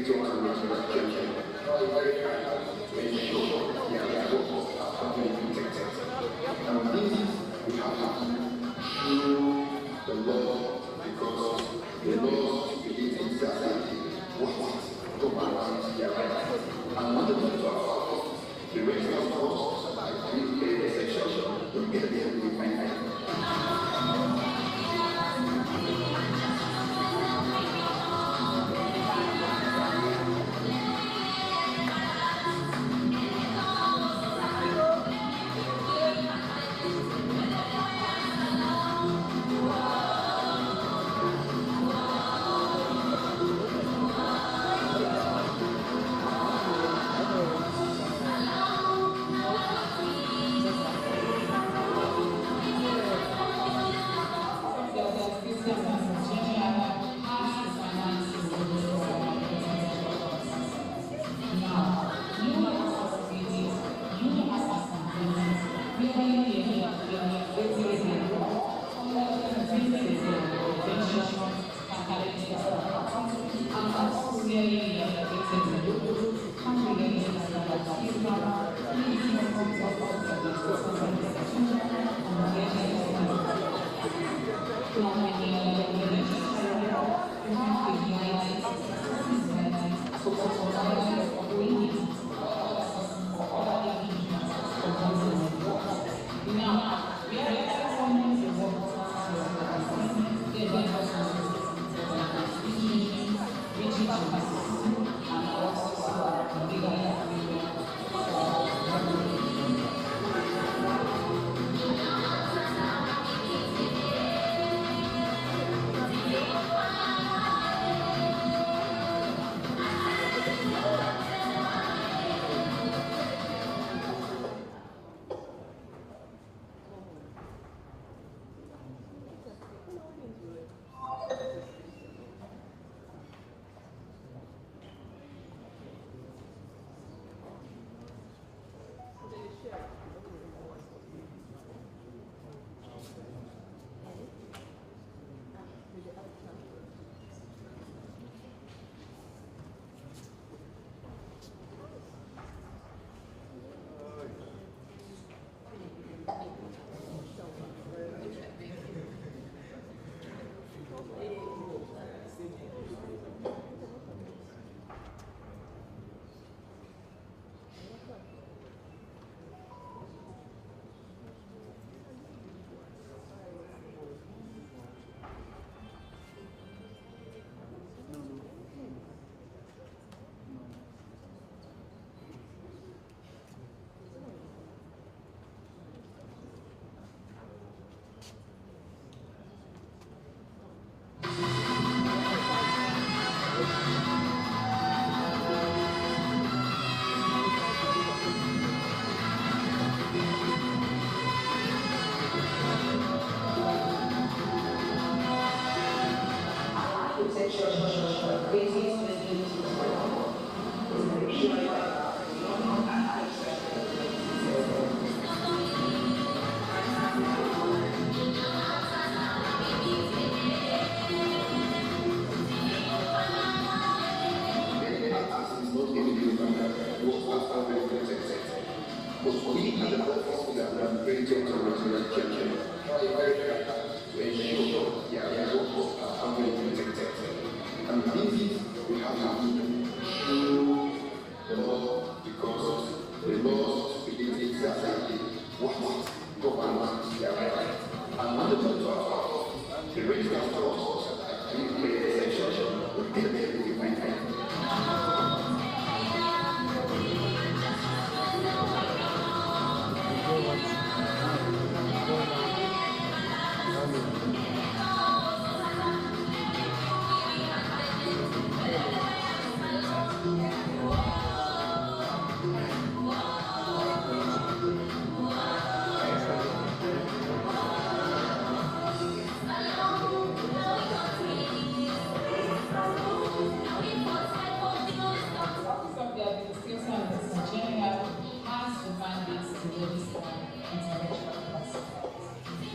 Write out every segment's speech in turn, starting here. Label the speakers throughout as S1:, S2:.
S1: creator and resurrection. To ensure their works are being protected. And this we have happened through the law, because the law is exactly what governs their rights. And when the people are the original cause, the exception, will get there to be finite.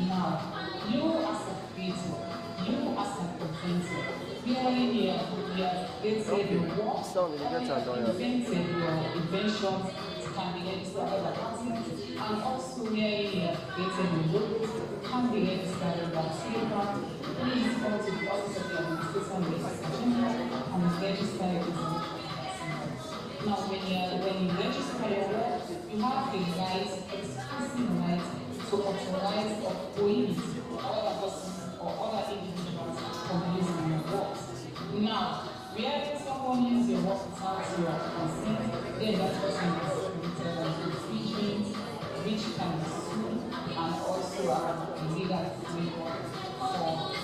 S2: Now, you as a creator, you as a presenter, fearing here they say the work invented your inventions can be registered as a patent, and also where they say the rules can be registered as a trademark. Please come to the office of the administration registration and register your business. Now, when you register your work, you have the right, exclusive right to authorize or prohibit other persons or other individuals from using your work. Now, where someone uses your work without your consent, then that person is committed an infringement, which can be sued and also a legal framework for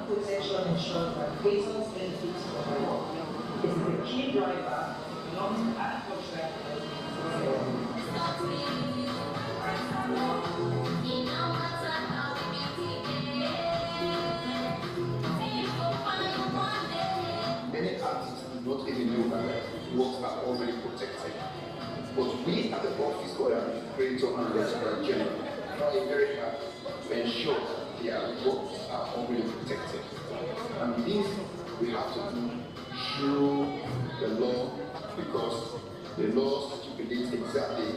S2: protection ensures that patients benefit from the work. It is a key driver along agricultural
S1: Many artists do not even know that works are already protected. But we at the Office of the Creator and Registrar General try very hard to ensure their works are already protected. And this we have to do through the law, because the law stipulates exactly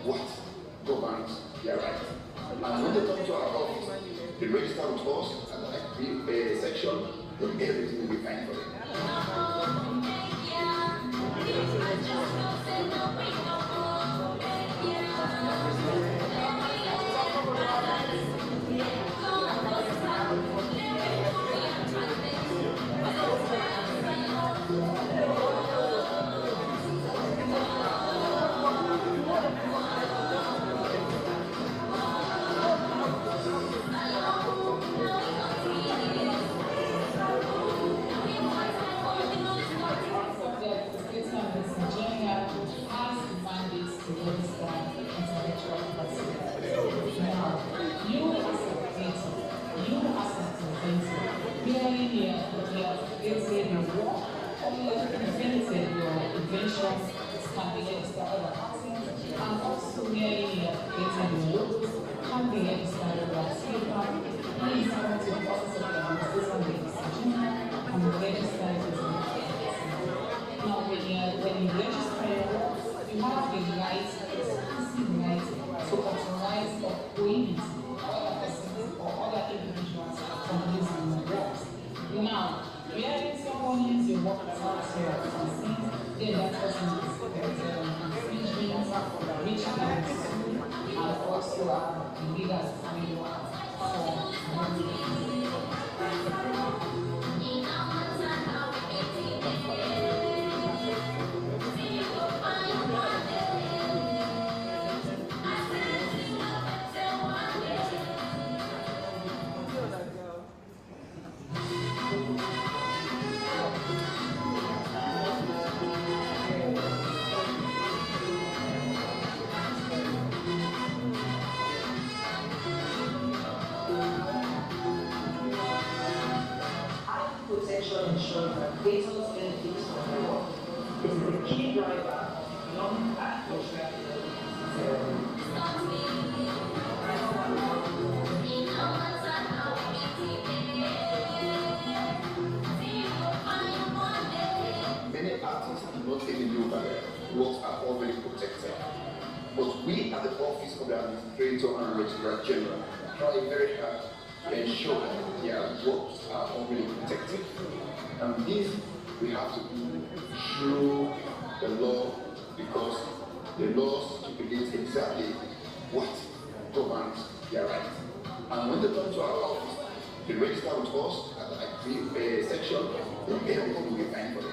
S1: what governs their rights. And when they come to our office, they register with us and like the section, then everything will be fine for them. Creator and Registrar General try very hard to ensure their works are already protected. And this we have to do through the law, because the law stipulates exactly what governs their rights. And when they come to our office, they register with us at the section, then everything will be fine for them.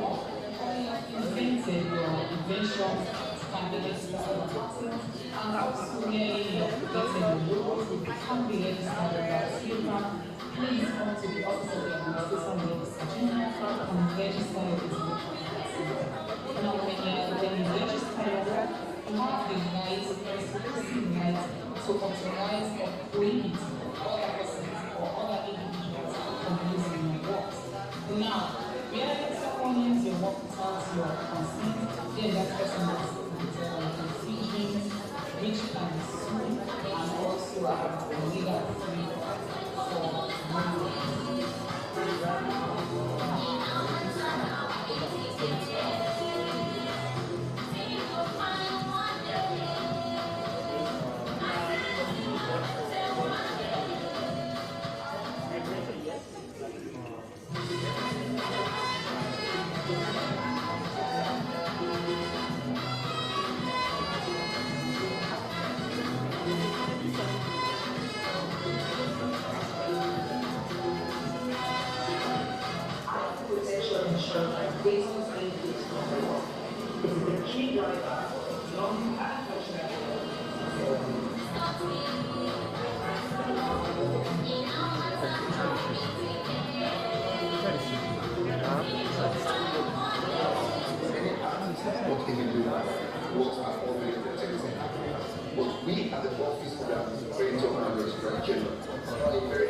S2: work, or you have invented your invention can be registered on patent, and also where you have created the logo can be registered on that trademark. Please come to the office of the administration registration and register your business. Now, when you register your work, you have the right, exclusive right to authorize or prohibit other persons or other individuals from using your work. Now, where someone uses your work without your consent, then that person has committed an infringement which can be sued and also a legal fee for money. Potential insurance based on benefits from the work. This is the key driver of long and functional.
S1: What can you do? What are all the protecting? But we at the office of the administrator and registrar general are very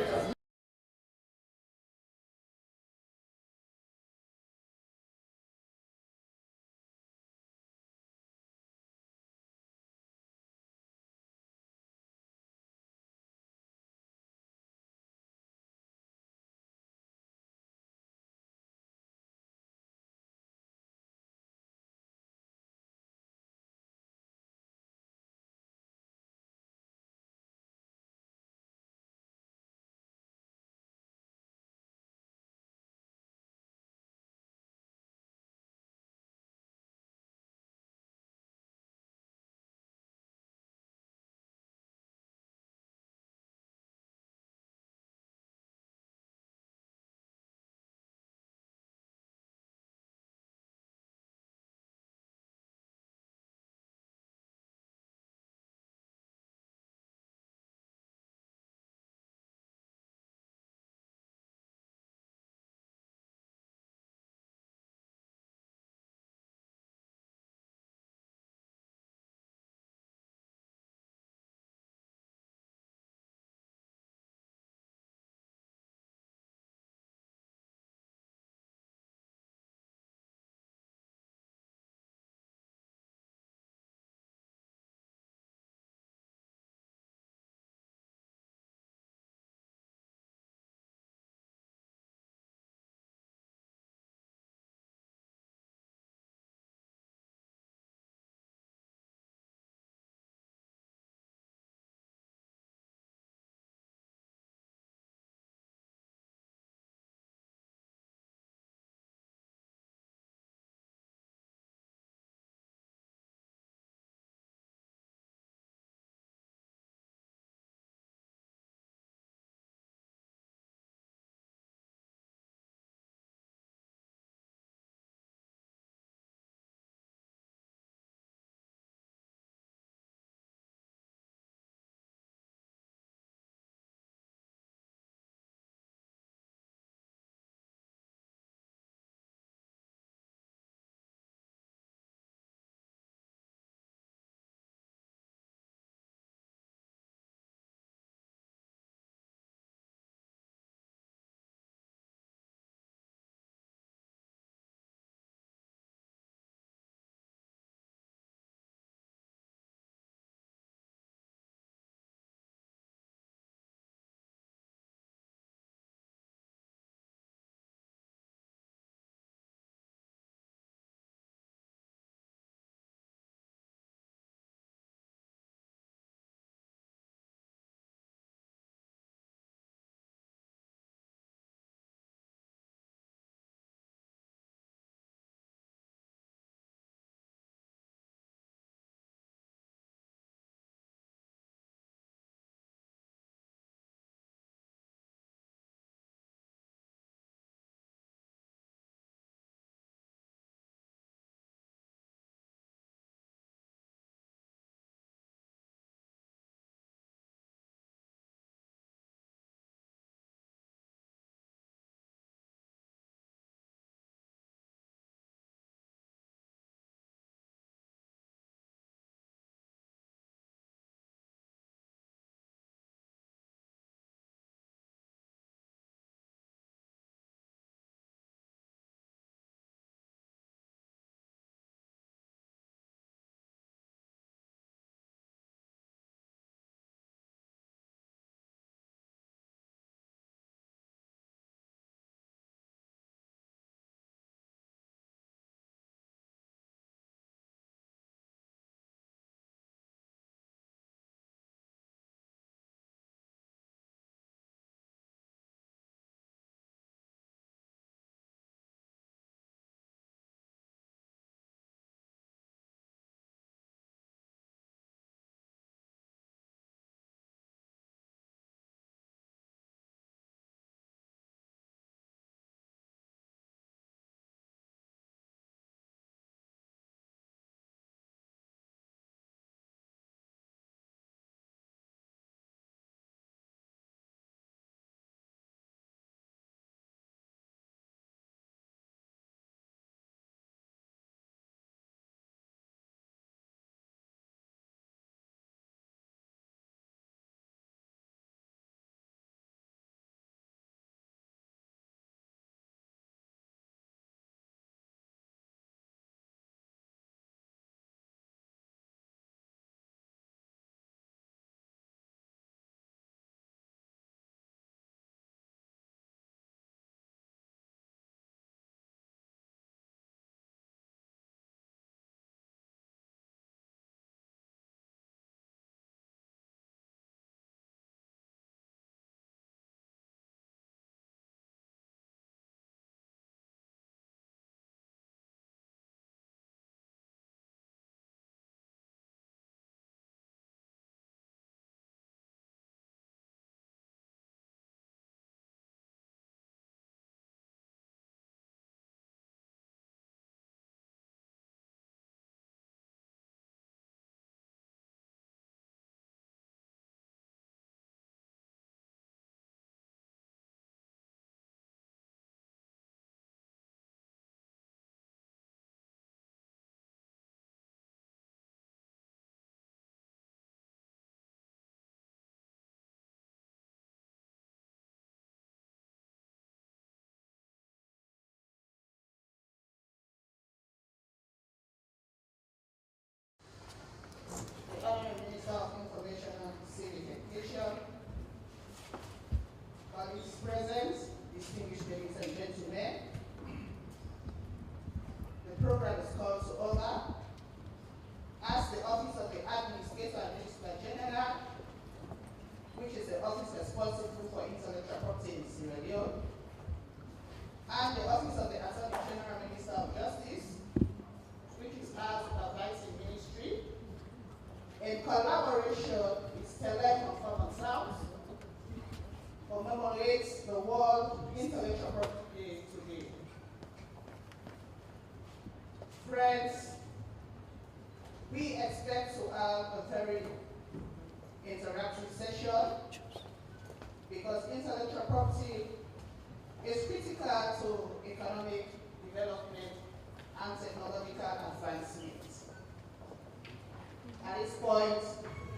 S3: this point,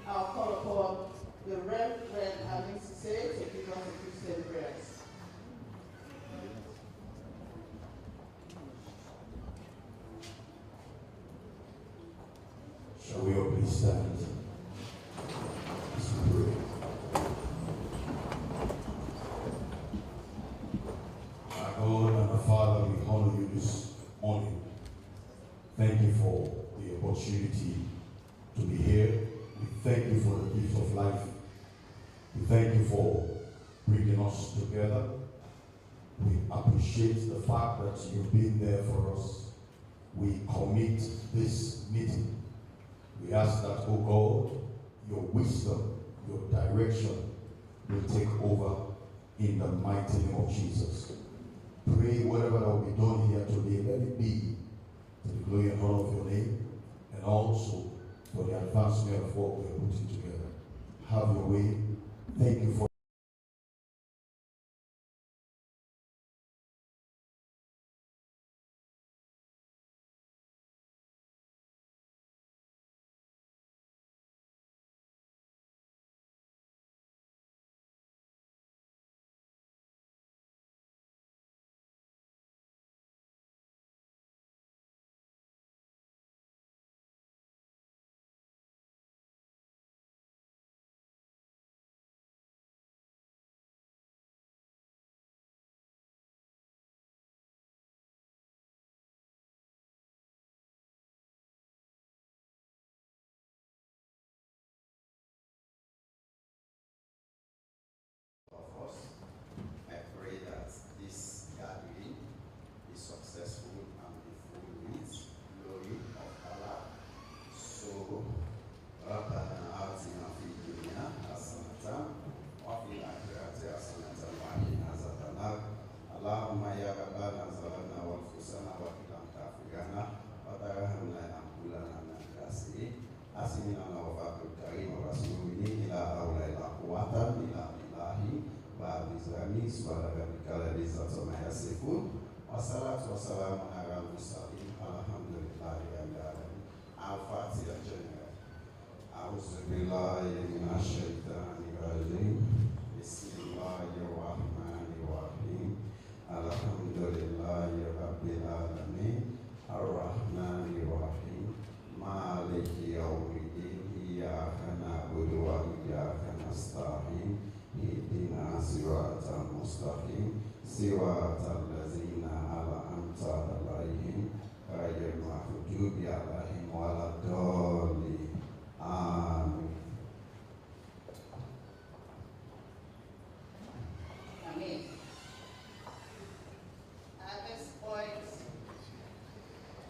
S3: I'll call upon the Reverend Amin Sise to give us a Christian prayers.
S4: Shall we all please stand as we pray? Our God and our Father, we honor you this morning. Thank you for the opportunity to be here. We thank you for the gift of life. We thank you for bringing us together. We appreciate the fact that you've been there for us. We commit this meeting. We ask that, oh God, your wisdom, your direction will take over in the mighty name of Jesus. Pray whatever that will be done here today, let it be to the glory and honor of your name, and also for the advancement of what we are putting together. Have your way. Thank you for
S5: us. I pray that this gathering is successful and be full with glory of Allah. So, ربنا آتنا في الدنيا حسنة وفي الآخرة حسنة وقنا عذاب النار. اللهم يا ربنا ظلمنا وأنفسنا وإن لم تغفر لنا وترحمنا لنكونن من الخاسرين. أسمنا وفاة الكريم ورسوله إلى هؤلاء الأقوات إلى بعد إسلامي سبحان ربك رب العزة عما يصفون والصلاة والسلام على المرسلين الحمد لله رب العالمين. الفاتحة جميعا. أعوذ بالله من الشيطان الرجيم. بسم الله الرحمن الرحيم. الحمد لله رب العالمين الرحمن الرحيم مالك يوم الدين إياك نعبد وإياك نستعين اهدنا صراط المستقيم صراط الذين أنعمت عليهم غير المغضوب عليهم ولا الضالين آمين.
S3: Amen. At this point,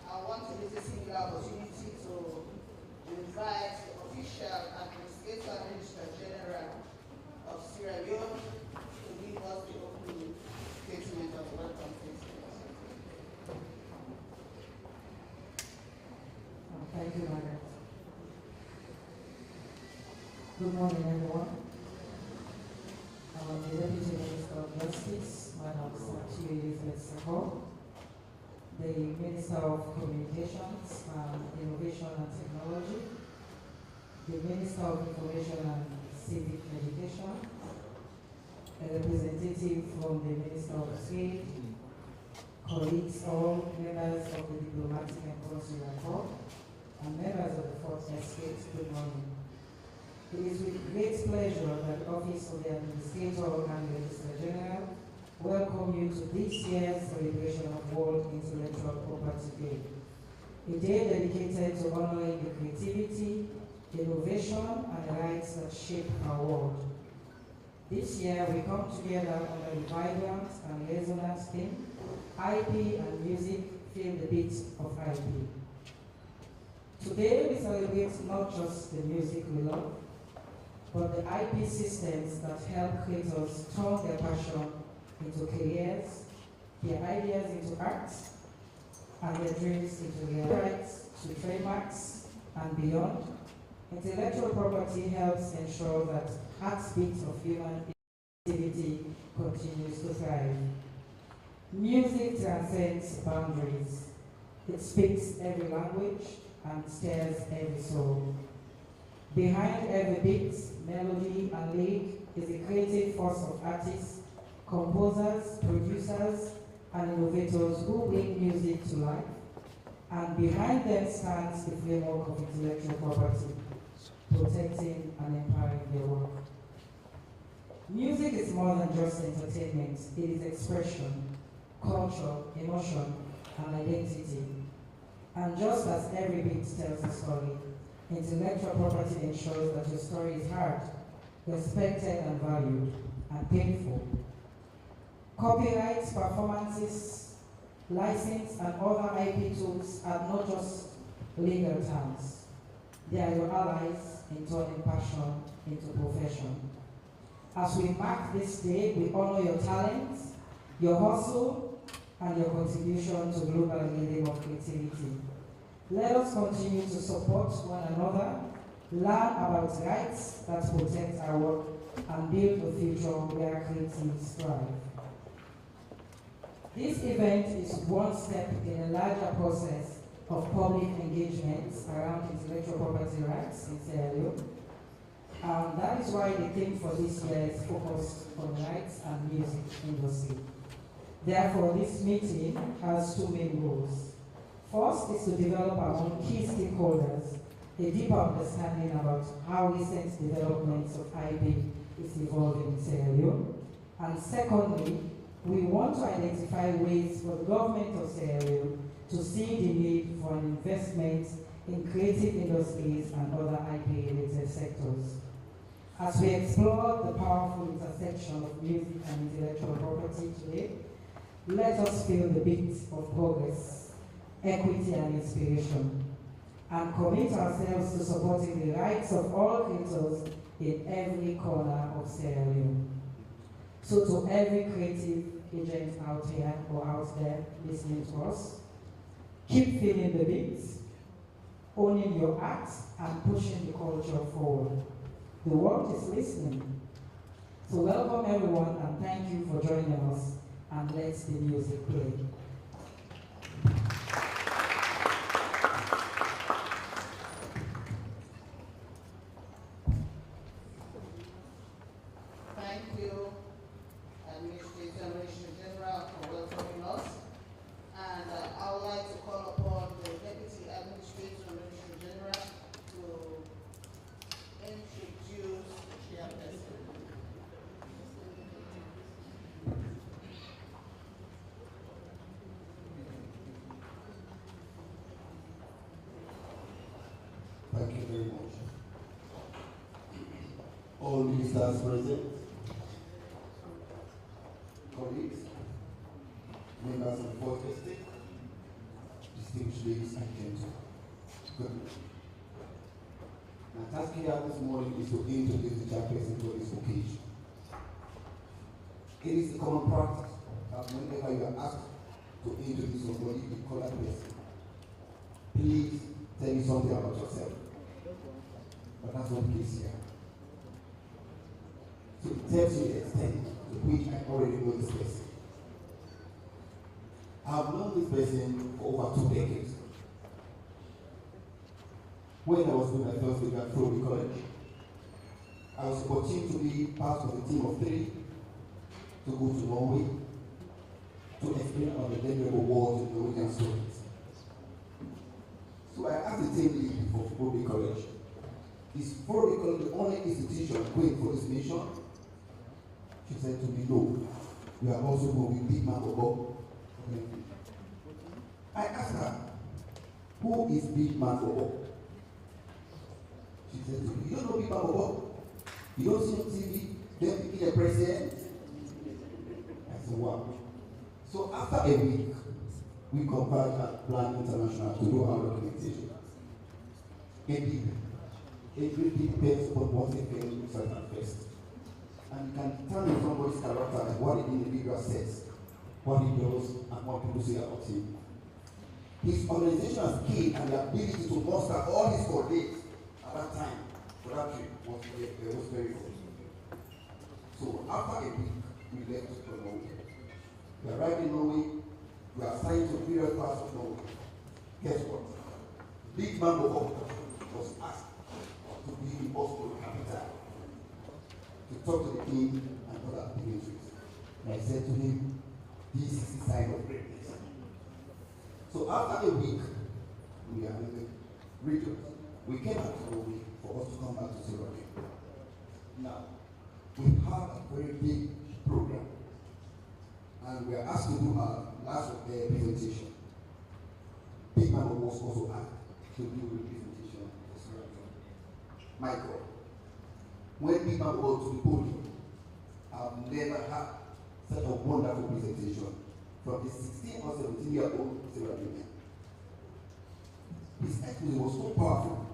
S3: I want to use this singular opportunity to invite the official administrator and Minister General of Sierra Leone to give us the opening statement of welcome.
S6: Thank you, Madam. Good morning, everyone. The Deputy Minister of Justice, Madam Sachi Seko, the Minister of Communications and Innovation and Technology, the Minister of Information and Civic Education, a representative from the Minister of State, colleagues, all members of the Diplomatic and Consular Corps, and members of the Fourth Estate, good morning. It is with great pleasure that the Office of the Administrator and the Registrar General welcome you to this year's celebration of World Intellectual Property Day, a day dedicated to honoring the creativity, innovation, and the rights that shape our world. This year, we come together under the vibrant and resonant theme, IP and music feel the beat of IP. Today, we celebrate not just the music we love, but the IP systems that help creators turn their passion into careers, their ideas into art, and their dreams into real rights to trademarks and beyond. Intellectual property helps ensure that heartbeat of human activity continues to thrive. Music transcends boundaries. It speaks every language and stirs every soul. Behind every beat, melody, and lyric is a creative force of artists, composers, producers, and innovators who bring music to life. And behind them stands the framework of intellectual property, protecting and empowering their work. Music is more than just entertainment. It is expression, culture, emotion, and identity. And just as every beat tells a story, intellectual property ensures that your story is heard, respected and valued, and paid for. Copyrights, performances, license, and other IP tools are not just legal terms. They are your allies in turning passion into profession. As we mark this day, we honor your talent, your hustle, and your contribution to global rhythm of creativity. Let us continue to support one another, learn about rights that protect our work, and build a future where creatives thrive. This event is one step in a larger process of public engagement around intellectual property rights in Sierra Leone. That is why the theme for this year is focused on rights and music industry. Therefore, this meeting has two main goals. First is to develop among key stakeholders a deeper understanding about how recent developments of IP is evolving in Sierra Leone. And secondly, we want to identify ways for the government of Sierra Leone to see the need for an investment in creative industries and other IP-related sectors. As we explore the powerful intersection of music and intellectual property today, let us feel the beat of progress, equity, and inspiration, and commit ourselves to supporting the rights of all creators in every corner of Sierra Leone. So to every creative agent out here or out there listening to us, keep feeling the beats, owning your art, and pushing the culture forward. The world is listening. So welcome everyone, and thank you for joining us, and let the music play.
S3: Thank you, Administrator General, for welcoming us. And I would like to call upon the Deputy Administrator General to introduce the chairperson.
S1: Thank you very much. All ministers present, colleagues, members of the Fourth Estate, distinguished ladies and gentlemen. Good. My task here this morning is to introduce the chairperson for this occasion. It is a common practice that whenever you are asked to introduce somebody, you call that person. Please tell me something about yourself. But that's not the case here. So it tells you the extent to which I already know this person. I've known this person for over 2 decades. When I was doing my first degree at Florida College, I was opportunity to be part of a team of 3 to go to Norway to explain about the memorable wars in Norwegian stories. So I asked the team lead for Florida College, is Florida College the only institution going for this mission? She said to me, no, we are also going with Big Man Bobo. I asked her, who is Big Man Bobo? She said to me, you don't know Big Man Bobo? You don't see on TV, them picking the president? I said, wow. So after a week, we converged at Plan International to do our documentation. Every big person but once a failed looks at first. And you can tell me somebody's character and what the individual says, what he does, and what people say about him. His organizational skill and the ability to muster all his colleagues at that time for that trip was very good. So after a week, we left for Norway. We arrived in Norway, we are assigned to various parts of Norway. Guess what? Big Man Bobo was asked to be talked to the king and other dignitaries. And I said to him, this is the sign of greatness. So after a week, we are in the region. We came back to Norway for us to come back to Sierra Leone. Now, we had a very big program, and we are asked to do our last presentation. Big man was also asked to do the presentation for Sierra Leone. My God, when Big man was to the podium, I've never had such a wonderful presentation from the 16 or 17-year-old Sierra Leone. His experience was so powerful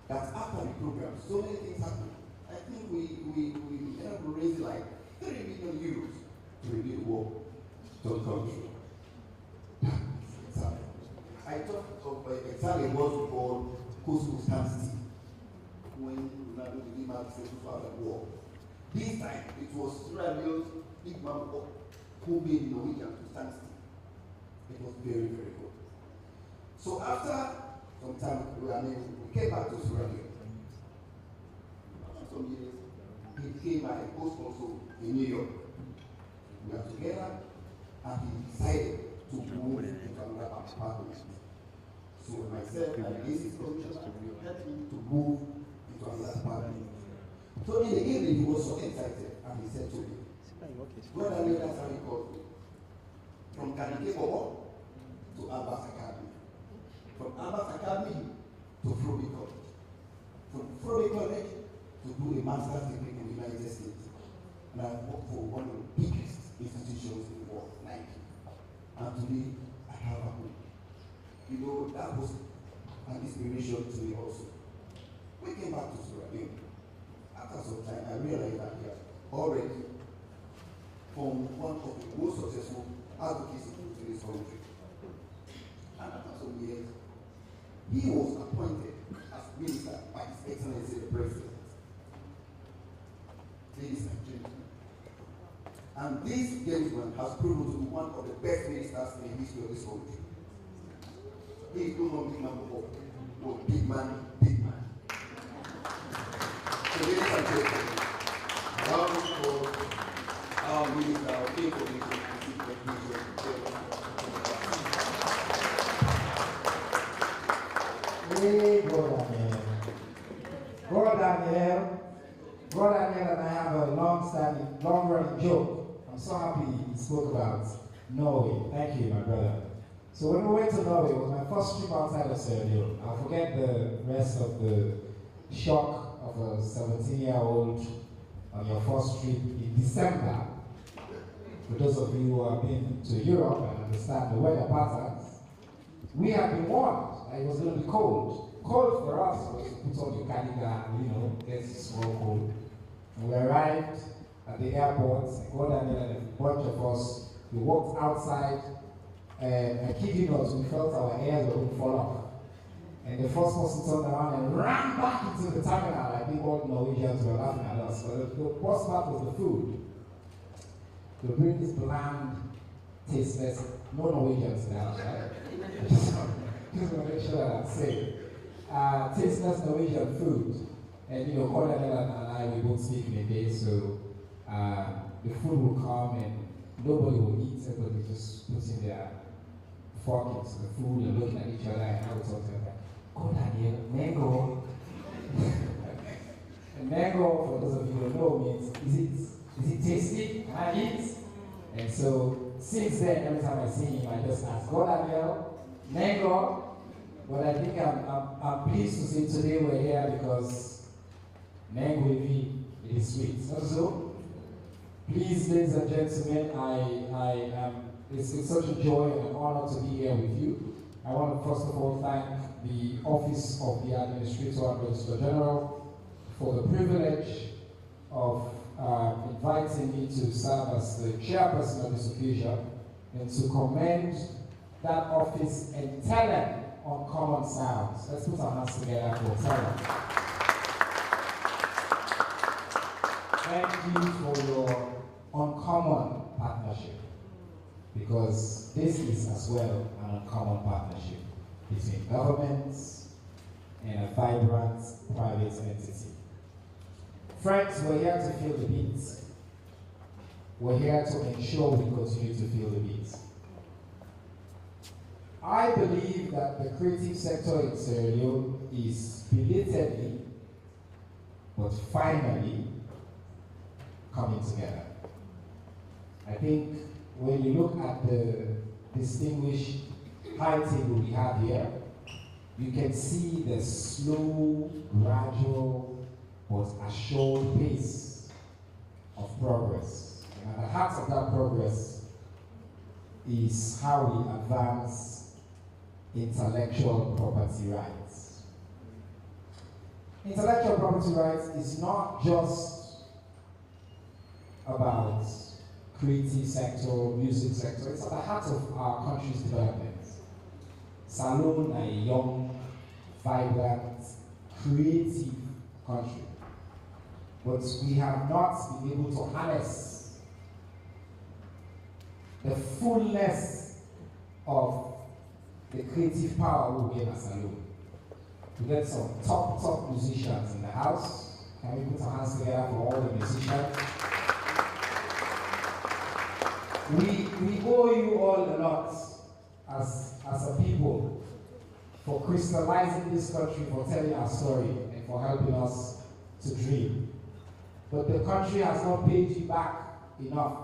S1: that after the program, so many things happened. I think we ended up raising like 3 million euros to rebuild the wall to the country. I talked of exactly what we call coastal standstill when Ronaldo did not say to the war. This time it was Sierra Leone's big man who made Norwegian to stand still. It was very, very good. So after some time, we came back to Sierra Leone. After some years, he became my post also in New York. We are together, and he decided to move into another apartment. So myself and the AC's commissioner helped him to move into another apartment. So in the evening, he was so excited, and he said to me, Brother Leo, that's how he called me. From Kanike Bobo to Abbas Academy. From Abbas Academy to Frobe College. From Frobe College to do a master's degree in the United States. And I worked for one of the biggest institutions in the world, Nike. And today, I have a home. You know, that was an inspiration to me also. We came back to Sierra Leone. After some time, I realized that we have already formed one of the most successful advocacy groups in this country. And after some years, he was appointed as minister by His Excellency the President. Ladies and gentlemen. And this gentleman has proven to be one of the best ministers in the history of this country. He is no more big man before. No, big man, big man. So ladies and gentlemen, round for our minister of information and secret.
S7: Hey, go Daniel. Go Daniel. Go Daniel and I have a long-running joke. I'm so happy he spoke about Norway. Thank you, my brother. So when we went to Norway, it was my first trip outside of Sierra Leone. I'll forget the rest of the shock of a 17-year-old on your first trip in December. For those of you who have been to Europe and understand the weather patterns, we had been warned that it was going to be cold. Cold for us was to put on your cardigan, get small cold. And we arrived at the airport, Gordon and a bunch of us, we walked outside, and I kid you not, we felt our ears were going to fall off. And the first person turned around and ran back into the terminal. I think all Norwegians were laughing at us. But the worst part was the food. They bring this bland, tasteless, no Norwegians now, right? Just want to make sure that I'm safe. Tasteless Norwegian food. And Colonel and I, we both speak in a day, so the food will come and nobody will eat, everybody just puts in their fork into the food and looking at each other, and I would talk to them like, go Daniel, mango. And mango, for those of you who don't know, means is it tasty? Can I eat? And so since then, every time I see him, I just ask, go Daniel, mango. But I think I'm pleased to say today we're here because mango it is sweet. Not so? Please, ladies and gentlemen, it's such a joy and an honor to be here with you. I want to first of all thank the Office of the Administrator and Registrar General for the privilege of inviting me to serve as the chairperson of this occasion and to commend that office and talent on Common Sounds. Let's put our hands together for talent. Thank you for your uncommon partnership, because this is as well an uncommon partnership between governments and a vibrant private entity. Friends, we're here to feel the beats. We're here to ensure we continue to feel the beats. I believe that the creative sector in Sierra Leone is belatedly, but finally, coming together. I think when you look at the distinguished high table we have here, you can see the slow, gradual, but assured pace of progress. And at the heart of that progress is how we advance intellectual property rights. Intellectual property rights is not just about creative sector, music sector. It's at the heart of our country's development. Salone, a young, vibrant, creative country. But we have not been able to harness the fullness of the creative power we get at Salone. We get some top musicians in the house. Can we put our hands together for all the musicians? We owe you all a lot as a people for crystallizing this country, for telling our story, and for helping us to dream. But the country has not paid you back enough.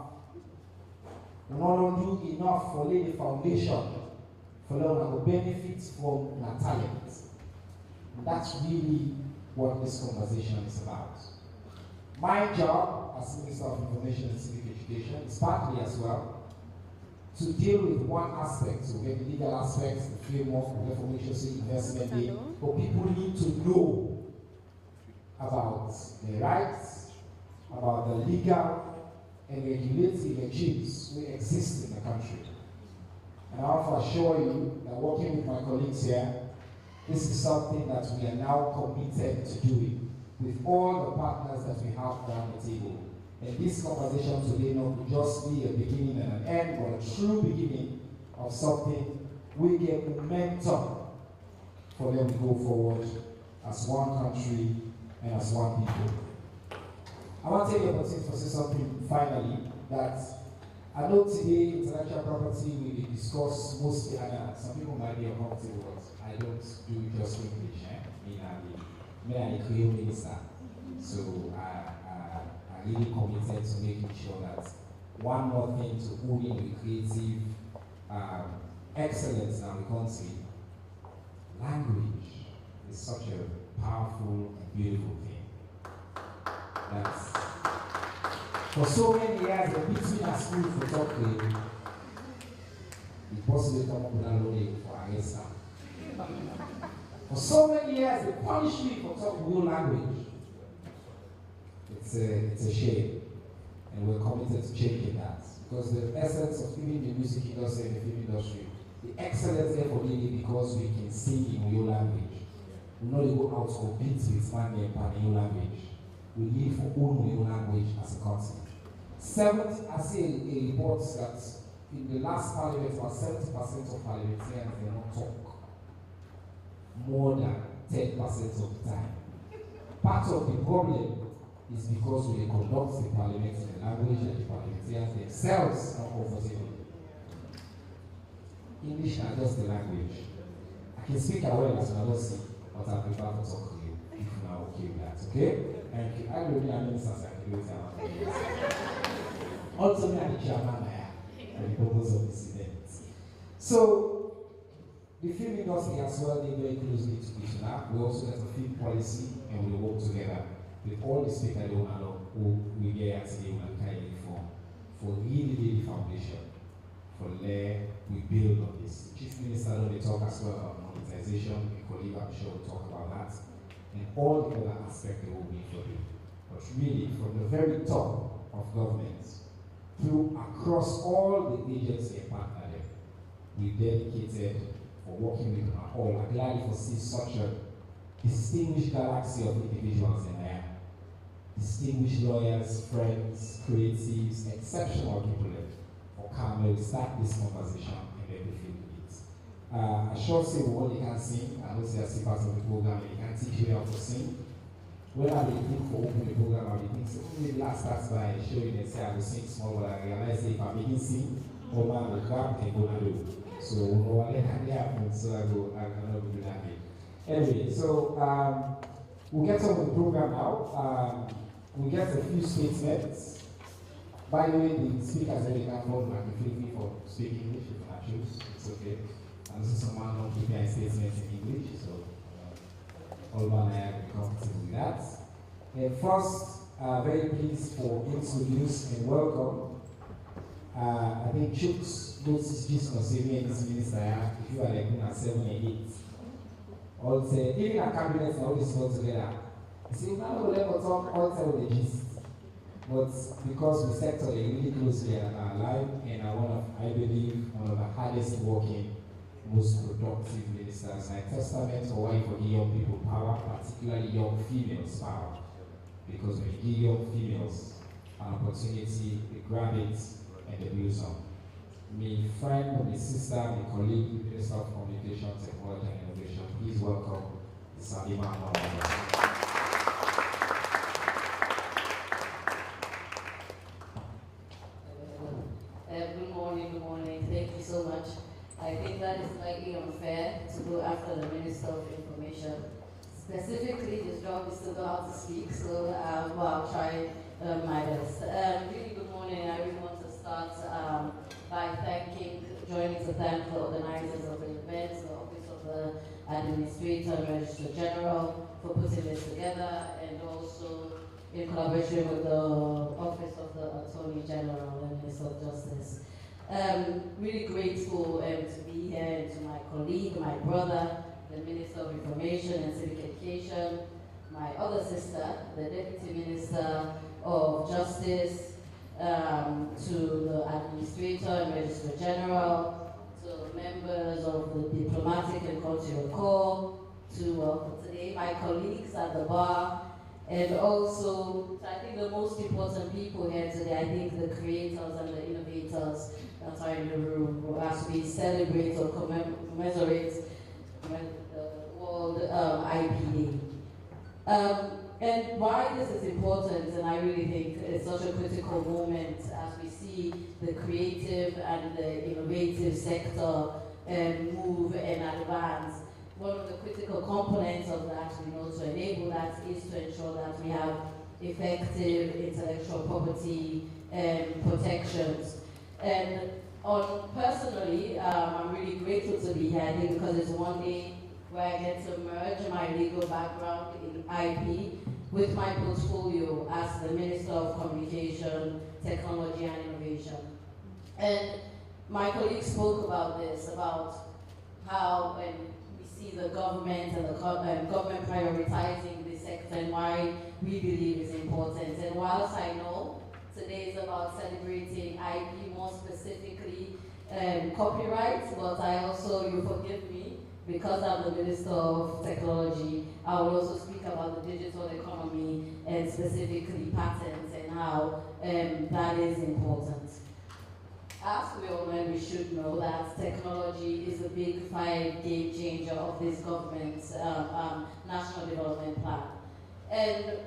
S7: We not do enough for lay the foundation for them to benefit from our talent. And that's really what this conversation is about. My job as Minister of Information and Civic Education is partly as well to deal with one aspect, so we have the legal aspects, the framework of Information Civic Investment Day, but people need to know about their rights, about the legal and regulatory regimes that exist in the country. And I want to assure you that working with my colleagues here, this is something that we are now committed to doing with all the partners that we have around the table. And this conversation today not will just be a beginning and an end, but a true beginning of something we get momentum for them to go forward as one country and as one people. I want to take the opportunity to say something finally, that I know today intellectual property will be discussed mostly, and some people might be uncomfortable, but I don't do just English. I'm a Creole minister, so I really committed to making sure that one more thing to hold in the creative excellence in our country, language is such a powerful and beautiful thing. That's, for so many years, the between our school for talking, we possibly come up with a loading for Agesta. For so many years, they punished me for talking real language. It's a shame, and we're committed to changing that. Because the essence of even the music industry and the film industry, the excellence there for me because we can sing in real language. We not go out to compete with one name and real language. We live for own real language as a country. I see a report that in the last parliament, about 70% of parliamentarians do not talk more than 10% of the time. Part of the problem is because we conduct the parliament in the language that the parliamentarians themselves are comfortable. English is just the language. I can speak well as well as see, but I prefer to talk to you if you are okay with that, okay? Thank you. I will be a minister secretary. Also, me and the chairman for the purpose of this event. So, the film industry as well, they very closely to each other. We also have a film policy and we work together with all the speakers who we get today for really foundation, for there we build on this. The Chief Minister will talk as well about monetization, a colleague I'm sure will talk about that, and all the other aspects they will be for you. But really, from the very top of government, through across all the agencies and partners, we dedicated for working with all. I'm glad to see such a distinguished galaxy of individuals in there. Distinguished lawyers, friends, creatives, exceptional people. For Carmel, we start this conversation and then we feel it. I sure say what they can sing. I know they are still part of the program, they can teach you how to sing. when I think for open the program, I think so maybe last starts by showing and say I will sing small, but I realize if I begin sing, oh man, the crowd can go do. So no one let that happen, so I cannot do that. Anyway, so we'll get on with the program now. We'll get a few statements. By the way, the speakers that they can hold might be free for speaking English if I choose. It's okay. And this is someone who preparing statements in English, so all man I am comfortable with that. And first, very pleased for introduce and welcome. I think Chooks, those just considering this minister, if you are like 7 and 8. All say, even our cabinet and all this all together. You see, now we let talk all tell the gist. But because we sector they really closely and are alive and are I believe, one of the hardest working, most productive ministers. And I testament for why you give young people power, particularly young females power. Because when you give young females an opportunity, they grab it and they build some. My friend, my sister, my colleague, Minister of Communication, Technology and Innovation, please welcome Salima Mohammed.
S8: Good morning. Thank you so much. I think that is slightly unfair to go after the Minister of Information. Specifically, his job is to go out to speak, so I'll try my best. Really good morning. I really want to start by joining to thank the organizers of the event, the Office of the Administrator and Registrar General for putting this together, and also in collaboration with the Office of the Attorney General and Minister of Justice. Really grateful to be here, and to my colleague, my brother, the Minister of Information and Civic Education, my other sister, the Deputy Minister of Justice, to the Administrator and Registrar General, to members of the Diplomatic and Cultural Corps, to today my colleagues at the bar, and also, I think the most important people here today, I think the creators and the innovators that are in the room, as we celebrate or commemorate the World IP Day. And why this is important, and I really think it's such a critical moment as we see the creative and the innovative sector move and advance. One of the critical components of that, to enable that is to ensure that we have effective intellectual property protections. And personally, I'm really grateful to be here, I think, because it's one day where I get to merge my legal background in IP with my portfolio as the Minister of Communication, Technology and Innovation. And my colleague spoke about this, about how when we see the government and the government prioritizing this sector and why we believe it's important. And whilst I know today is about celebrating IP, more specifically copyright, but I also, you forgive me, because I'm the Minister of Technology, I will also speak about the digital economy and specifically patents and how that is important. As we all know, we should know that technology is a big game changer of this government's National Development Plan. And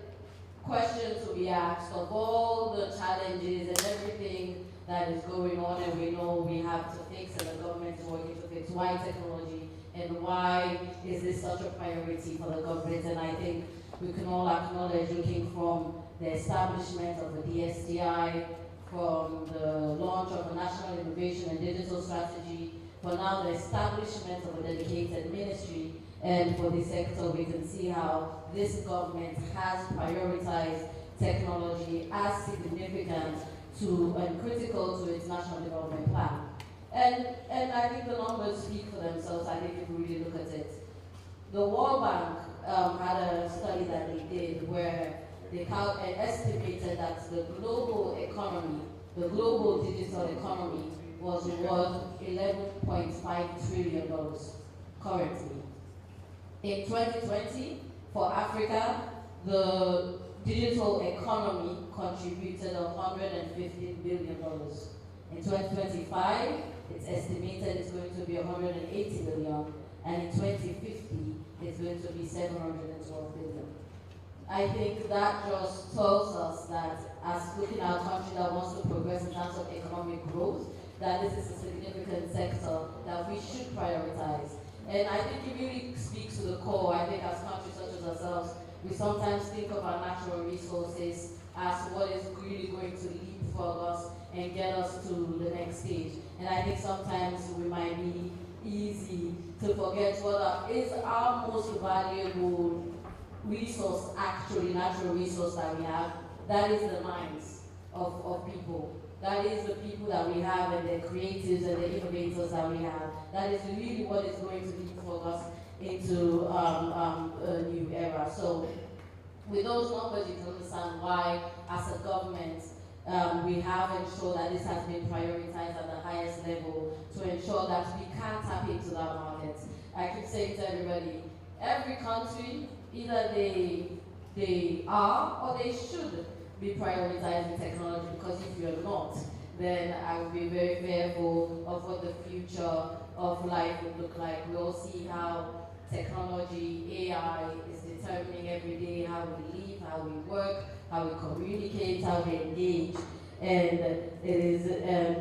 S8: questions will be asked of all the challenges and everything that is going on, and we know we have to fix, and the government is working to fix. Why technology, and why is this such a priority for the government? And I think we can all acknowledge, looking from the establishment of the DSTI, from the launch of the National Innovation and Digital Strategy, for now the establishment of a dedicated ministry, and for this sector, we can see how this government has prioritized technology as significant to and critical to its National Development Plan. And I think the numbers speak for themselves, I think, if we really look at it. The World Bank had a study that they did where they estimated that the global economy, the global digital economy, was worth $11.5 trillion currently. In 2020, for Africa, the digital economy contributed $115 billion. In 2025, it's estimated it's going to be $180 billion, and in 2050, it's going to be $712 billion. I think that just tells us that as looking at a country that wants to progress in terms of economic growth, that this is a significant sector that we should prioritize. And I think it really speaks to the core. I think as countries such as ourselves, we sometimes think of our natural resources as what is really going to leapfrog us and get us to the next stage. And I think sometimes we might be easy to forget what is our most valuable resource, actually natural resource that we have. That is the minds of people. That is the people that we have and the creatives and the innovators that we have. That is really what is going to leapfrog us into a new era. So with those numbers, you can understand why, as a government, we have ensured that this has been prioritized at the highest level to ensure that we can tap into that market. I keep saying to everybody, every country, either they are or they should be prioritizing technology, because if you're not, then I would be very fearful of what the future of life would look like. We all see how technology, AI is determining every day how we live, how we work, how we communicate, how we engage. And it is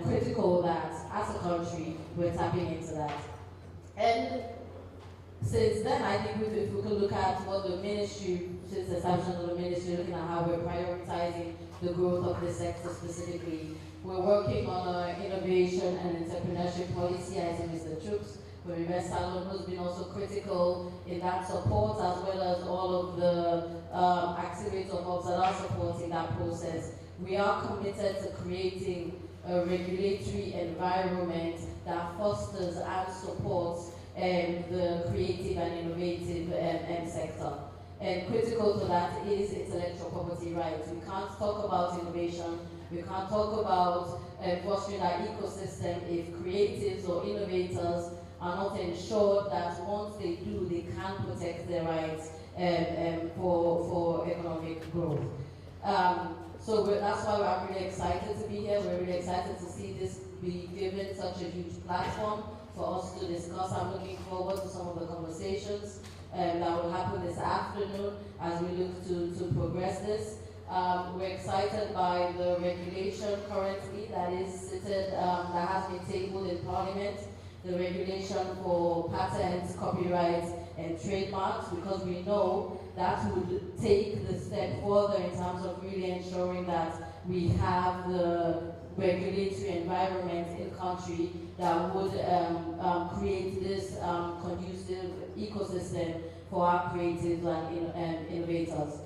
S8: critical that as a country, we're tapping into that. And since then, I think if we could look at what the ministry, since the establishment of the ministry, looking at how we're prioritizing the growth of this sector specifically. We're working on an innovation and entrepreneurship policy, as Mr. Troops, for Invest Salon, who's been also critical in that support, as well as all of the accelerator hubs that are supporting that process. We are committed to creating a regulatory environment that fosters and supports the creative and innovative sector. And critical to that is intellectual property rights. We can't talk about innovation, we can't talk about fostering our ecosystem if creatives or innovators are not ensured that once they do, they can protect their rights for economic growth. So that's why we're really excited to be here. We're really excited to see this be given such a huge platform for us to discuss. I'm looking forward to some of the conversations that will happen this afternoon as we look to progress this. We're excited by the regulation currently that is seated, that has been tabled in Parliament, the regulation for patents, copyrights, and trademarks, because we know that would take the step further in terms of really ensuring that we have the regulatory environment in the country that would create this conducive ecosystem for our creatives and innovators.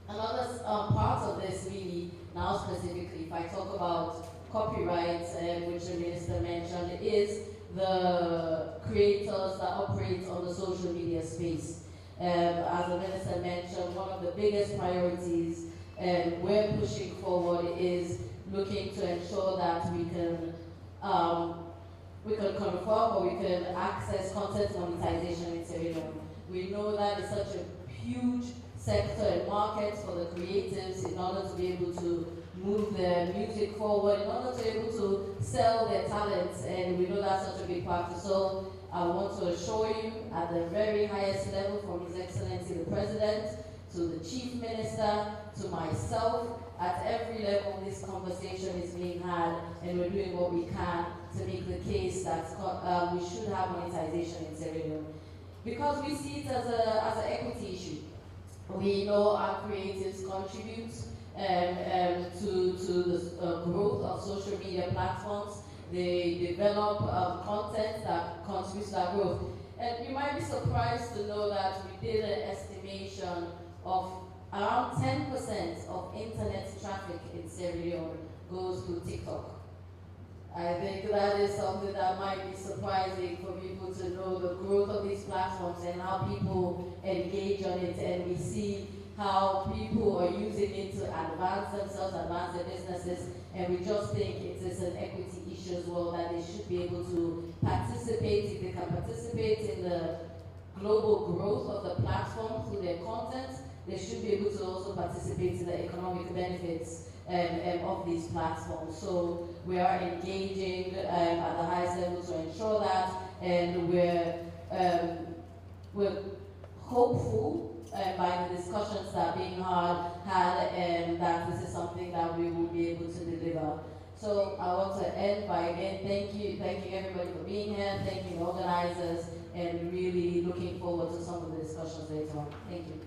S8: Another part of this really, now specifically, if I talk about copyrights, which the minister mentioned, is the creators that operate on the social media space. As the minister mentioned, one of the biggest priorities we're pushing forward is looking to ensure that we can confirm or we can access content monetization in Sierra Leone. We know that it's such a huge sector and market for the creatives in order to be able to move their music forward, in order to be able to sell their talents, and we know that's such a big part. So I want to assure you at the very highest level, from His Excellency the President, to the Chief Minister, to myself, at every level this conversation is being had, and we're doing what we can to make the case that we should have monetization in Sierra Leone. Because we see it as an equity issue. We know our creatives contribute to the growth of social media platforms. They develop content that contributes to that growth. And you might be surprised to know that we did an estimation of around 10% of internet traffic in Sierra Leone goes to TikTok. I think that is something that might be surprising for people to know the growth of these platforms and how people engage on it, and we see how people are using it to advance themselves, advance their businesses, and we just think it is an equity issue as well, that they should be able to participate. If they can participate in the global growth of the platform through their content, they should be able to also participate in the economic benefits of these platforms. So we are engaging at the highest level to ensure that, and we're hopeful by the discussions that are being had, that this is something that we will be able to deliver. So I want to end by again thanking everybody for being here, thanking the organizers, and really looking forward to some of the discussions later on. Thank you.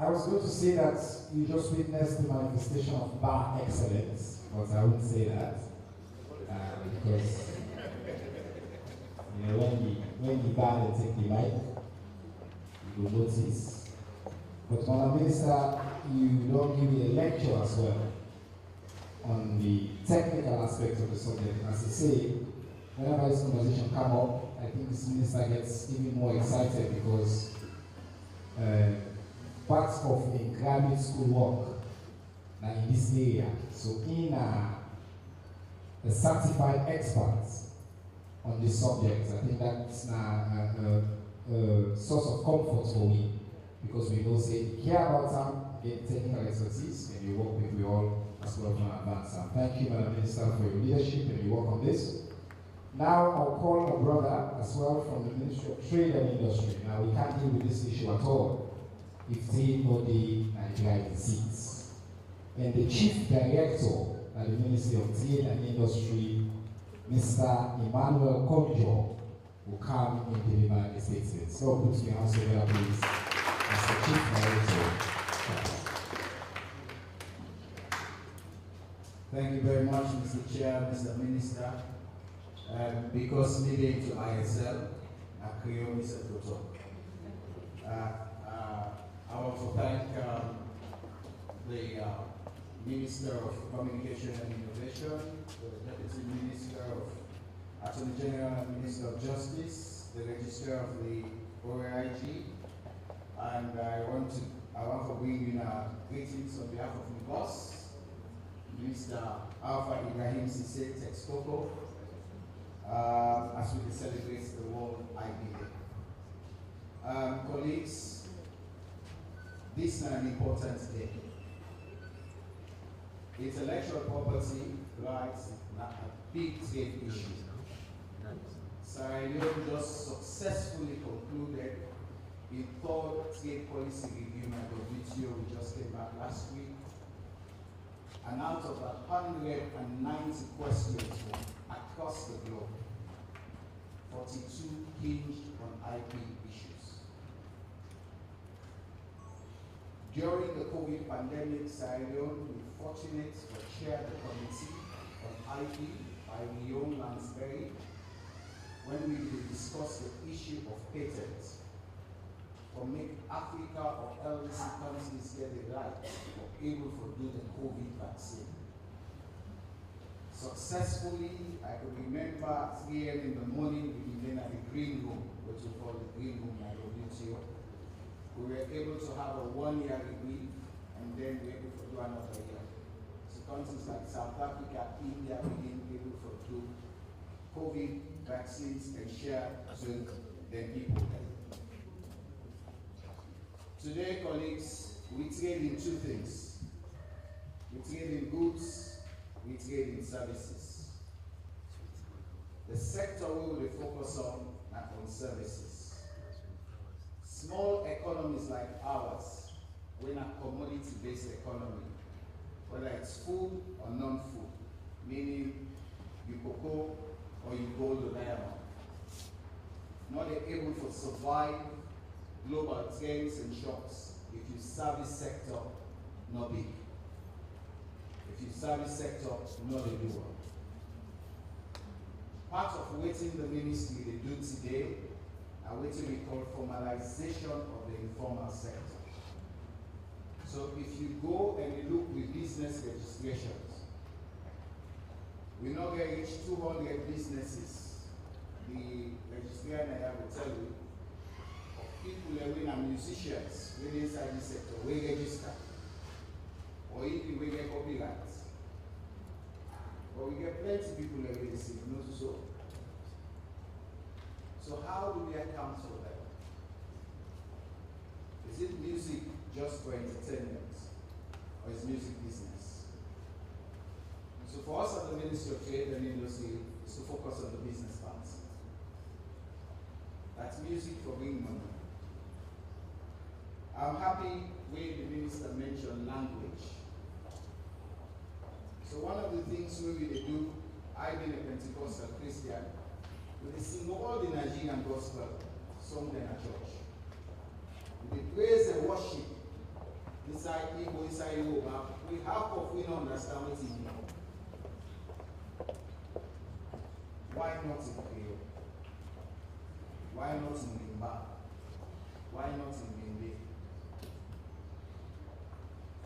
S7: I was going to say that you just witnessed the manifestation of bar excellence, but I wouldn't say that because when the bar they take the mic, you will notice. But Madam Minister, you don't give me a lecture as well on the technical aspects of the subject. As I say, whenever this conversation comes up, I think this minister gets even more excited because part of a graduate school work now in this area. So in a certified expert on this subject, I think that's now a source of comfort for me because we know say you care about some technical expertise and you work with we all as well from advance. And thank you, Madam Minister, for your leadership and your work on this. Now I'll call a brother as well from the Ministry of Trade and Industry. Now we can't deal with this issue at all if they know the Nigerian seats. And the Chief Director at the Ministry of Trade and Industry, Mr. Emmanuel Konjo, will come and deliver a statement. So put your hands together, please. Mr. Chief Director.
S9: Thank you very much, Mr. Chair, Mr. Minister. Because leading to ISL, Akrio Mr. Toto. I want to thank the Minister of Communication and Innovation, the Deputy Minister of Attorney General and Minister of Justice, the Registrar of the OAIG, and I want to bring in greetings on behalf of my boss, Mr. Alpha Ibrahim Sise Texcoco, as we celebrate the World IB Day. Colleagues, this is an important day. Intellectual property rights are a big trade issue. Sierra Leone just successfully concluded a third trade policy review at the WTO. We just came back last week. And out of 190 questions from across the globe, 42 hinged on IP issues. During the COVID pandemic, Sierra Leone, we were fortunate to chair the committee on IP by Leon Lansbury when we discussed the issue of patents for make Africa or LDC countries get the right or able to do the COVID vaccine. Successfully, I could remember 3 a.m. in the morning, we began at the green room, which we call the green room at WTO. We were able to have a 1-year degree, and then we were able to do another year. So countries like South Africa, India began able to do COVID vaccines and share with their people. Today, colleagues, we trade in 2 things. We trade in goods, we trade in services. The sector we will focus on are on services. Small economies like ours, we're in a commodity-based economy, whether it's food or non-food, meaning you cocoa or you gold or diamond. Not able to survive global trends and shocks if your service sector not big. If your service sector not a doer. Part of what the ministry they do today are what we call formalization of the informal sector. So if you go and you look with business registrations, we now get reach 200 businesses. The registrar and I will tell you, of people that are musicians, we inside the sector, we register, or even we get copyrights. But we get plenty of people that we receive, not so. So how do we account for that? Is it music just for entertainment, or is music business? So for us at the Ministry of Trade and Industry is to focus on the business parts. That's music for bringing money. I'm happy when the minister mentioned language. So one of the things we really do, I being a Pentecostal Christian, we sing all the Nigerian gospel sung in a church. We praise and worship inside Igbo, inside Yoruba. We half of we don't understand what it means. Why not in Creole? Why not in Limba? Why not in Bende?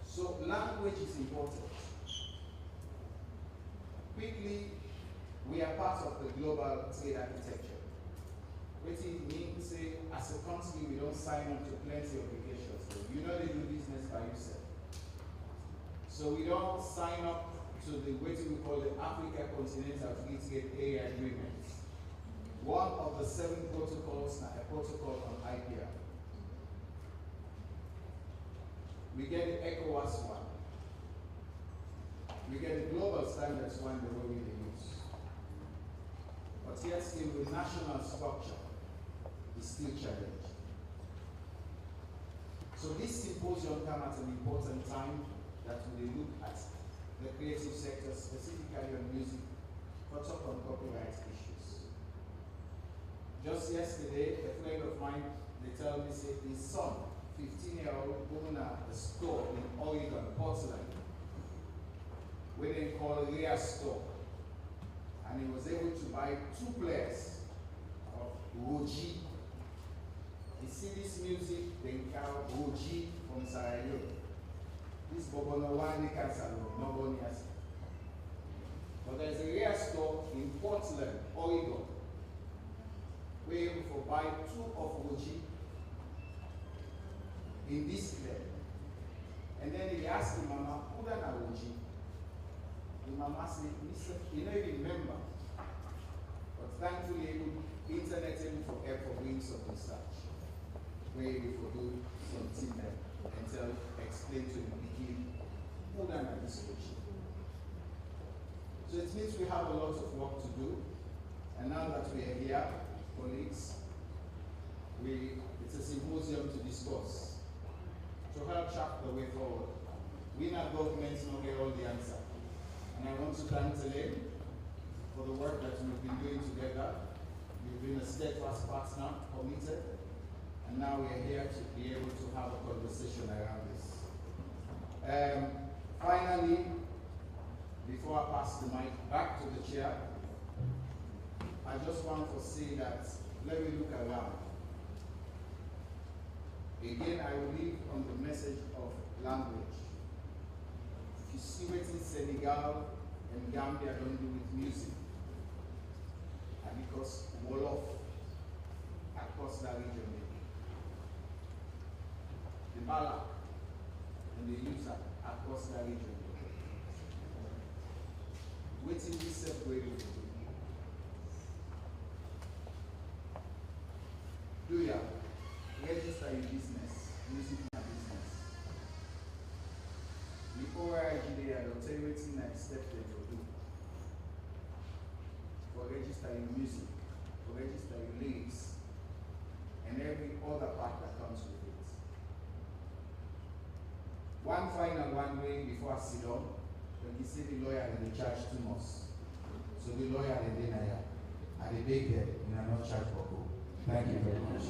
S9: So language is important. Quickly, we are part of the global trade architecture. What it means, say, as a country, we don't sign up to plenty of obligations. So you know they do business by yourself. So we don't sign up to the what we call the Africa Continental Free Trade Area Agreements. One of the 7 protocols is a protocol on IPR. We get the ECOWAS one. We get the global standards one, the way we use. But yet still the national structure is still challenged. So this symposium comes at an important time that we look at the creative sector, specifically on music, but up on copyright issues. Just yesterday, a friend of mine, they tell me, say, his son, 15-year-old, owned a store in Oregon, Portland, where they call a Rhea store. And he was able to buy 2 players of Roji. You see this music, they call Roji from Sarajevo. This Bobono one Salon, nobody has it. But there's a Rhea store in Portland, Oregon, where you can buy 2 of Roji in this club. And then he asked the mama, who done a Roji? The mama said, listen, you don't even remember. But thankfully, the internet able for help for doing some research. Where we could do something and explain to the beginning who done a solution. So it means we have a lot of work to do. And now that we are here, colleagues, it's a symposium to discuss, to help chart the way forward. We in our government don't get all the answer. And I want to thank Telem for the work that we've been doing together. We've been a steadfast partner, committed, and now we are here to be able to have a conversation around this. Finally, before I pass the mic back to the chair, I just want to say that, let me look around. Again, I will leave on the message of language. If you see what in Senegal and Gambia don't do with music, and because Wolof across that region, the Balak and the Yusa across that region, waiting to separate it. Do ya register your business, music in a business? Before I do the adulterating and expected to do. For register your music, for register your lyrics, and every other part that comes with it. One final one way before I sit down, when you see the lawyer in the charge too much. So the lawyer and the denier, and they beg them, and are not charged for go. Thank you very much.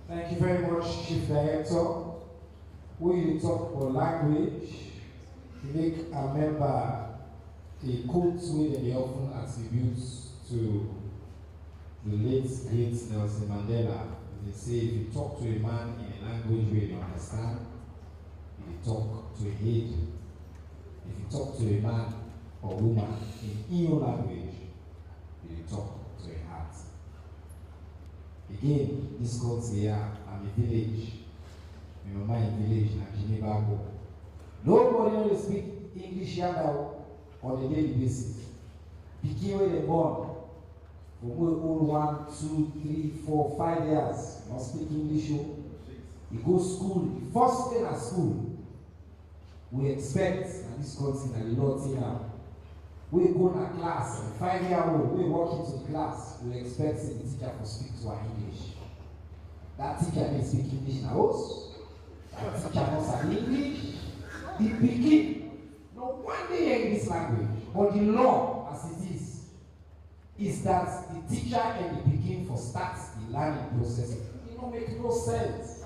S7: Thank you very much, Chief Director. We will talk about language to make a member a quote way they often attribute to the late great Nelson Mandela. They say if you talk to a man in a language where you understand, you talk to a head. If you talk to a man or woman in your language, you talk to a heart. Again, this comes here, I'm a village. My mama in village, in Geneva. Nobody only speak English here now on a daily basis. Begin where they born. From old 1, 2, 3, 4, 5 years, not speak English. He goes school, the first day at school, we expect, and this country that the Lord say now, we go to class, a 5-year-old, we walk into class, we expect the teacher to speak to our English. That teacher may speak English now, that teacher knows an English. The begin, no one day in this language, but the law as it is that the teacher and the begin for starts the learning process. It don't make no sense.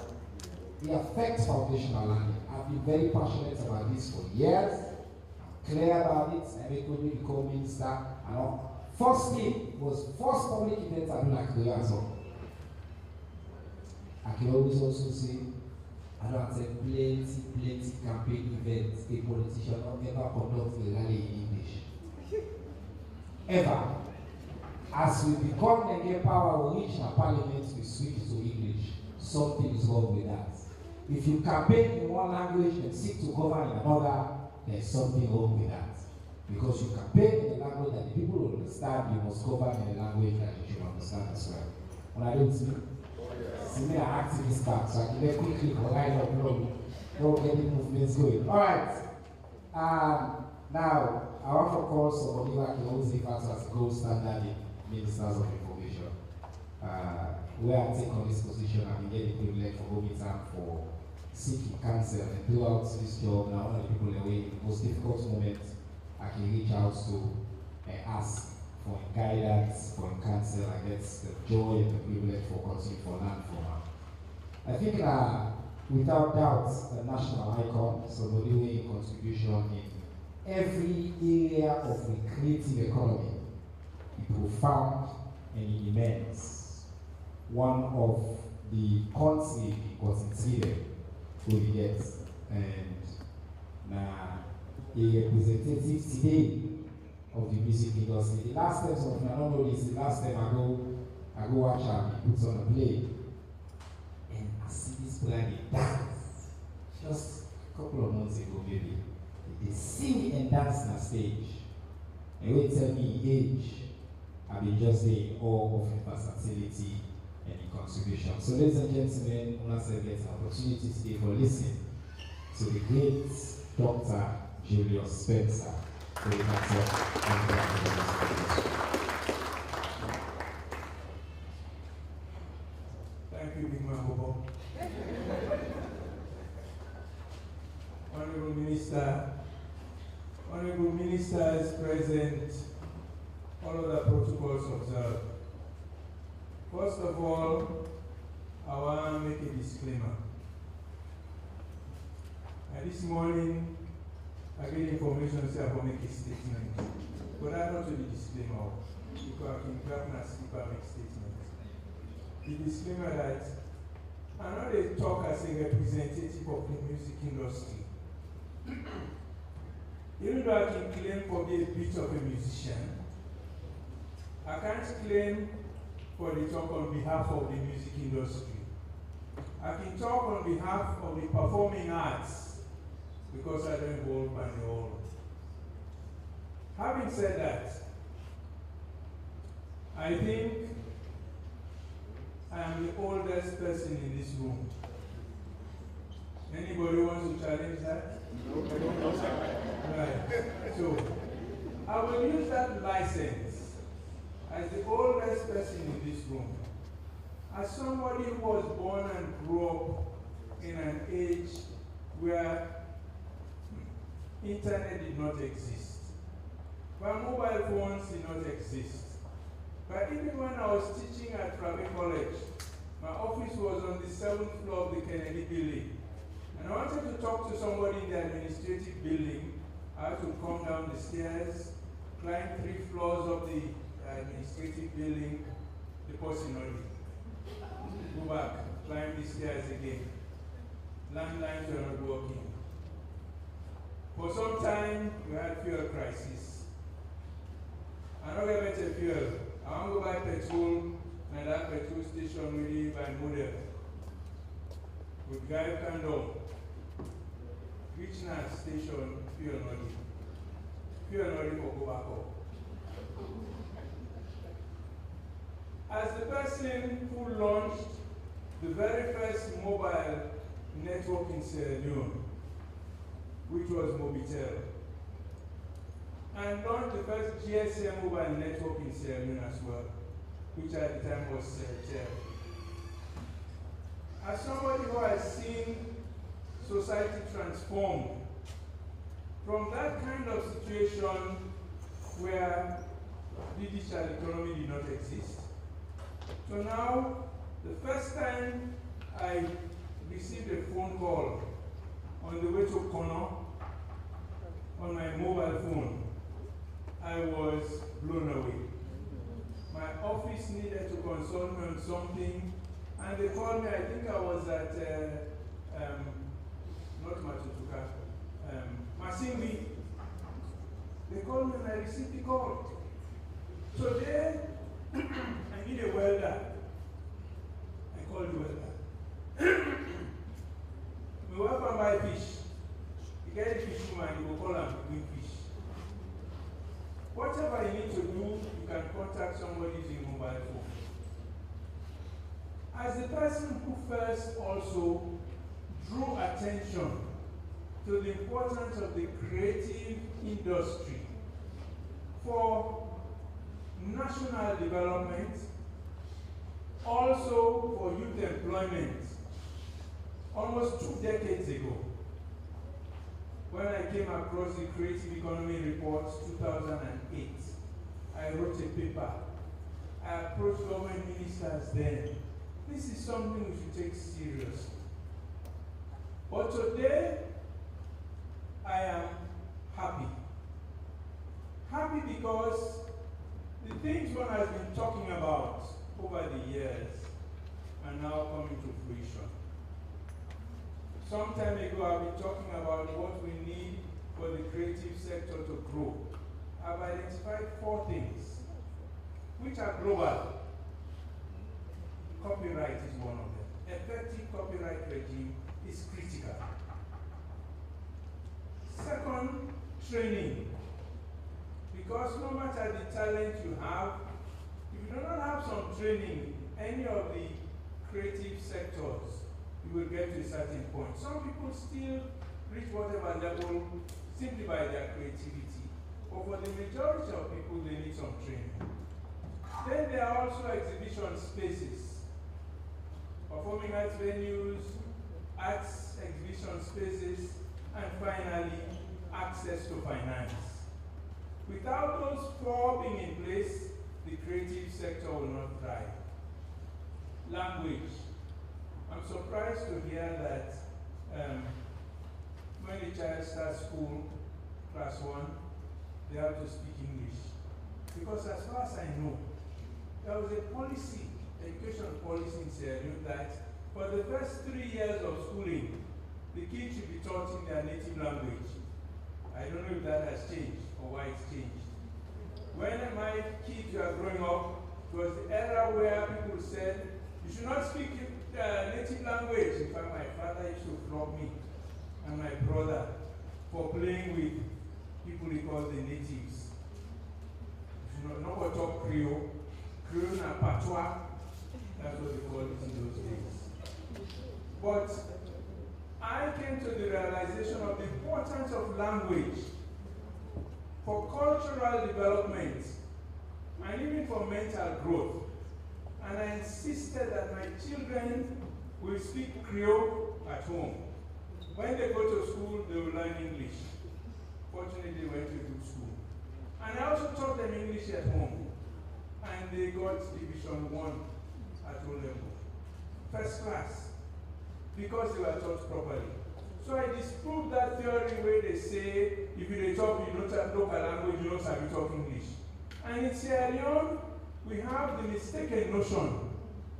S7: It affects foundational learning. I've been very passionate about this for years. I'm clear about it. I made me become minister and all. First thing was first public event I do like the year. So I can always also say I don't attend plenty campaign events. A politician not ever conduct a rally in English. Ever. As we become the get power, we reach our parliament, we switch to English. Something is wrong with that. If you campaign in one language and seek to govern in another, there's something wrong with that. Because you campaign in a language that the people will understand, you must govern in a language that you should understand as well. When I don't speak, see me an activist back, so I can very quickly line up, don't get the movements going. Alright. Now, I want to call somebody who I can always refer to as gold standard in ministers of information. Where I take on this position, I've been getting privilege for going time for seeking counsel, and throughout this job, now one of the people away in the most difficult moment I can reach out to and ask for guidance, for counsel. I get the joy and the privilege for continuing for land from her. I think without doubt, a national icon, somebody with a contribution in every area of the creative economy, profound and immense. One of the country considered will get, and a representative today of the music industry. The last time, I don't know this, the last time I go watch her, he puts on a play, and I see this brand dance just a couple of months ago, maybe. They sing and dance on stage, and they tell me age. I've been just in awe of the versatility and the contribution. So, ladies and gentlemen, I want to get an opportunity today for listening to the great Dr. Julius Spencer, who will
S10: Thank you, Big Man Bobo. Honorable ministers present, all of the protocols observed. First of all, I want to make a disclaimer. This morning, I get information say I will make a statement, but I don't do the disclaimer because I can grab my slip and make statements. The disclaimer that I know they talk as a representative of the music industry. Even though I can claim for being a bit of a musician, I can't claim for the talk on behalf of the music industry. I can talk on behalf of the performing arts because I don't involve by the whole. Having said that, I think I am the oldest person in this room. Anybody wants to challenge that? Right. So, I will use that license as the oldest person in this room. As somebody who was born and grew up in an age where internet did not exist, where mobile phones did not exist. But even when I was teaching at Rabi College, my office was on the 7th floor of the Kennedy building. And I wanted to talk to somebody in the administrative building. I had to come down the stairs, climb 3 floors of the administrative building, the person only. Go back, climb the stairs again. Landlines were not working. For some time, we had fuel crisis. I don't get better fuel. I want to go buy petrol, and that petrol station really by model. With drive candle. Reaching that station, fuel not. Fuel not for go back up. As the person who launched the very first mobile network in Sierra Leone, which was Mobitel, and launched the first GSM mobile network in Sierra Leone as well, which at the time was Celtel. As somebody who has seen society transform from that kind of situation where digital economy did not exist, so now the first time I received a phone call on the way to Kono on my mobile phone, I was blown away. My office needed to consult me on something, and they called me. I think I was at not Matutuka, Masimbi. They called me and I received the call. So then I need a welder. I called the welder. We went and buy fish. You get a fish woman, you go call and bring fish. Whatever you need to do, you can contact somebody using mobile phone. As the person who first also drew attention to the importance of the creative industry for national development, also for youth employment, almost 2 decades ago, when I came across the Creative Economy Report 2008, I wrote a paper. I approached government ministers then. This is something we should take seriously. But today, I am happy. Happy because the things one has been talking about over the years are now coming to fruition. Some time ago, I've been talking about what we need for the creative sector to grow. I've identified 4 things, which are global. Copyright is one of them. Effective copyright regime is critical. Second, training. Because no matter the talent you have, if you do not have some training in any of the creative sectors, you will get to a certain point. Some people still reach whatever level simply by their creativity. But for the majority of people, they need some training. Then there are also exhibition spaces, performing arts venues, arts exhibition spaces, and finally, access to finance. Without those 4 being in place, the creative sector will not thrive. Language. I'm surprised to hear that when a child starts school, class 1, they have to speak English. Because as far as I know, there was a policy, education policy in Sierra Leone that for the first 3 years of schooling, the kids should be taught in their native language. I don't know if that has changed or why it's changed. When my kids were growing up, it was the era where people said, you should not speak native language. In fact, my father used to flog me and my brother for playing with people he called the natives. You should not talk Creole. Creole and Patois, that's what they called it in those days. But I came to the realization of the importance of language for cultural development and even for mental growth. And I insisted that my children will speak Creole at home. When they go to school, they will learn English. Fortunately, they went to good school. And I also taught them English at home. And they got Division 1 at O level. First class. Because they were taught properly. So I disproved that theory where they say, if you talk in local language, you don't have to talk English. And in Sierra Leone, we have the mistaken notion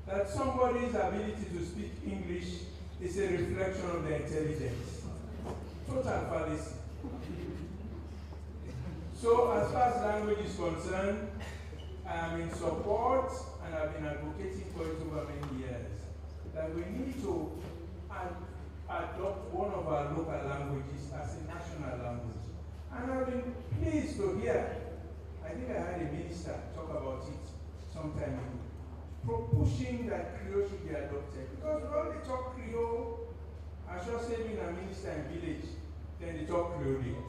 S10: that somebody's ability to speak English is a reflection of their intelligence. Total fallacy. So as far as language is concerned, I am in support and I've been advocating for it over many years, that we need to adopt one of our local languages as a national language. And I've been pleased to hear, I think I had a minister talk about it some time ago, pushing that Creole should be adopted. Because we already talk Creole I saw saving a minister in village, then they talk Creole.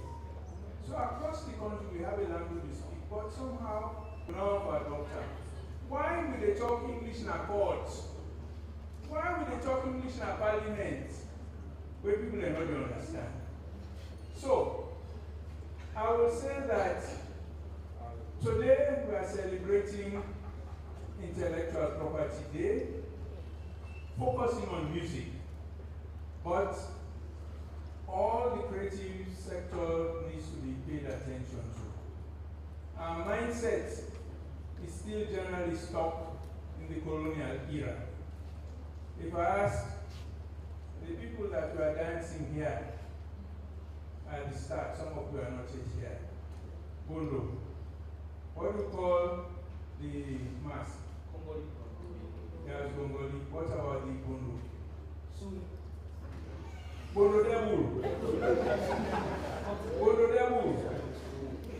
S10: So across the country we have a language we speak, but somehow we don't have a doctor. Why will they talk English in a court? Why will they talk English in a parliament where people are not going to understand? So, I will say that today we are celebrating Intellectual Property Day, focusing on music, but all the creative sector needs to be paid attention to. Our mindset is still generally stuck in the colonial era. If I ask the people that were dancing here at the start, some of you are not yet here, Bondo, what do you call the mask? Gongoli. Yes, Gongoli. What about the Bondo? Bondo Devil. Bondo Devil.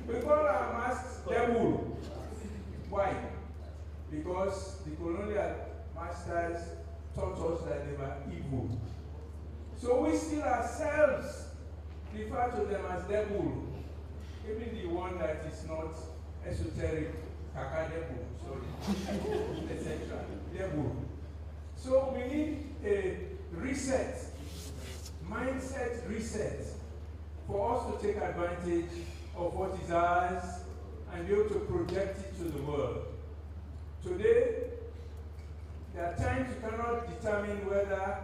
S10: We call our masks Devil. Why? Because the colonial masters taught us that they were evil. So we still ourselves refer to them as devil. Even the one that is not esoteric, kaka devil, sorry, etc. Devil. So we need a reset, mindset reset, for us to take advantage of what is ours and be able to project it to the world. Today, there are times you cannot determine whether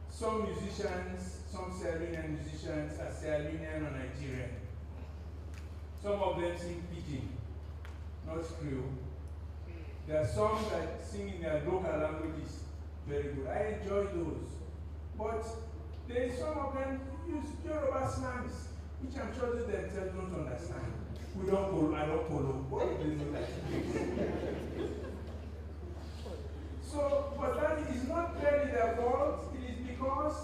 S10: some musicians, some Sierra Leonean musicians are Sierra Leonean or Nigerian. Some of them sing pidgin, not Creole. There are some that sing in their local languages very good. I enjoy those. But there is some of them use Yoruba slangs, which I'm sure they themselves don't understand. We don't follow, I don't follow. What do they know that? So, but that is not clearly their fault. It is because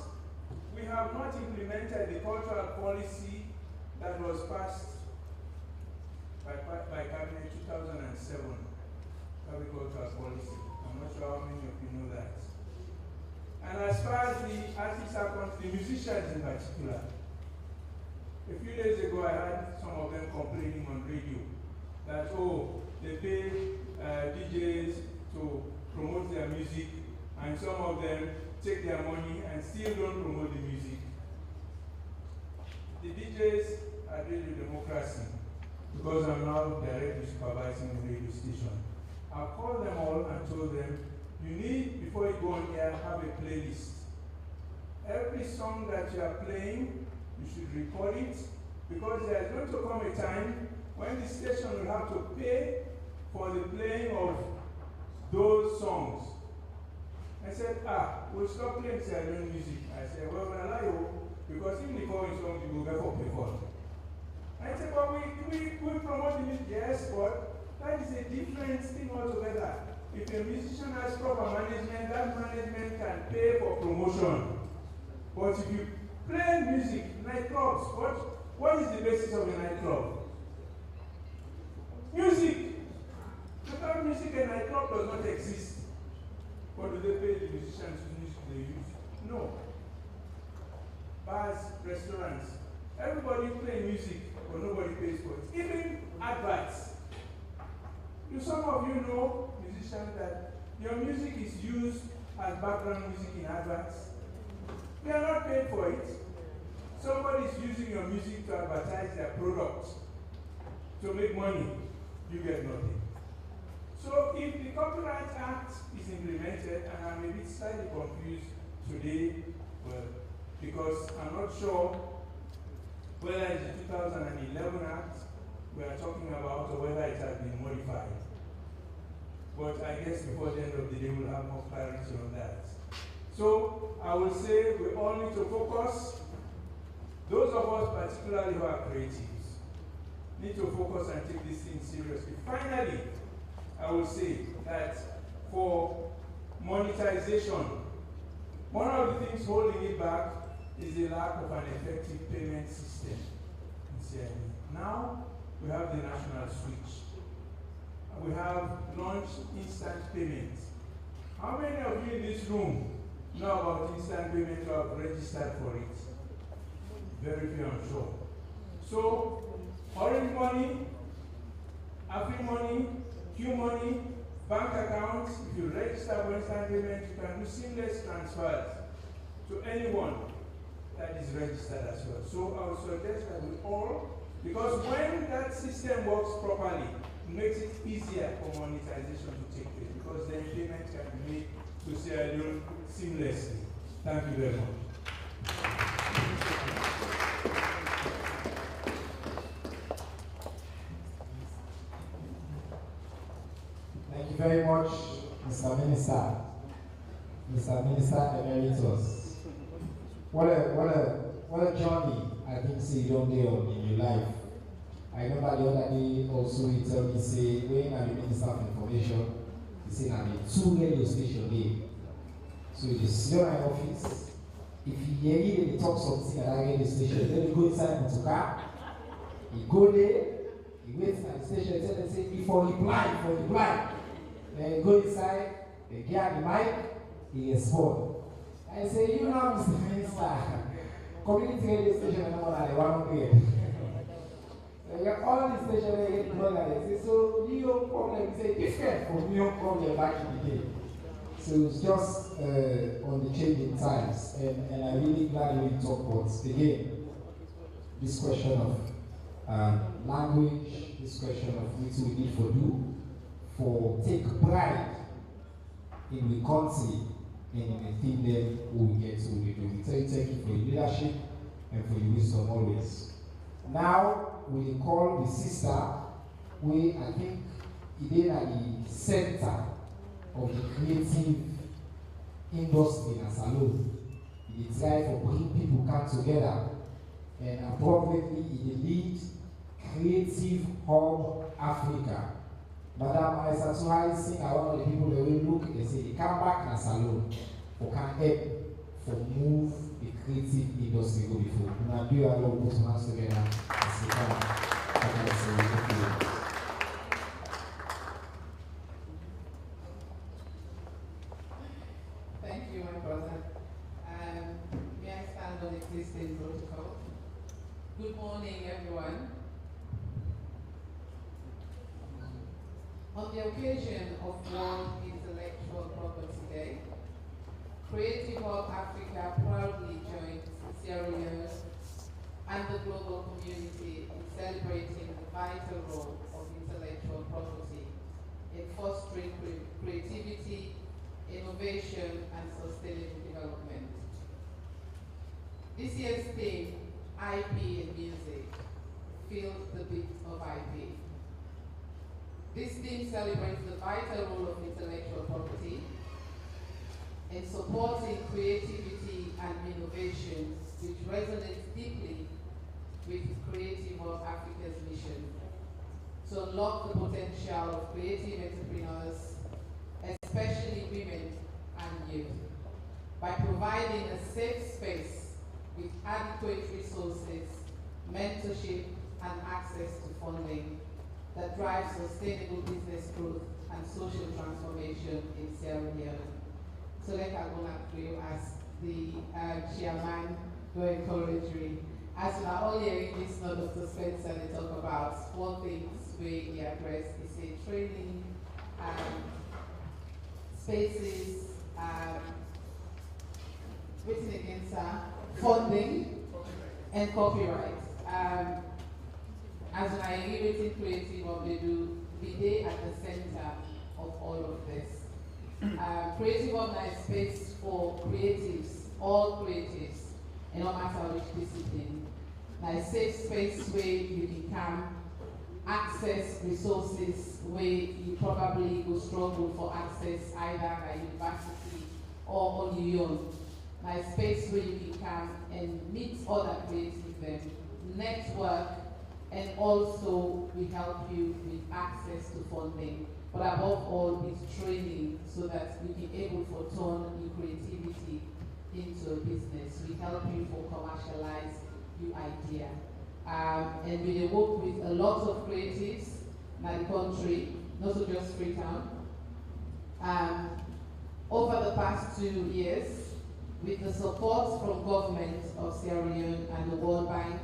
S10: we have not implemented the cultural policy that was passed by Cabinet 2007, agricultural policy. I'm not sure how many of you know that. And as far as the artists are concerned, the musicians in particular, a few days ago I had some of them complaining on radio that, oh, they pay DJs to promote their music, and some of them take their money and still don't promote the music. The DJs are Radio Democracy, because I'm now directly supervising the radio station. I called them all and told them, you need, before you go on air, have a playlist. Every song that you are playing, you should record it, because there is going to come a time when the station will have to pay for the playing of those songs. I said, we'll stop playing Sierra Leone music. I said, well, we'll allow you, because if the foreign songs, you will get for pay for. I said, well, we promote the music, yes, but that is a different thing altogether. If a musician has proper management, that management can pay for promotion. But if you play music, nightclubs, what is the basis of a nightclub? Music. Without music, a nightclub does not exist. What do they pay the musicians whose music they use? No. Bars, restaurants, everybody play music, but nobody pays for it. Even adverts. Some of you know, musicians, that your music is used as background music in adverts. They are not paid for it. Somebody is using your music to advertise their product, to make money. You get nothing. So if the Copyright Act is implemented, and I'm a bit slightly confused today, well, because I'm not sure whether it's the 2011 Act we are talking about or whether it has been modified. But I guess before the end of the day we'll have more clarity on that. So I will say we all need to focus. Those of us particularly who are creatives need to focus and take this thing seriously. Finally, I will say that for monetization, one of the things holding it back is the lack of an effective payment system in Sierra Leone. Now we have the national switch. We have launched instant payments. How many of you in this room know about instant payment or have registered for it. Very few, I'm sure. So, Orange Money, Afri Money, Q Money, bank accounts, if you register for instant payment, you can do seamless transfers to anyone that is registered as well. So I would suggest that we all, because when that system works properly, it makes it easier for monetization to take place, because then payment can be made to Sierra Leone seamlessly. Thank you very much.
S7: Thank you very much, Mr. Minister. Mr. Minister Emeritus. What a journey I think say you don't do in your life. I remember the other day also he told me say when I'm the Minister of Information, he said I'm a 2 radio station there. So you just sit in my office. If you hear me talk something at that radio station, then you go inside the car, you go there, you wait at the station, tell them say before reply. Then you go inside, they get the mic, he respond. I say, you know, Mr. Minister, community radio station and all that, they want to get. So you got all the stations they get deployed like this. So New York problem is different from New York problem back in the day. So it's just on the changing times, and I'm really glad we talk about again this question of language, this question of what we need for take pride in the country and in the thing that we get to do. Thank you for your leadership and for your wisdom always. Now we call the sister, we I think it at the center of the creative industry in Salone. It's like for bring people come together, and appropriately it lead Creative Hub Africa. Madam Aisa Suhai Singh are one of the people that will look and say, they come back in Salone or can help for move the creative industry go before. Now do a lot of put hands together as they come.
S2: Thank you, my brother. May I stand on existing protocol? Good morning, everyone. On the occasion of World Intellectual Property Day, Creative Hub Africa proudly joins Sierra Leone and the global community in celebrating the vital role of intellectual property in fostering creativity, innovation, and sustainable development. This year's theme, IP and music, feel the beat of IP. This theme celebrates the vital role of intellectual property in supporting creativity and innovation, which resonates deeply with Creative Hub Africa's mission to unlock the potential of creative entrepreneurs, especially women and youth, by providing a safe space with adequate resources, mentorship, and access to funding that drives sustainable business growth and social transformation in Sierra Leone. So like I'm going to as the chairman go encourage me. As we are all hearing this note of suspense and they talk about one thing we address is a training spaces, written against funding and copyright. As I innovating creative what they do, they at the center of all of this. Creative Hub is space for creatives, all creatives, and no matter which discipline. Now, a safe space where you can come, access resources where you probably will struggle for access either at university or on your own. Now, a space where you can come and meet other creatives, network, and also we help you with access to funding. But above all, it's training so that you can able to turn your creativity into a business. We help you for commercialize your idea. And we work with a lot of creatives in the country, not so just Freetown. Over the past 2 years, with the support from government of Sierra Leone and the World Bank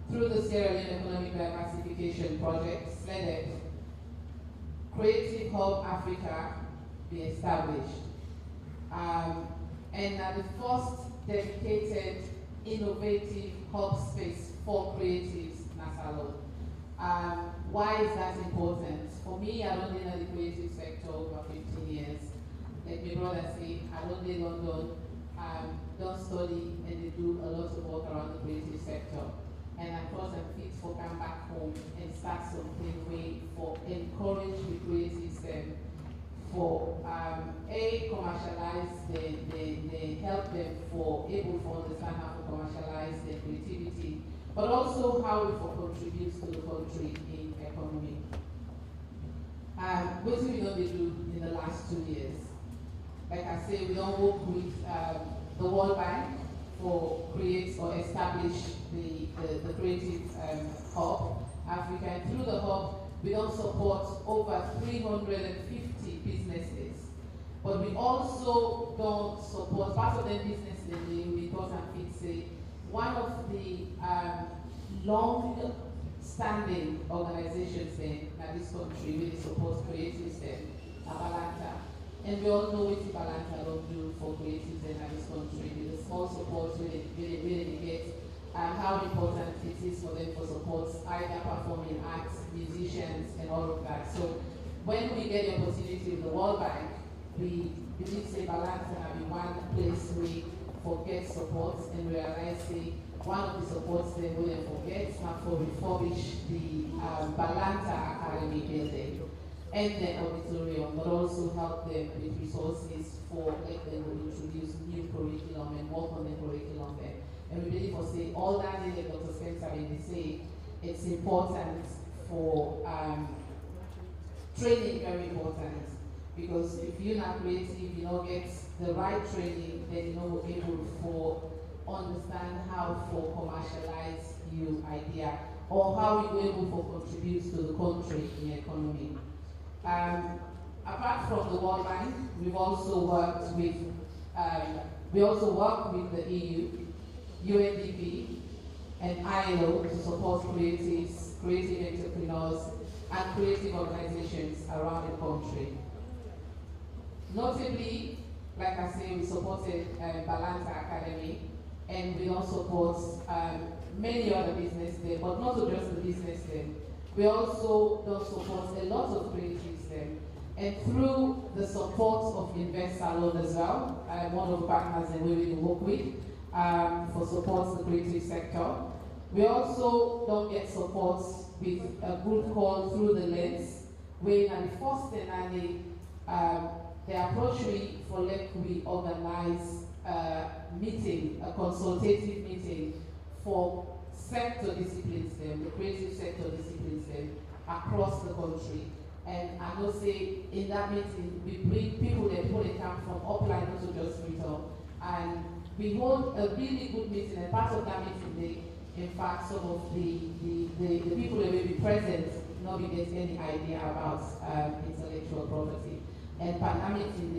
S2: through the Sierra Leone Economic Diversification Project, SLEDEP, Creative Hub Africa be established. And the first dedicated innovative hub space for creatives, Nassau. Why is that important? For me, I don't live in the creative sector over 15 years. Like my brother say, I don't live in London, don't study, and they do a lot of work around the creative sector. And I thought I'm fit for come back home and start something way for encourage the creatives them for commercialize they help them for able to understand how to commercialize their creativity, but also how it contributes to the country in economy. What we don't do in the last 2 years? Like I say, we don't work with the World Bank for create or establish the creative hub Africa, and through the hub we don't support over 350 businesses, but we also don't support part of the business we thought and fit say one of the long-standing organizations in this country really supports creatives in Balanta. And we all know what Balanta don't do for creatives in this country. With the small support really get how important it is for them for support, either performing arts, musicians, and all of that. So when we get the opportunity with the World Bank, we believe say Balanta be one place we forget support and realize say one of the supports they wouldn't forget now for refurbish the Balanta Academy building and the auditorium, but also help them with resources for like them to introduce new curriculum and work on the curriculum there. And we believe for say all that that Dr. Spencer may say, it's important for training, very important, because if you're not creative, you don't get the right training, then you're not able for understand how to commercialize your idea or how you're able to contribute to the country in the economy. Apart from the World Bank, we've also worked with the EU, UNDP, and ILO to support creatives, creative entrepreneurs, and creative organizations around the country. Notably, like I say, we supported Balanta Academy, and we also support many other businesses there, but not just the business there. We also don't support a lot of creatives there. And through the support of Invest Salon as well, one of the partners that we will work with for support the creative sector. We also don't get support with a group called Through the Lens, where in the first thing the approach for we organize a meeting, a consultative meeting for sector disciplines, the creative sector disciplines across the country. And I will say in that meeting, we bring people that come from upline, not just retail. And we hold a really good meeting, and part of that meeting, in fact, some of the people that will be present not be get any idea about intellectual property. And part of that meeting,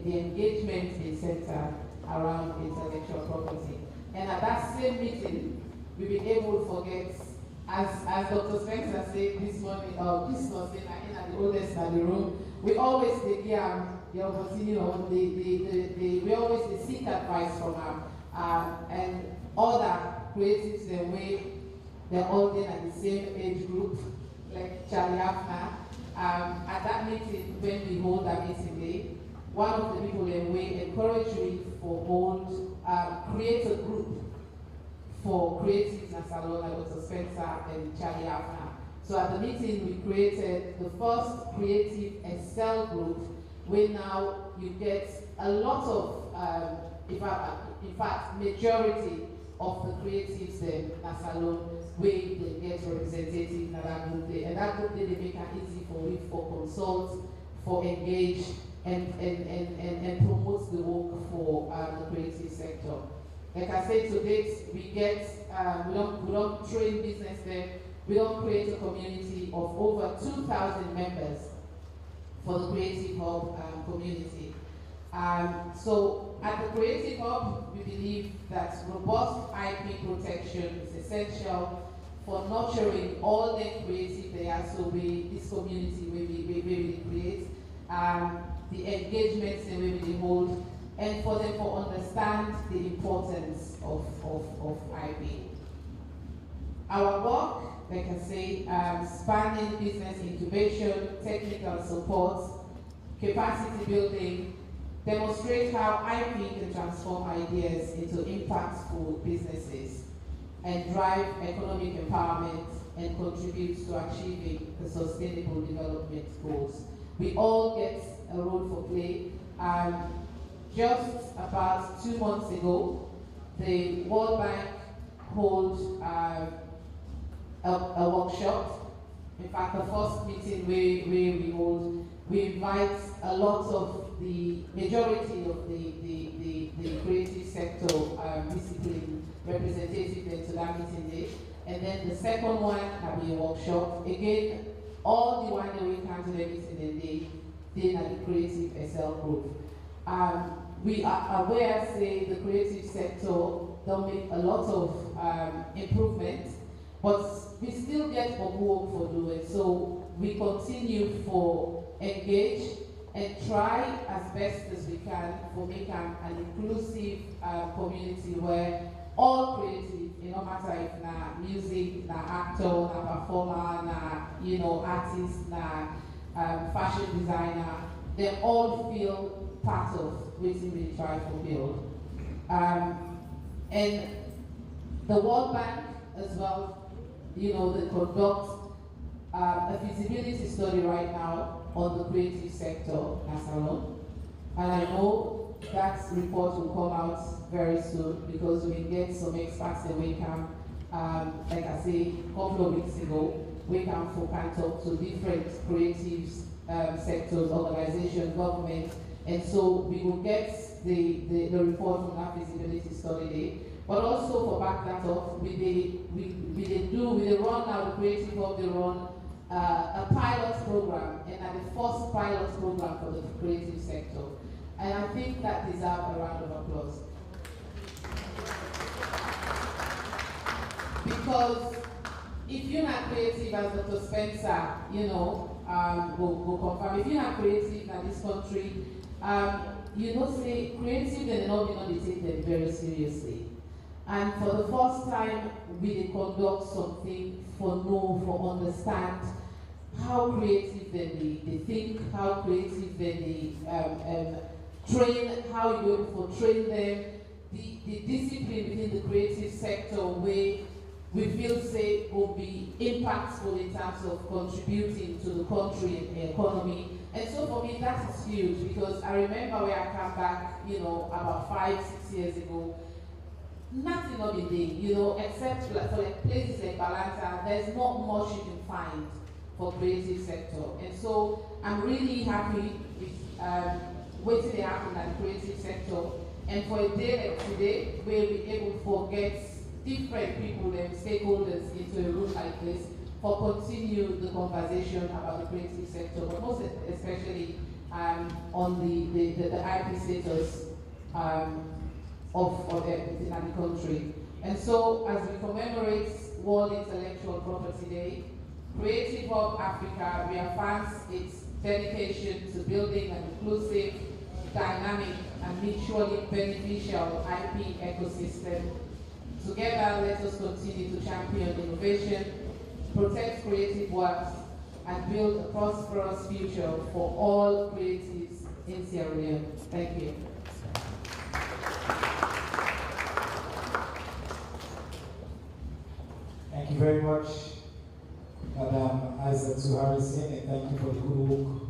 S2: the engagement is centered around intellectual property. And at that same meeting, we've been able to forget, as Dr. Spencer said this morning, this was in the oldest in the room, we always we always seek advice from them, and other creatives they're all there at the same age group, like Charlie Hafner. At that meeting, when we hold that meeting day, one of the people we encourage me for create a group for creatives in Salona, Dr. Spencer and Charlie Hafner. So at the meeting, we created the first creative Excel group, where now you get a lot of, in fact, majority of the creatives in Salon, where they get representative in that group. And that group, they make it easy for you for consult, for engage, and promotes the work for the creative sector. Like I said, to date, we don't train business there. We don't create a community of over 2,000 members for the Creative Hub community. So at the Creative Hub, we believe that robust IP protection is essential for nurturing all the creative layers, so this community we create, the engagements in where we hold, and for them to understand the importance of IP. Our work, like I say, spanning business incubation, technical support, capacity building, demonstrate how IP can transform ideas into impactful businesses and drive economic empowerment and contribute to achieving the sustainable development goals. We all get a role for play. Just about 2 months ago, the World Bank held a workshop. In fact, the first meeting where we hold, we invite a lot of the majority of the creative sector discipline representative to that meeting day. And then the second one will be a workshop. Again, all the one that we come to the meeting day, they are the Creative SL group. We are aware, say, the creative sector don't make a lot of improvement, but we still get work for doing. So we continue for engage and try as best as we can for making an inclusive community where all creative, no matter if na music, na actor, na performer, na artist, na fashion designer, they all feel part of what we try to build. And the World Bank as well, they conduct a feasibility study right now on the creative sector as alone. And I know that report will come out very soon because we get some experts that we can, like I say, a couple of weeks ago, we can talk to different creative sectors, organizations, government, and so we will get the report from that feasibility study day. But also for back that up, we run now the Creative Hub, they run a pilot program, and at the first pilot program for the creative sector. And I think that deserves a round of applause. Because if you're not creative, as Dr. Spencer, will confirm, if you're not creative in this country, say creative and not they take them very seriously. And for the first time, we conduct something for understand how creative they think, how creative they train, how you're going to train them, the discipline within the creative sector where we feel safe will be impactful in terms of contributing to the country and the economy. And so for me, that is huge because I remember when I came back, about 5-6 years ago, nothing of the day, except for places like Balanta, there's not much you can find for creative sector. And so I'm really happy with waiting to happen at the creative sector. And for a day like today, where we're able to get different people and stakeholders into a room like this for continue the conversation about the creative sector, but most especially on the IP status of within the country. And so as we commemorate World Intellectual Property Day, Creative Hub Africa reaffirms its dedication to building an inclusive, dynamic, and mutually beneficial IP ecosystem. Together, let us continue to champion innovation, protect creative works, and build a prosperous future for all creatives in Sierra Leone. Thank you.
S7: Thank you very much, Madam Isaac Harrison, and thank you for the good work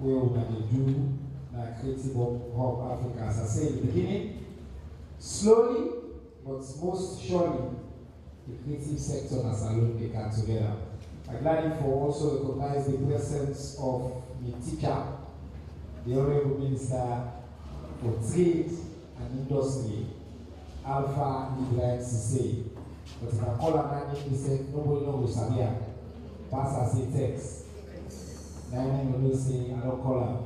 S7: we will do at Creative Hub Africa. As I said in the beginning, slowly, but most surely, the creative sector as alone they come together. I'm glad for also recognize the presence of my teacher, the Honorable Minister for Trade and Industry, Alpha Ibrahim Sise. But if I call her name, he said, nobody knows Sabia. Pastor say text. Then when you say, I don't call her.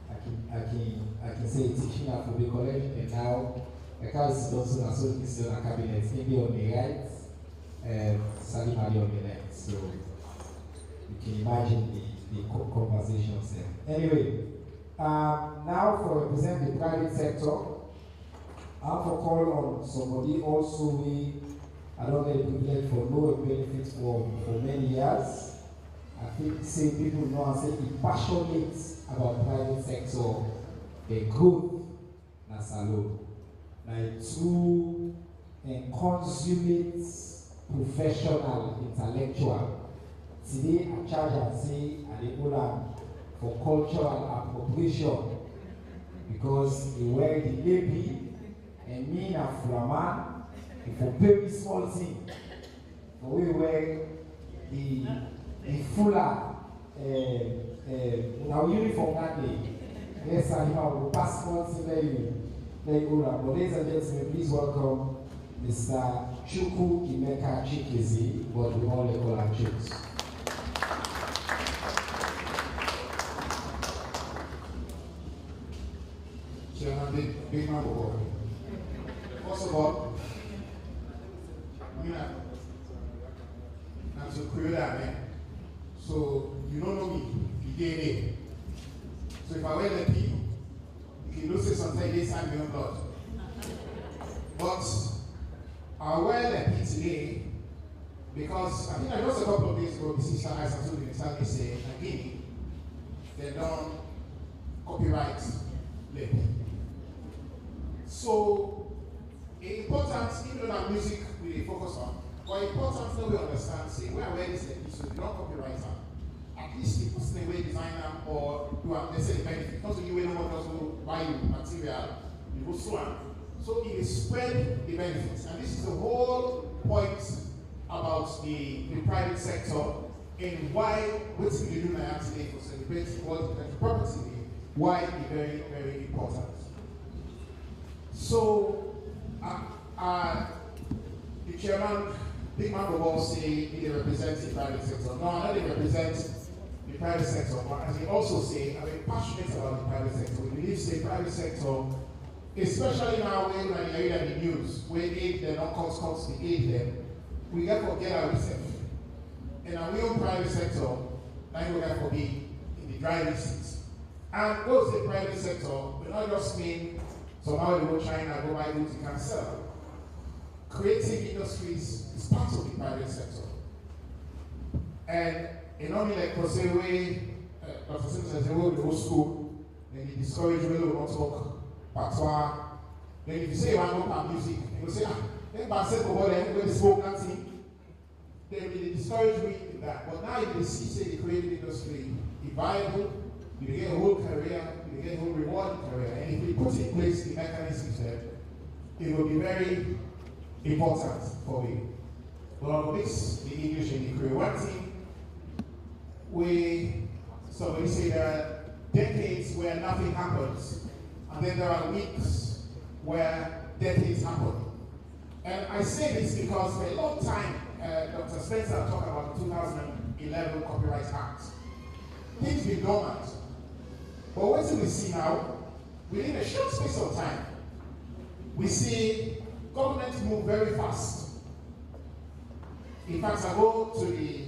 S7: I I can say teaching at Kobe College, and now I can also associate in a cabinet, maybe on the right, Salim Ali on the left. So you can imagine the conversations there. Anyway, now for represent the private sector, I have to call on somebody also I don't get a privilege for no benefits for many years. I think say people know and say be passionate about private sector, the growth na salo. Like true and consummate professional intellectual. Today I charge and say I dey hold am for cultural appropriation because he wear the baby and me na Fulaman for very small thing. For we wear the fuller our uniform that day. Yes, I have passports very old. But ladies and gentlemen, please welcome Mr. Chukwu Emeka Chikezi, but we all call him Chuks.
S11: Chairman, big man of God. First of all, I'm so creative, man. So you don't know me, you did it. So if I wear the P, you can say something this time beyond blood. But I wear the P today because I think just a couple of days ago, the sister Isa told me to say, again, they don't copyright the P. So it's important, even though that music we focus on, but important that we understand, say, when I wear this P, so you don't copyright them. At least people stay away design them or do they say the benefit. Because you will not just go buy you material, you go sew them. So it is spread the benefits. And this is the whole point about the private sector and why what we do now today for celebrating World Intellectual Property Day, why it's very, very important. So the chairman, big man will all say he represents the private sector. No, I don't represent the private sector, but as he also say, I'm very passionate about the private sector. We believe the private sector, especially now when we hear the news, where aid them, not costs the aid them, we get to get ourselves. And our own private sector, now we get to be in the driving seats. And those the private sector, we not just mean somehow you go China, go buy goods you can sell. Creative industries is part of the private sector. And it not mean like per se way, Dr. Simpson says, we go to school, then you discourage you, we don't talk patois. Then if you say you want to go music, you will say, then by say over there, when they spoke that thing, then they discourage me in that. But now if they see, say, the creative industry is viable, you get a whole career, you get a whole rewarding career. And if we put in place the mechanisms there, it will be very important for me. But I'll mix the English and the Korean. One thing, somebody say there are decades where nothing happens, and then there are weeks where decades happen. And I say this because for a long time, Dr. Spencer talked about the 2011 Copyright Act. Things been dormant. But what do we see now? Within a short space of time, we see governments move very fast. In fact, I go to the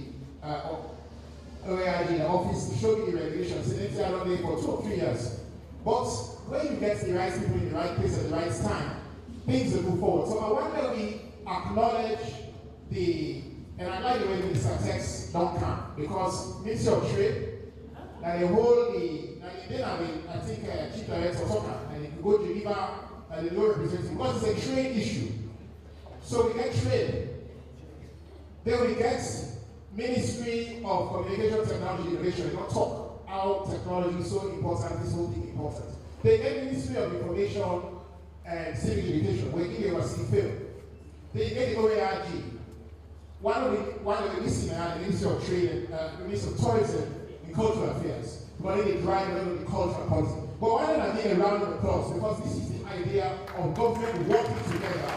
S11: OAIG, the office, to show me the regulations, and it's around there for 2 or 3 years. But when you get the right people in the right place at the right time, things will move forward. So I wonder we acknowledge and I like the way Mr. Tex don't come, because Ministry of Trade, and the whole, I think Chief Director Toka, and you can go to Geneva, and the low representative, because it's a trade issue. So we get trade. Then we get Ministry of Communication, Technology, Innovation. We don't talk how technology is so important, this whole thing important. They get Ministry of Information and Civic Education, where you give us field. They get the OAIG. One of the missing are the Ministry of Trade, the Ministry of Tourism and Cultural Affairs. But they drive the cultural policy. But why don't I get a round of applause? Because this is the idea of government working together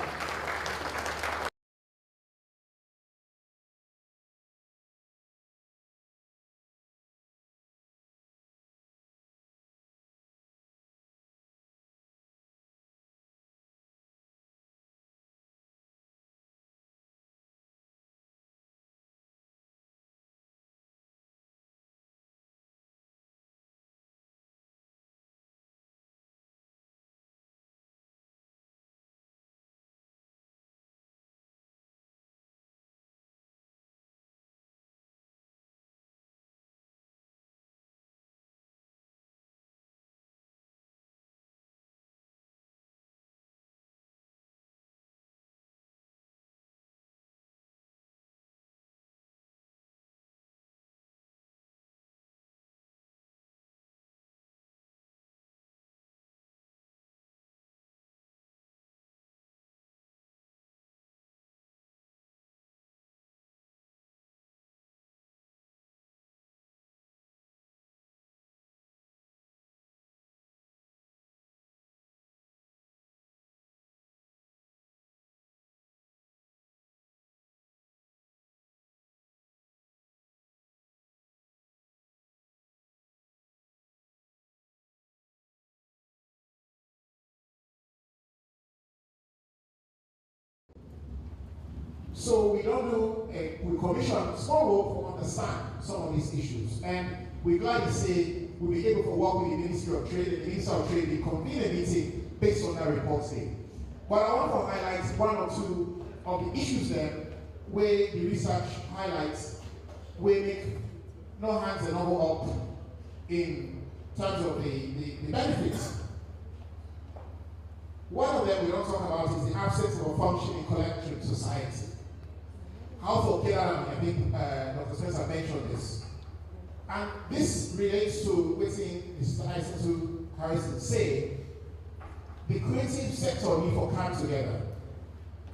S11: So we don't do, we commission small work to understand some of these issues. And we're glad to say we'll be able to work with the Ministry of Trade and the Minister of Trade to convene a meeting based on that report today. But I want to highlight one or two of the issues there where the research highlights where make no hands and no up in terms of the benefits. One of them we don't talk about is the absence of a functioning collective society. How to get out of it, I think Dr. Spencer mentioned this. And this relates to what Mr. Isaac Harrison said, the creative sector need to come together.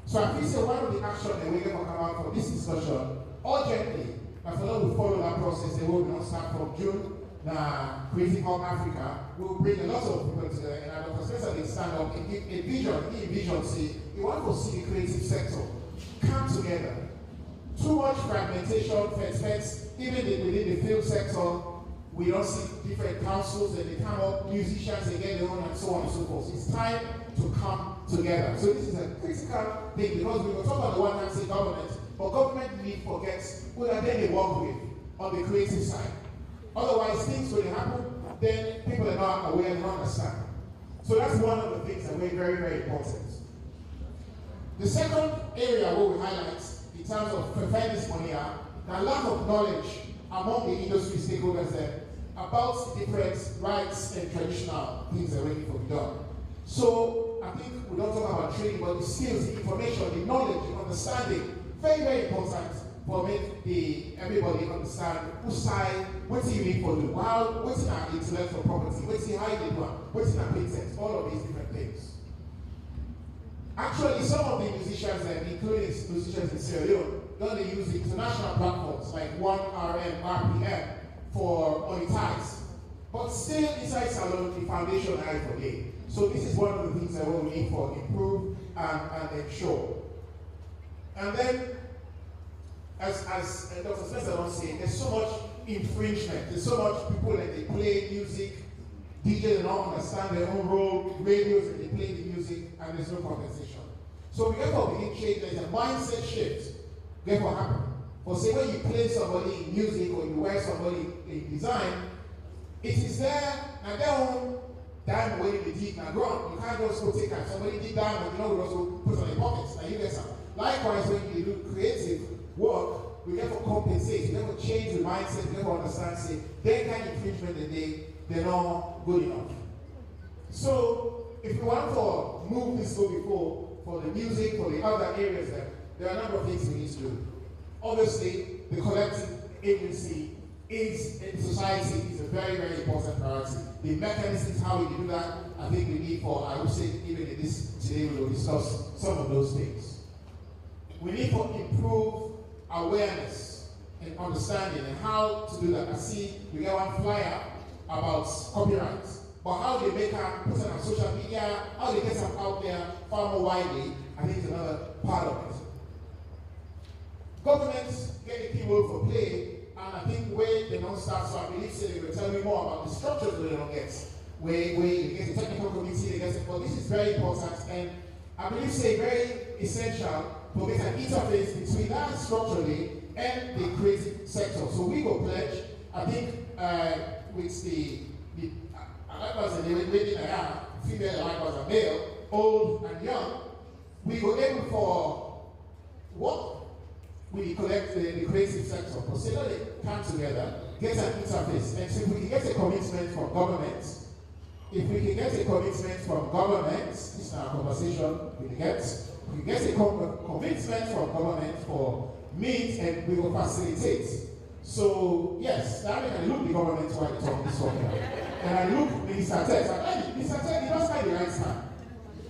S11: So I think one of the actions that we're going to come out from this discussion, urgently, and for those who follow that process, they will not start from June. Now, Creative Hub Africa will bring a lot of people together, and Dr. Spencer will stand up and give a vision, say, you want to see the creative sector come together. Too much fragmentation, even within the film sector, we don't see different councils and they come up, musicians, they get their own, and so on and so forth. It's time to come together. So this is a critical thing, because we will talk on the one hand, say government, but government need to forget who that they work with on the creative side. Otherwise, things will happen, then people are not aware and don't understand. So that's one of the things that we're very, very important. The second area where we highlight in terms of fairness on here, the lack of knowledge among the industry stakeholders there about different rights and traditional things that need to be done. So I think we don't talk about training, but the skills, the information, the knowledge, the understanding, very, very important for make everybody understand whose side, what's he mean for you, what's our intellectual property, what's the how they do, what's in our patents, all of these different things. Actually, some of the musicians, including musicians in Sierra Leone, don't use international platforms like 1RM, RPM for monetize. But still, inside Salone, the foundation high for game. So this is one of the things that we need for improve and ensure. And then, as Dr. Spencer was saying, there's so much infringement. There's so much people that they play music, DJs don't understand their own role, radios and they play the music, and there's no compensation. So we therefore begin change. There's a mindset shift. Therefore happen. For say when you play somebody in music or you wear somebody in design, it is there and their own diamond where they dig and ground. You can't just go take out somebody did diamond, you know, we also put on their pockets. Now you get some. Likewise, when you do creative work, we therefore compensate, we therefore change the mindset, we therefore understand, say, their kind of infringement that they're not good enough. So if we want to move this go before for the music, for the other areas, there are a number of things we need to do. Obviously, the collective agency is in society is a very, very important priority. The mechanisms, how we do that, I think we need for, I would say, even in this today, we will discuss some of those things. We need to improve awareness and understanding and how to do that. I see we get one flyer about copyright, but how they make them put it on social media, how they get them out there far more widely, I think is another part of it. Governments get a key role for play, and I think where they don't start, so I believe they will tell me more about the structures that they don't get, where you get a technical committee, they get it, but this is very important, and I believe it's very essential to get an interface between that structurally and the creative sector. So we will pledge, I think, with the likewise and the female, likewise and male, old and young, we were able for what we collect the creative sector, consider they come together, get an interface, and so if we can get a commitment from government, this is our conversation, we can get a commitment from government for means and we will facilitate. So yes, I mean, I look the government while they talk this one, and I look Minister Ted, Mr. Ted, he does find the right time.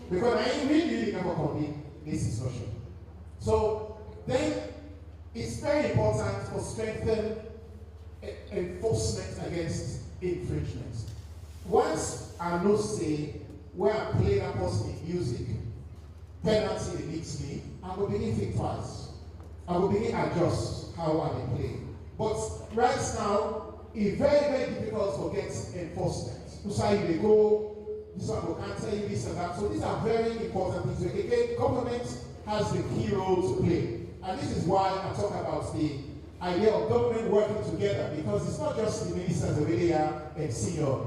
S11: Because I really never convene this discussion. So then it's very important for strengthen enforcement against infringement. Once I know say where I play that person in music, penalty beats me, I will begin to think twice. I will begin to adjust how I play. But right now, it's very, very difficult to get enforcement. So how you go, this one will can't tell you this and that. So these are very important things. Again, government has the key role to play. and this is why I talk about the idea of government working together, because it's not just the ministers, the media, and senior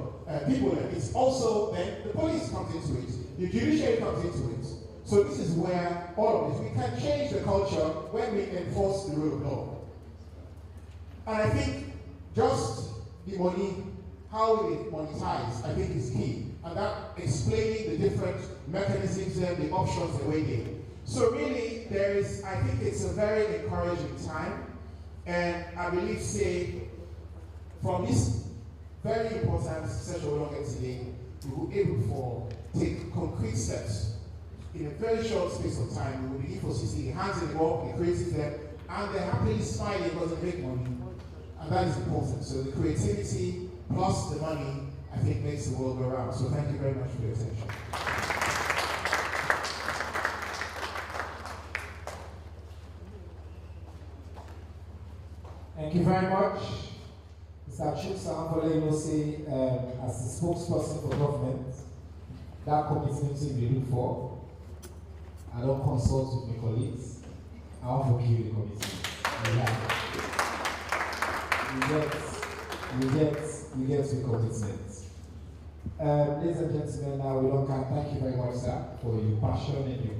S11: people, it's also then the police comes into it, the judiciary comes into it. So this is where all of this, we can change the culture when we enforce the rule of law. And I think just the money, how we monetize, I think is key. And that explaining the different mechanisms and the options the way they. So really, I think it's a very encouraging time. And I believe, say, from this very important session we're going to get today, we will be able to take concrete steps in a very short space of time. We will begin to see the hands in the work, the creative them, and they're happily smiling because they make money. And that is important. So the creativity plus the money, I think, makes the world go round. So thank you very much for your attention.
S7: Thank you very much. Mr. Chuksa Amfoleyose, as the spokesperson for government, that commitment we look for. I don't consult with my colleagues. I want to kill the commitment. We get the commitment. Ladies and gentlemen, now we don't come. Thank you very much, sir, for your passion and your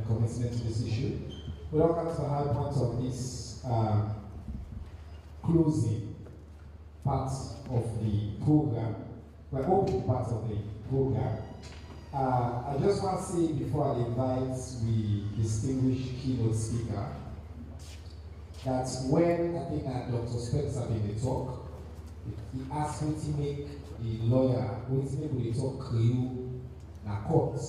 S7: commitment to this issue. We don't come to the high point of this closing part of the program, the opening part of the program. I just want to say before I invite the distinguished keynote speaker that when I think Dr. Spencer made the talk, he asked me to make the lawyer, who is maybe to talk Creole na court.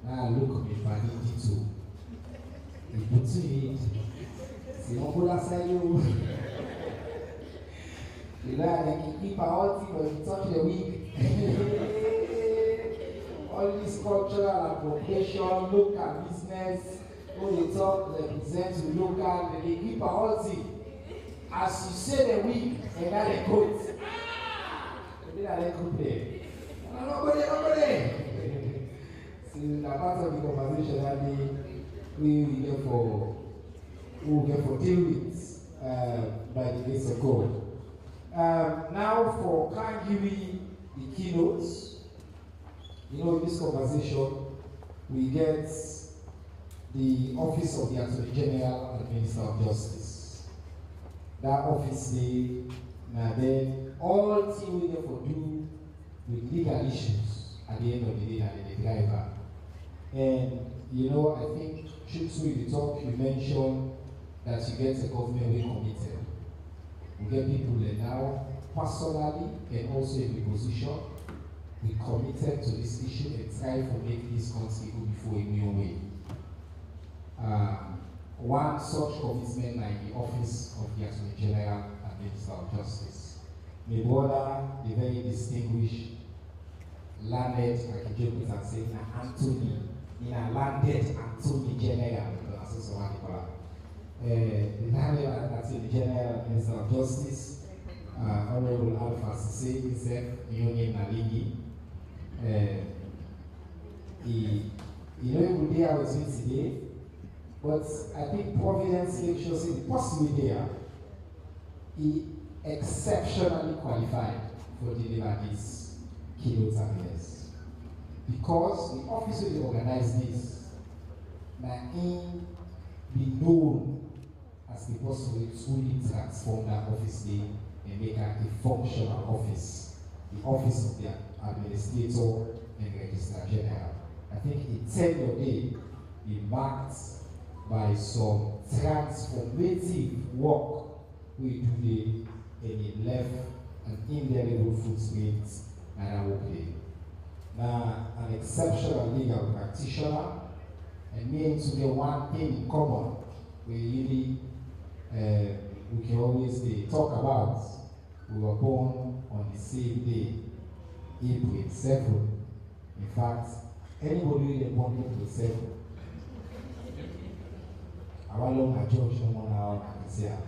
S7: Now I look at me vanity too. He puts it, c'est mon boulot à you. The lawyer can keep our thing when he touch the week. All this cultural appropriation, local business, when they talk, represent to local, they keep our thing. As you say the week, and then they quote. Maybe that they could play. Nobody. So the part of the conversation that we will get for 2 weeks by the grace of God. Now for Kangiri, the keynotes. You know, in this conversation, we get the Office of the Attorney General and Minister of Justice. That office day, and then all things we get for do with legal issues at the end of the day and the driver. And you know, I think through the talk you mentioned that you get a government very committed. We get people that now personally and also in the position. We committed to this issue and try to make this country go before a new way. One such commitment like the Office of the Attorney General and Minister of Justice. My brother, the very distinguished, landed, I can joke with and say, Anthony, in a landed Attorney General, the landed Attorney General and Minister of Justice, Honorable Alpha Sise, himself, Union Naligi. He know the day I was with today, but I think Providence makes sure the possible there, he exceptionally qualified for deliver this keynote address. Because the office will organize this, may be known as the person who truly transform that office day and make it a functional office, the office of the Administrator and Registrar General. I think it tenure day be marked by some transformative work we do the and it left an indelible footprint and I will play. Now, an exceptional legal practitioner and me to get one thing in common we really we can always talk about. We were born on the same day, April 7. In fact, anybody who is born April 7, our long judge no one now is here.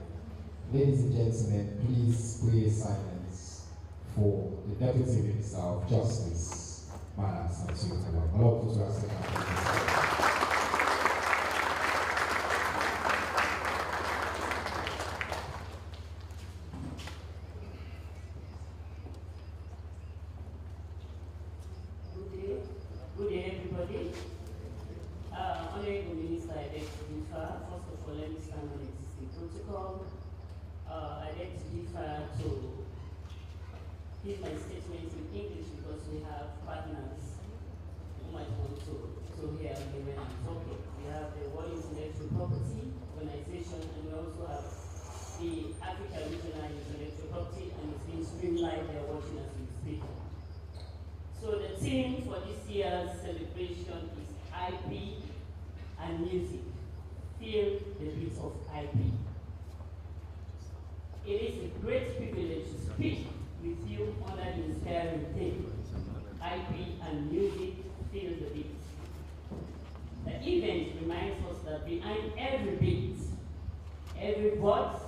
S7: Ladies and gentlemen, please pray silence for the Deputy Minister of Justice, Madam Santiago.
S12: come, I get to differ to give my statement in English because we have partners who might want to hear me when I'm talking. We have the World Intellectual Property Organization, and we also have the Africa Regional Intellectual Property, and it's being streamed live. They're watching as we speak. So the theme for this year's celebration is IP and music. Feel the beat of IP. It is a great privilege to speak with you under the inspiring theme, IP and music, feel the beat. The event reminds us that behind every beat, every voice,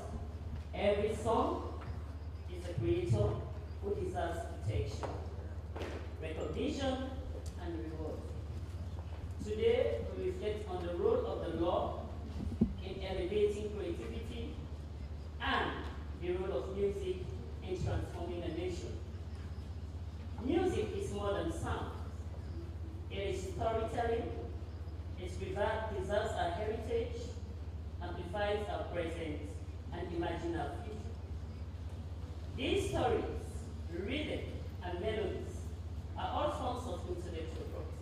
S12: every song is a creator who deserves protection, recognition, and reward. Today, we reflect on the role of the law in elevating creativity and the role of music in transforming a nation. Music is more than sound. It is storytelling. It preserves our heritage, amplifies our present, and imagines our future. These stories, rhythm, and melodies are all forms of intellectual property.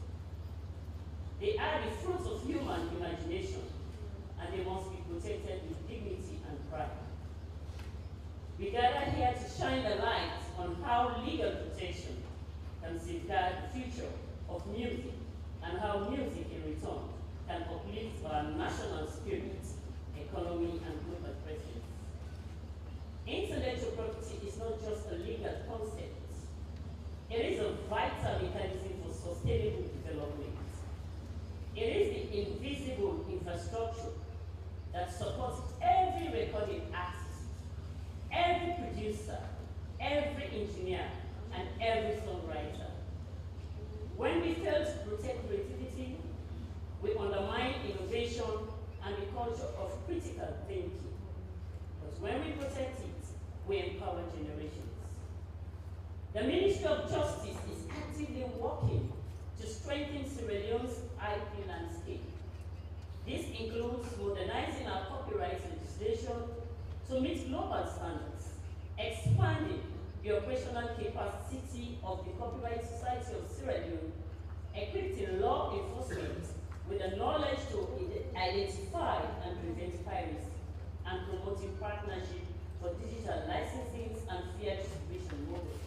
S12: They are the fruits of human imagination, and they must be protected with dignity and pride. We gather here to shine a light on how legal protection can safeguard the future of music, and how music in return can uplift our national spirit, economy, and global presence. Intellectual property is not just a legal concept. It is a vital mechanism for sustainable development. It is the invisible infrastructure that supports every recording artist, every producer, every engineer, and every songwriter. When we fail to protect creativity, we undermine innovation and the culture of critical thinking. But when we protect it, we empower generations. The Ministry of Justice is actively working to strengthen Sierra Leone's IP landscape. This includes modernizing our copyright legislation to meet global standards, expanding the operational capacity of the Copyright Society of Sierra Leone, equipping law enforcement with the knowledge to identify and prevent piracy, and promoting partnership for digital licensing and fair distribution models.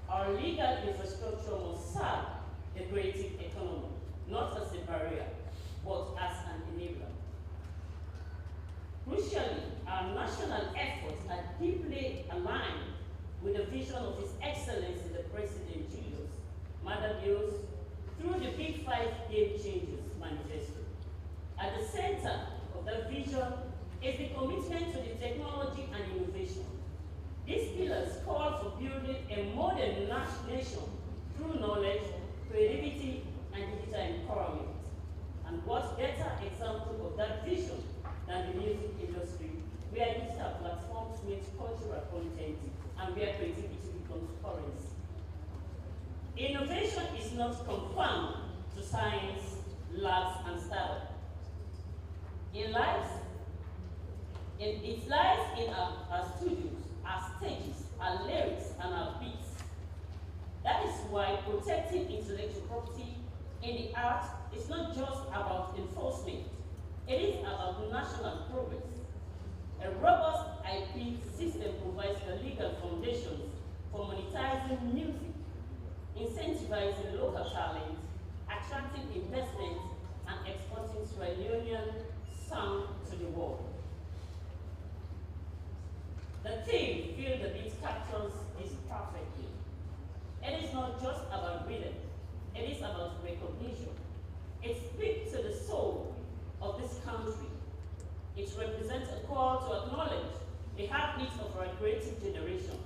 S12: Our legal infrastructure must serve the creative economy, not as a barrier, but as an enabler. Crucially, our national efforts are deeply aligned with the vision of His Excellency the President Julius Maada Bios through the Big Five Game Changers Manifesto. At the center of that vision is the commitment to the technology and innovation. These pillars call for building a modern nation through knowledge, creativity, and digital empowerment. And what better example of that vision than the music industry, where digital platforms meet cultural content and where creativity becomes currency. Innovation is not confined to science, labs, and startups. It lies in our studios, our stages, our lyrics, and our beats. That is why protecting intellectual property in the arts is not just about enforcement. It is about national progress. A robust IP system provides the legal foundations for monetizing music, incentivizing local talent, attracting investment, and exporting Sierra Leonean sound to the world. The theme, Feel the Beat, captures this perfectly. It is not just about rhythm, it is about recognition. It speaks to the soul of this country. It represents a call to acknowledge the heartbeat of our creative generation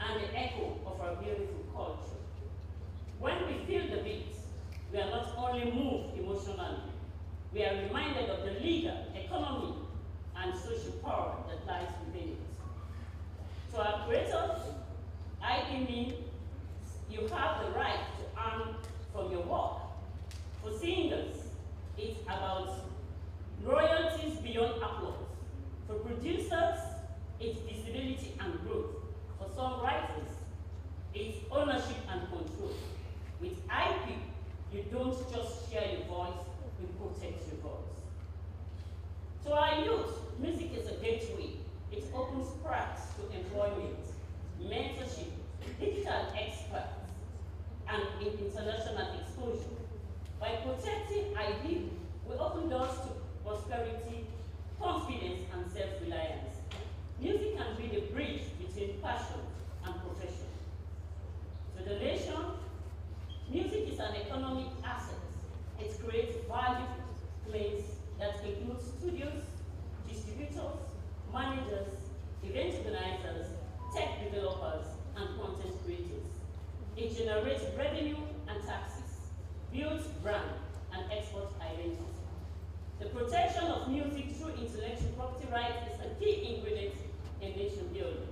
S12: and the echo of our beautiful culture. When we feel the beat, we are not only moved emotionally, we are reminded of the legal, economic, and social power that lies within it. To our creators, I mean you have the right to earn from your work. For singers, it's about royalties beyond applause. For ownership and control. With IP, you don't just share your voice, you protect your voice. To our youth, music is a gateway. It opens paths to employment, mentorship, digital experts, and international exposure. By protecting IP, we open doors to prosperity, confidence, and self-reliance. Music can be the bridge between passion and profession. To the nation, music is an economic asset. It creates value plays that include studios, distributors, managers, event organizers, tech developers, and content creators. It generates revenue and taxes, builds brand, and exports identity. The protection of music through intellectual property rights is a key ingredient in nation building.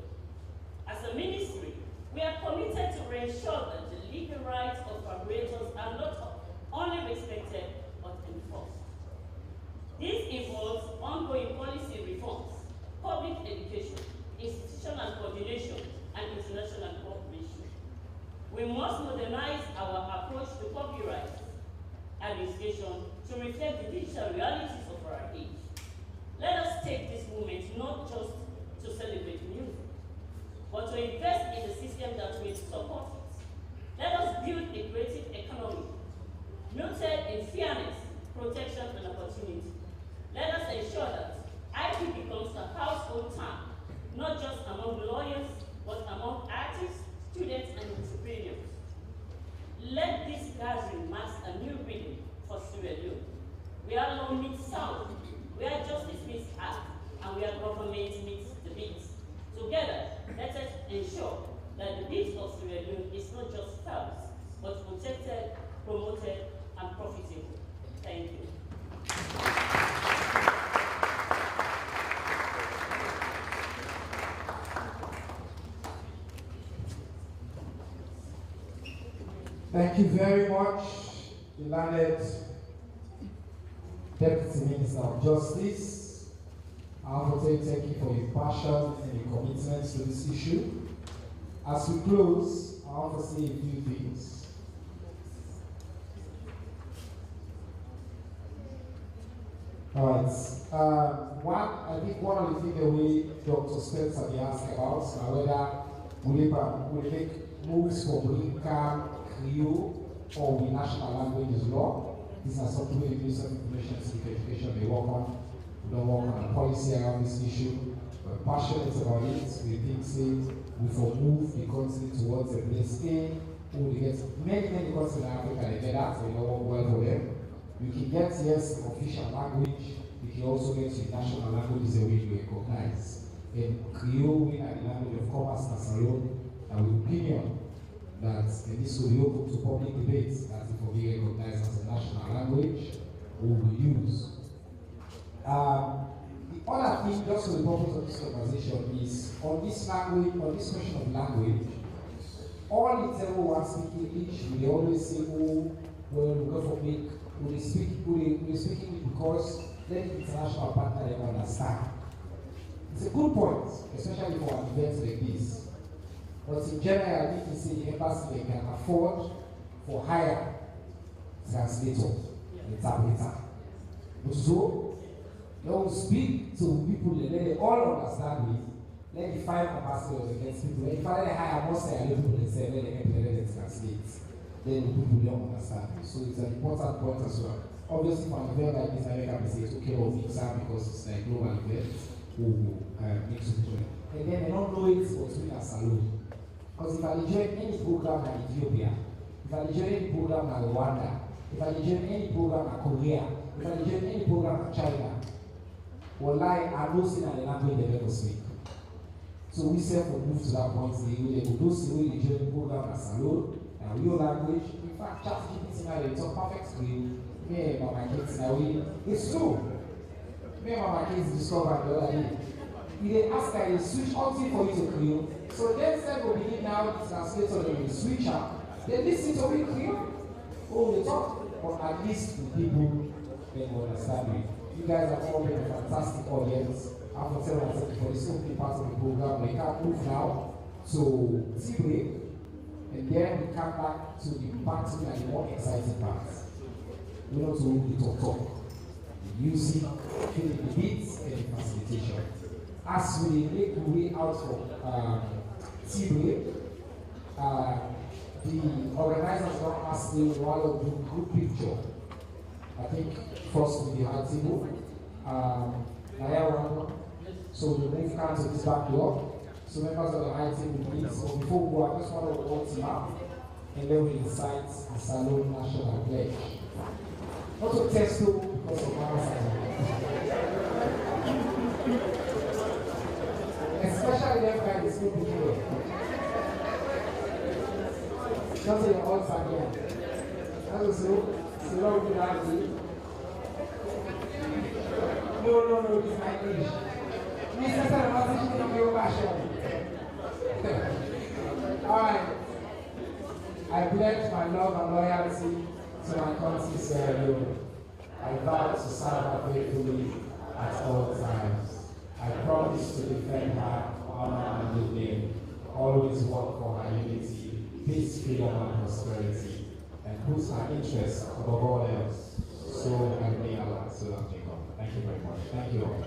S12: As a ministry, we are committed to ensure that the legal rights of collaborators are not only respected but enforced. This involves ongoing policy reforms, public education, institutional coordination, and international cooperation. We must modernize our approach to copyright administration to reflect the digital realities of our age. Let us take this moment not just to celebrate music, but to invest in the system that will support it. Let us build a creative economy, rooted in fairness, protection, and opportunity. Let us ensure that IP becomes a household term, not just among lawyers, but among artists, students, and entrepreneurs. Let this gathering mark a new rhythm for Sierra Leone, where law meets sound, where justice meets art, and where government meets the beat. Together, let us ensure that the beat of Sierra Leone is not just felt, but protected, promoted, and profitable. Thank you.
S7: Thank you very much, the learned Deputy Minister of Justice. I want to thank you for your passion and your commitment to this issue. As we close, I want to say a few things. All right. I think one of the things the way Dr. Spencer be asked about whether we make moves for Brinka, Creole, or the national language is law. These are something the Minister of Information and Civic Education may work on. We don't work on a policy around this issue. We're passionate about it. We think we will move the continent towards a place A. We get many countries in Africa that get that, so we don't work well for them. We can get, yes, official language. We can also get to national languages that we recognize. And Creole, we are the language of commerce and salon, and with opinion that this will be open to public debate that it will be recognized as a national language we will use. The other thing, just for the purpose of this conversation, is on this language, on this question of language, all the people who are speaking English, they always say, oh, well, we go for big, we speak English because let the international partner them understand. It's a good point, especially for an event like this. But in general, I think you see the embassy they can afford for hire translator, interpreter. But so, they will speak to people that they all understand it. Let the 5 ambassadors against people. If I hire more say people and say, let them translate. Then the people don't understand it. So it's an important point as well. Obviously, for an event like this, I can say it's okay or visa because it's like global event who makes it join. And then they don't know it for doing a salon. Because if I join any program in Ethiopia, if I join any program in Rwanda, if I join any program in Korea, if I join any program in China, well, I don't see the language they never speak. So we self will move to that point. They will do the join program in salon, and real language. In fact, ChatGPT now they talk perfect screen. Me and my kids now it's true. Me and my kids discovered the other day. They ask that they switch something for you to Creole. So then said will begin now the translator they will switch up. They listen to me Creole. Oh, they talk, but at least the people they will understand me. You guys have all been a fantastic audience. I'm going to tell you for this opening part of the program. We can't move now to tea break, and then Then we come back to the battle and the more exciting parts. We know to the talk. The music, feeling the beats, and the facilitation. As we make the way out from Tibwe, the organizers now asked me while to do group picture. I think first with the high table, so the move comes to this back door. So members of the high table, please. So before we go, I just want to walk you out and then we incite the Salone National Pledge. Not to test you because of my side. Especially them guys who be here. Just say your odds again. That's so. So don't be that way. No, it's my age. Mr. Salamati should be your passion. Alright. I pledge my love and loyalty to my country, Sierra Leone. I vow to serve her faithfully at all times. I promise to defend her honor and good name, always work for her unity, peace, freedom, and prosperity, and put her interests above all else. So help me Allah. So help me God. Thank you very much. Thank you all.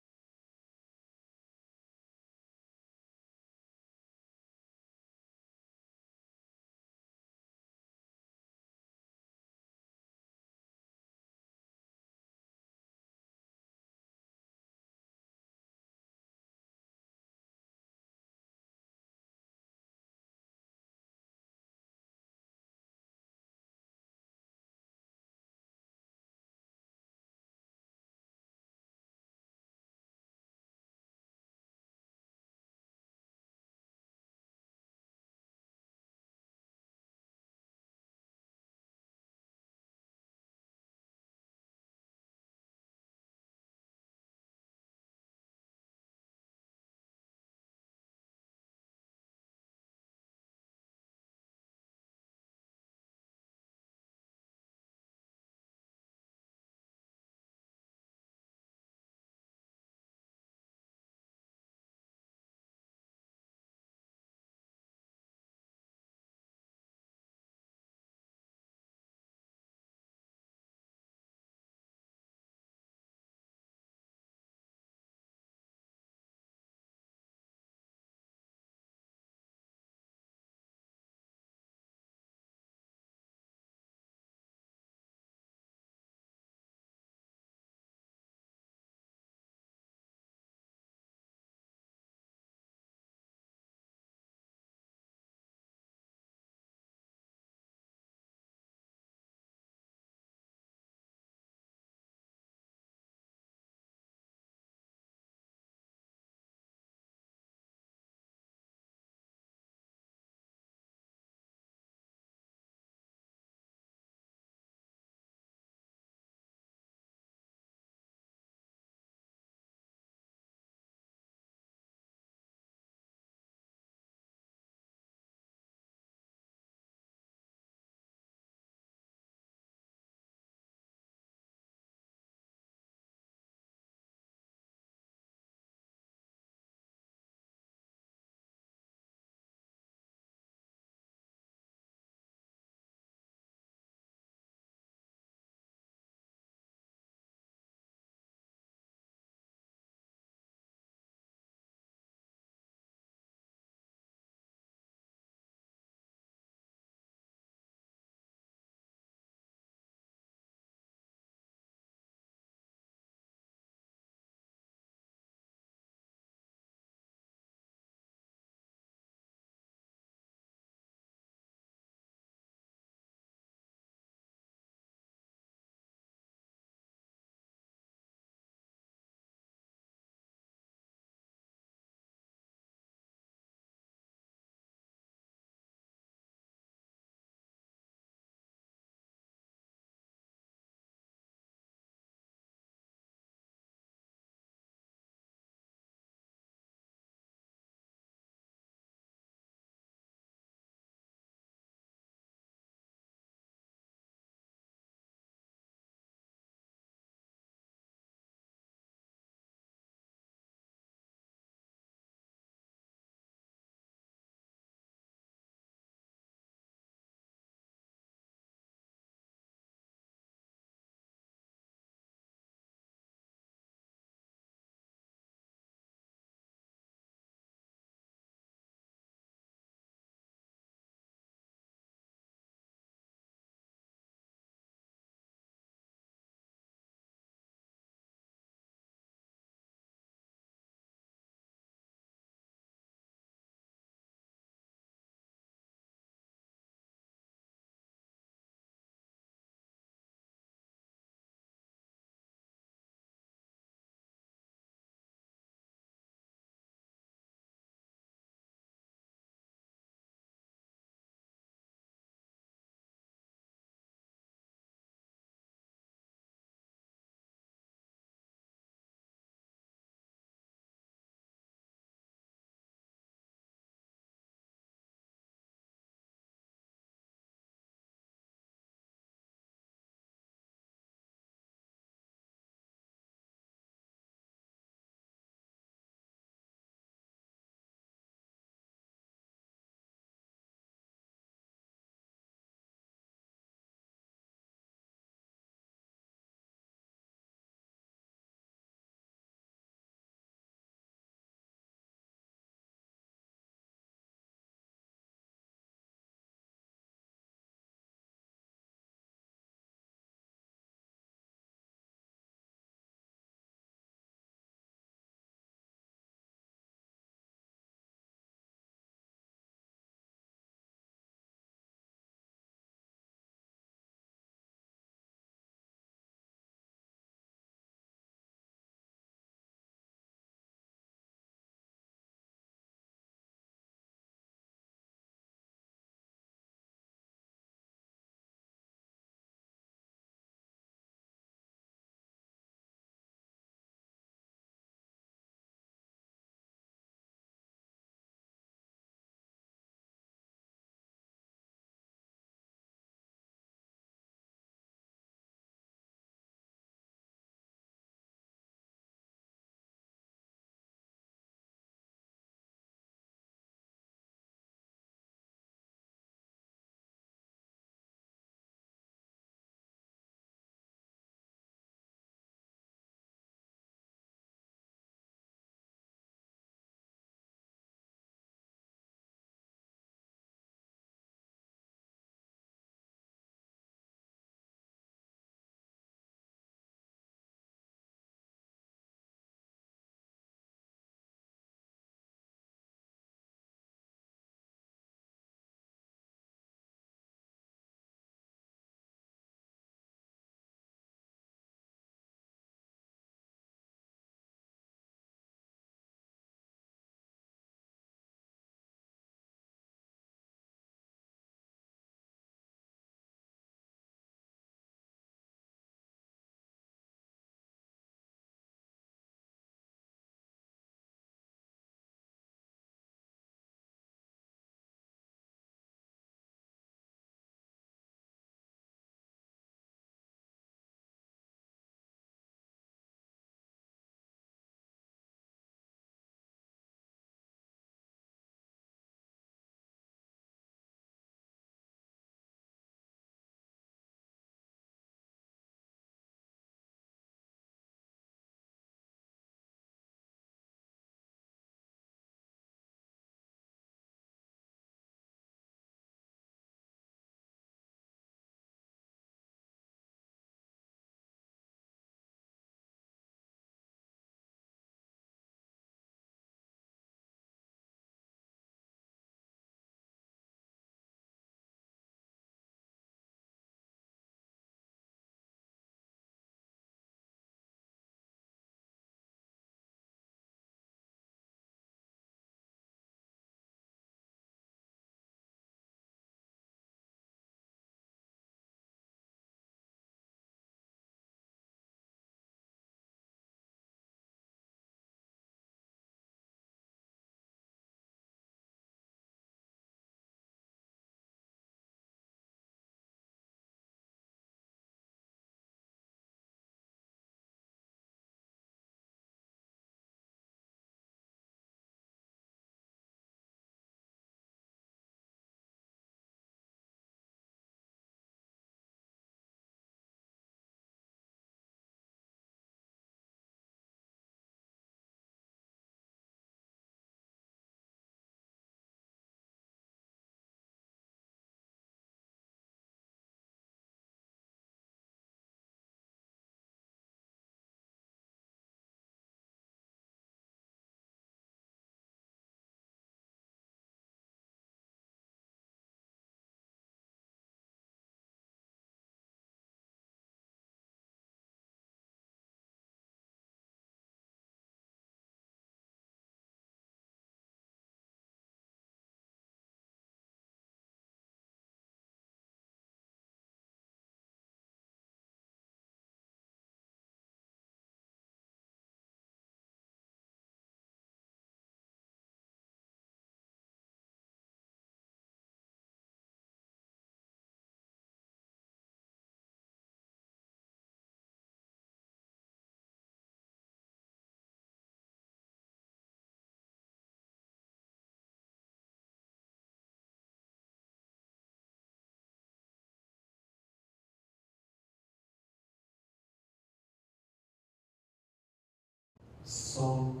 S13: some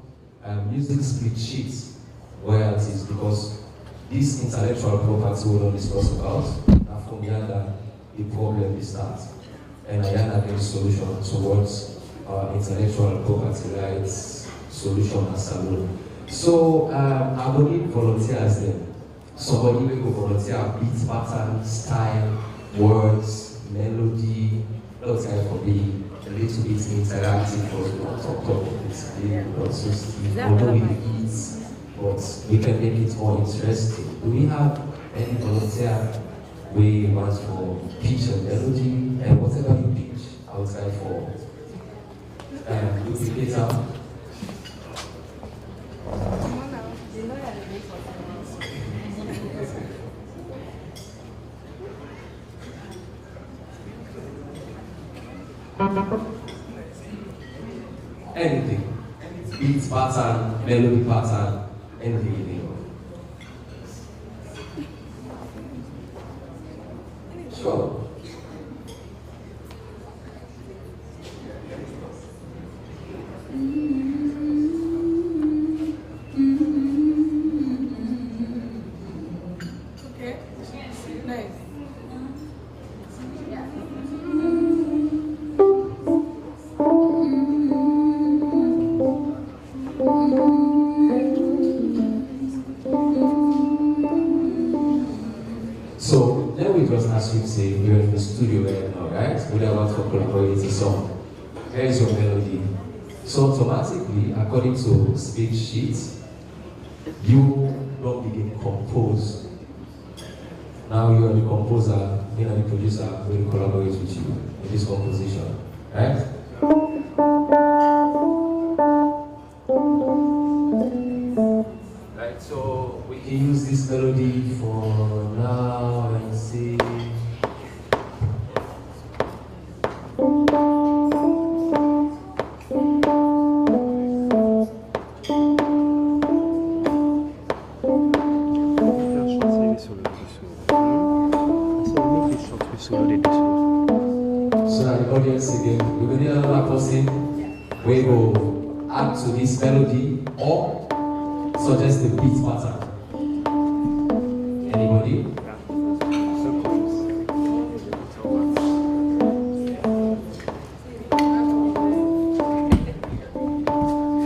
S13: music split sheets royalties because this intellectual property we don't discuss about. Now from Yanda, the problem is that, and Yanda gives solution towards our intellectual property rights solution as alone. So I will need volunteers then. Somebody will volunteer beat pattern, style, words, melody, not time for being a little bit interactive for on top of it. Not so stiff, although it eats, but we can make it more interesting. Do we have any volunteer we want for pitch and melody and whatever you pitch outside for later? Anything. Beat pattern, melody pattern, anything. Sure.
S14: Okay. Nice.
S13: So let me just ask you to say we're in the studio right now, right? We don't want to collaborate a song. Here is your melody. So automatically, according to speech sheets, you don't begin compose. Now you are the composer, me and the producer will collaborate with you in this composition, right? Right, so we can use this melody for now and see. So now the audience again, we will need another person. We will add to this melody or suggest the beat pattern. Anybody?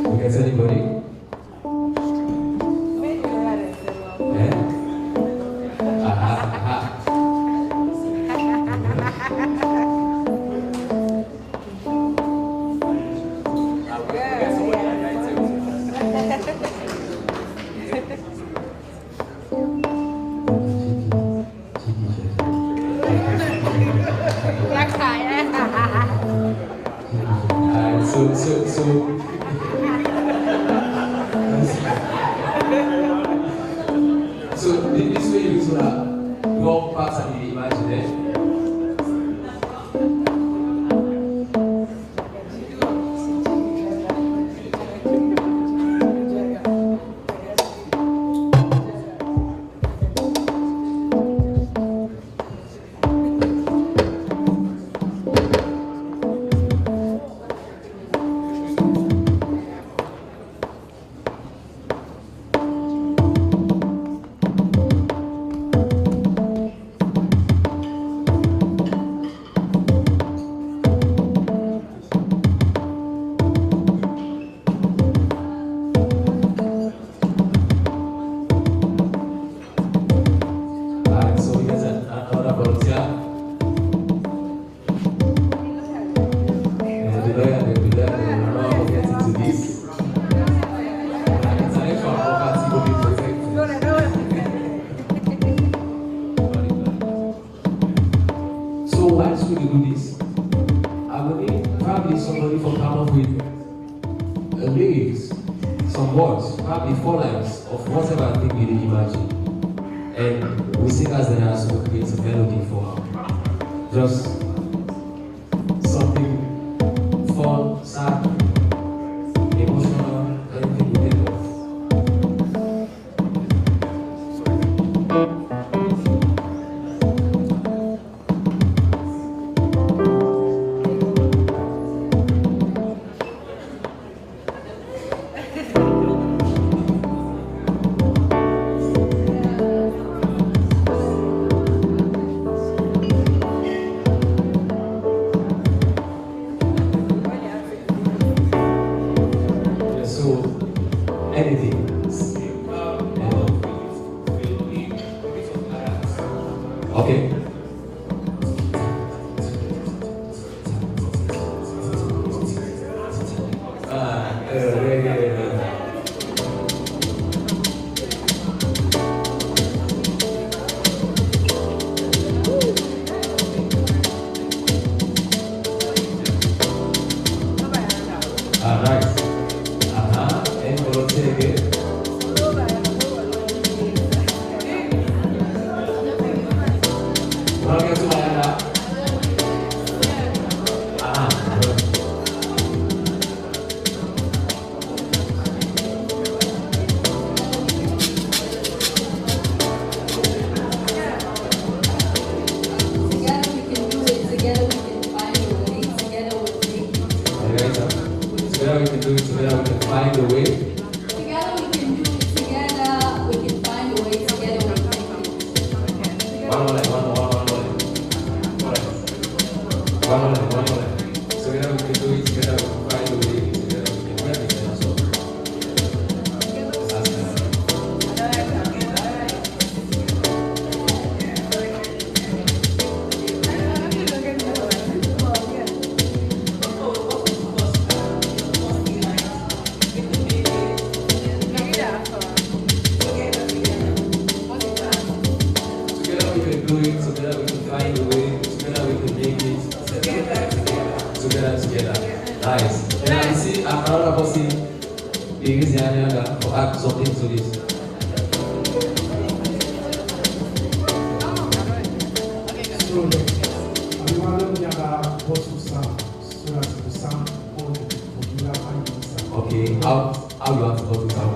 S13: We get anybody? So this way you sort your pattern in the imagination. Some words, probably 4 lines of whatever thing you did imagine. And we sing as the dance to create a melody for just something fun, sad, emotional, anything you think of. Okay.
S15: Nice. And we'll take it. Welcome to my
S13: Together we can do it, together we can find a way.
S8: Together we can do it, together we can find a way, together we can make it.
S13: One more line. Together we can do it, together we can find a way, together we can make it. That's all. Together we can do it, together we can find a way, together we can make it. Together. Nice. And I see another person begins to add something to this.
S11: So, we want to have possible sound, so that the sound all the popular sound.
S13: Okay, how you want to go to sound?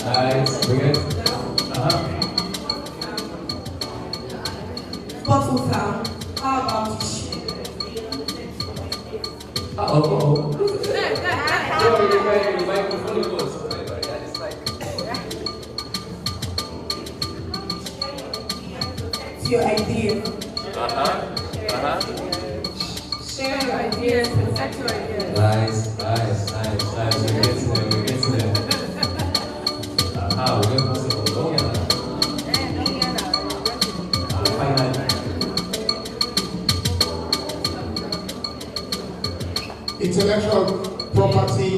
S13: Nice, bring it.
S16: Bottle sound. How about it? It's your idea. Share your ideas, set your ideas.
S13: Nice. We're getting there. We're going to go. Don't get that.
S11: Intellectual property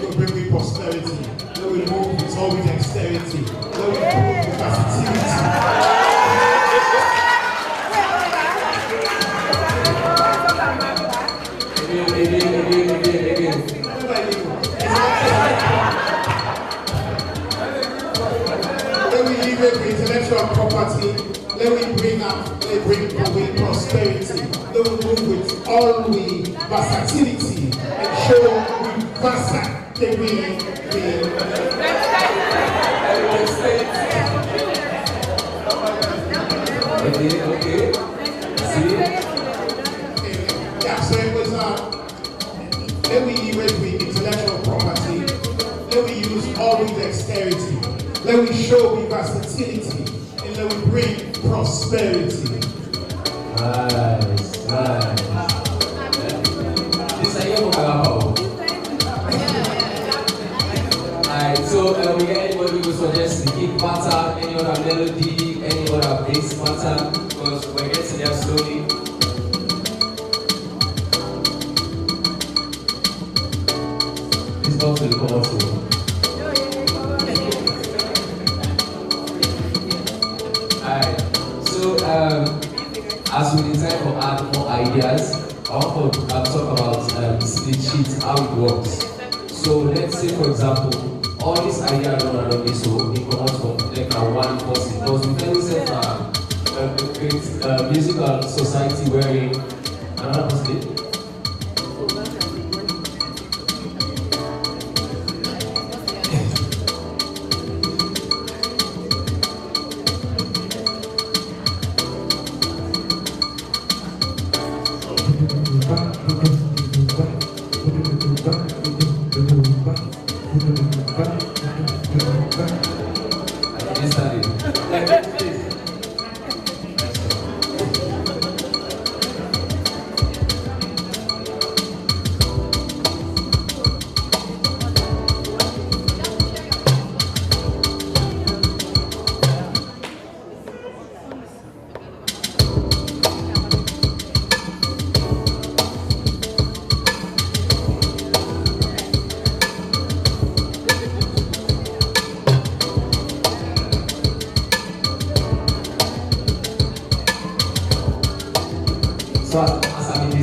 S11: will bring me prosperity. They will move with all with dexterity. They will move with versatility.
S13: Again.
S11: Let me leverage intellectual property. Let me bring away prosperity. Let me move with all the versatility and show with versa the
S13: Okay. See?
S11: Yeah, so it was let me leverage with intellectual property. Let me use all with dexterity. Let me show with versatility. And let me bring prosperity.
S13: Nice. This is your Alright, so we get anybody who suggests the kick pattern, any other melody, any other bass pattern, because we're getting there slowly. Please come to the common too. Alright, so as we decide to add more ideas, I want to talk about split sheet, how it works. So let's say, for example, all these ideas don't know this, so it comes from like one person. Because we can say a musical society wherein another person.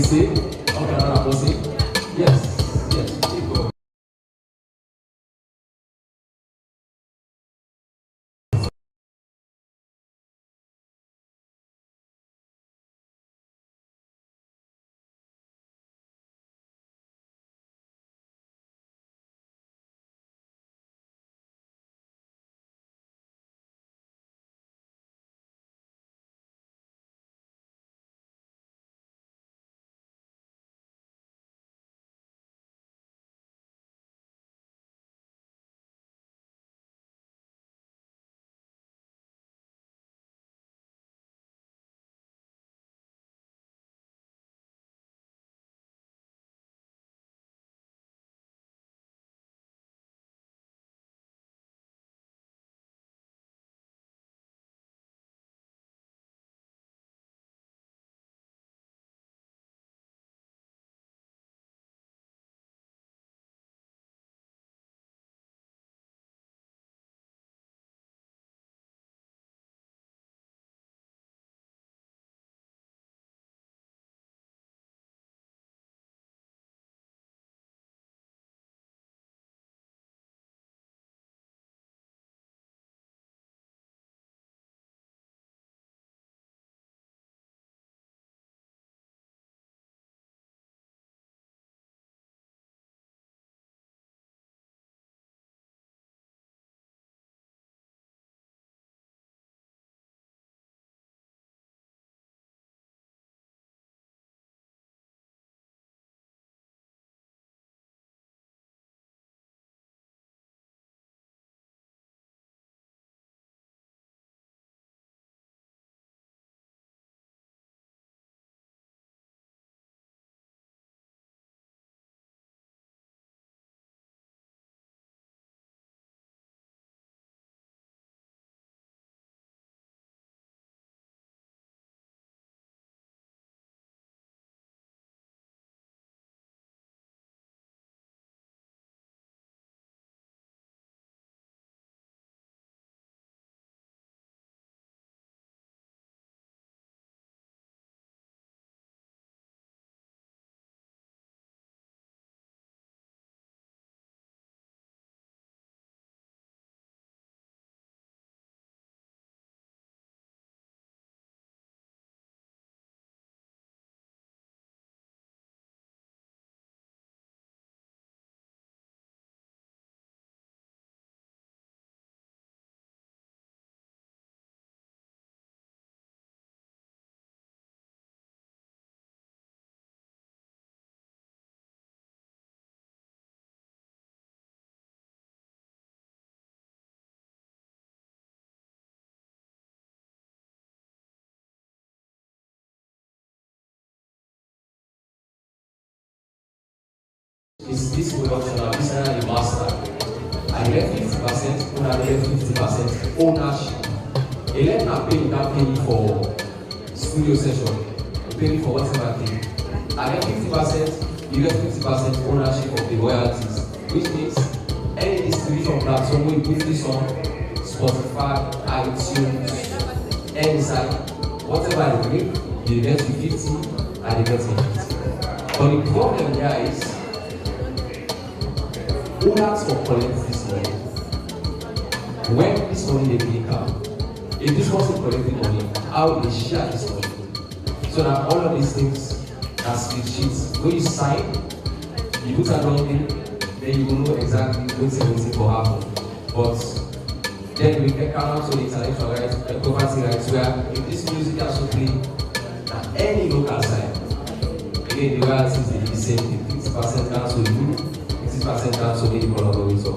S13: say? Okay, another person? Yes, yes, keep going. Is this production of this a master? I left 50%, una left 50% ownership. A left not paying that penny for studio session, penny for whatever thing. I left 50%, you get 50% ownership of the royalties, which means any distribution platform will put this on Spotify, iTunes, any site, whatever they bring, they get to 50 and they get to 50. But the problem here is owners for collect this money. When this money they pick up, if this person collecting money, how they share this money. So that all of these things are split sheets. When you sign, you put a down in, then you will know exactly what's going to happen. But then we can come out to the intellectual rights and property rights where if this music has to play at any local site, again the royalties will be the same thing. 50% comes to you, 50% comes to the collaborator.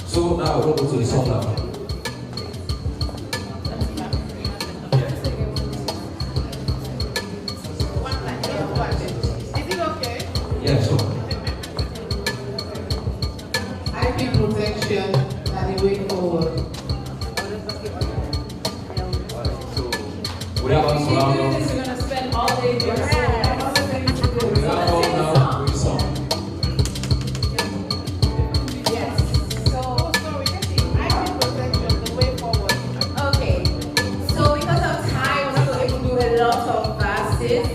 S13: So now we'll go to the song now. Yeah, sure.
S17: IP protection and the way forward.
S13: We have on surround now.
S16: We're going to spend all day doing
S13: We have on now with the song.
S16: Yes. So we get the IP protection, the way forward.
S18: Okay. So because of time, we're not able to do a lot of verses.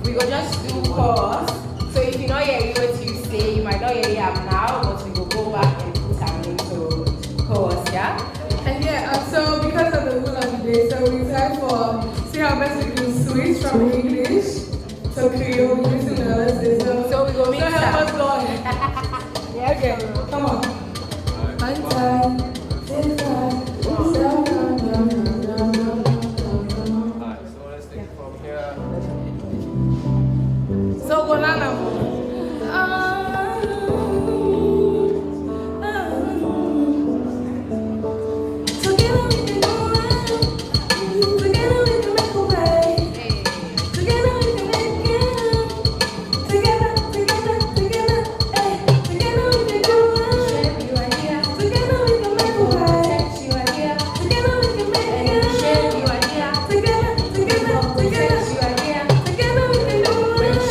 S16: we go just do chorus. So if you not hear what you say, you might not hear it now, but we will go back and put our name to chorus, yeah?
S14: And yeah, so because of the rule of the day, so we try for see how best we can switch from English to Creole using the lessons.
S16: So we go mix
S14: help
S16: up.
S14: us go. Yeah, okay, come on. One time, this time,
S18: So let's take it from here.
S14: so banana. Together we can go around. Together we can make a way. Together we can make it. Together, together, together, together we can go around. Together we can make a way. Together we can make it. Together, together, together, together we can go around.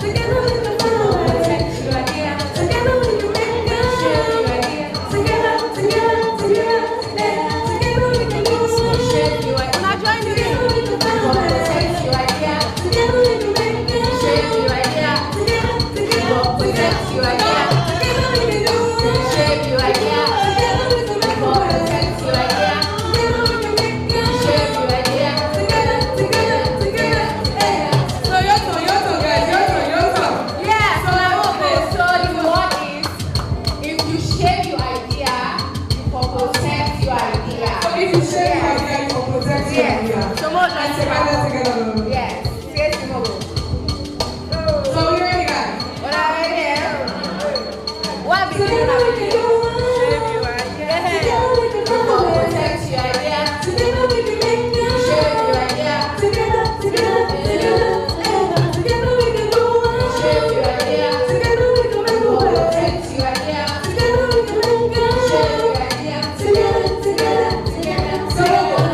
S14: Together we can find a way. Together we can make it. Together, together, together, together we can go around. When I join the game, we can find a way. Together we can make it. Together, together, together we can do it. Together we can make a way. Together we can make it. Together, together, together, So your turn, guys, your turn.
S16: Yeah, so the word is, if you share your idea, you can protect your idea.
S14: So if you share your idea, you will protect your idea.
S16: So more
S14: And together.
S16: Yes, say tomorrow.
S14: So we ready, guys?
S16: When I'm ready, what we do now? Share your idea. You can protect your idea.
S14: Together we can make it.
S16: Share your idea.
S14: Together, together, together, together we can go on.
S16: Share your idea.
S14: Together we can make a way.
S16: Protect your idea.
S14: Together we can make it.
S16: Share your idea.
S14: Together, together, together. So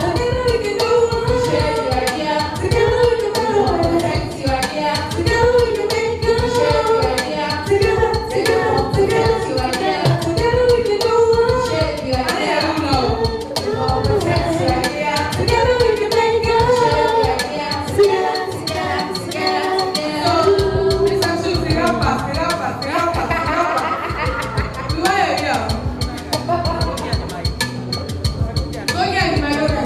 S14: together we can go on.
S16: Share your idea.
S14: Together we can make a way.
S16: Protect your idea.
S14: Together we can make it.
S16: Share your idea.
S14: Together, together, together,
S16: Your idea.
S14: together we can go on.
S16: Share your idea. Protect your idea.
S14: Together we can make it.
S16: Share your idea.
S14: Together, together, together. So, Mr. Chu, sit up, sit up, sit up, sit up. We want to hear. Go again, my daughter.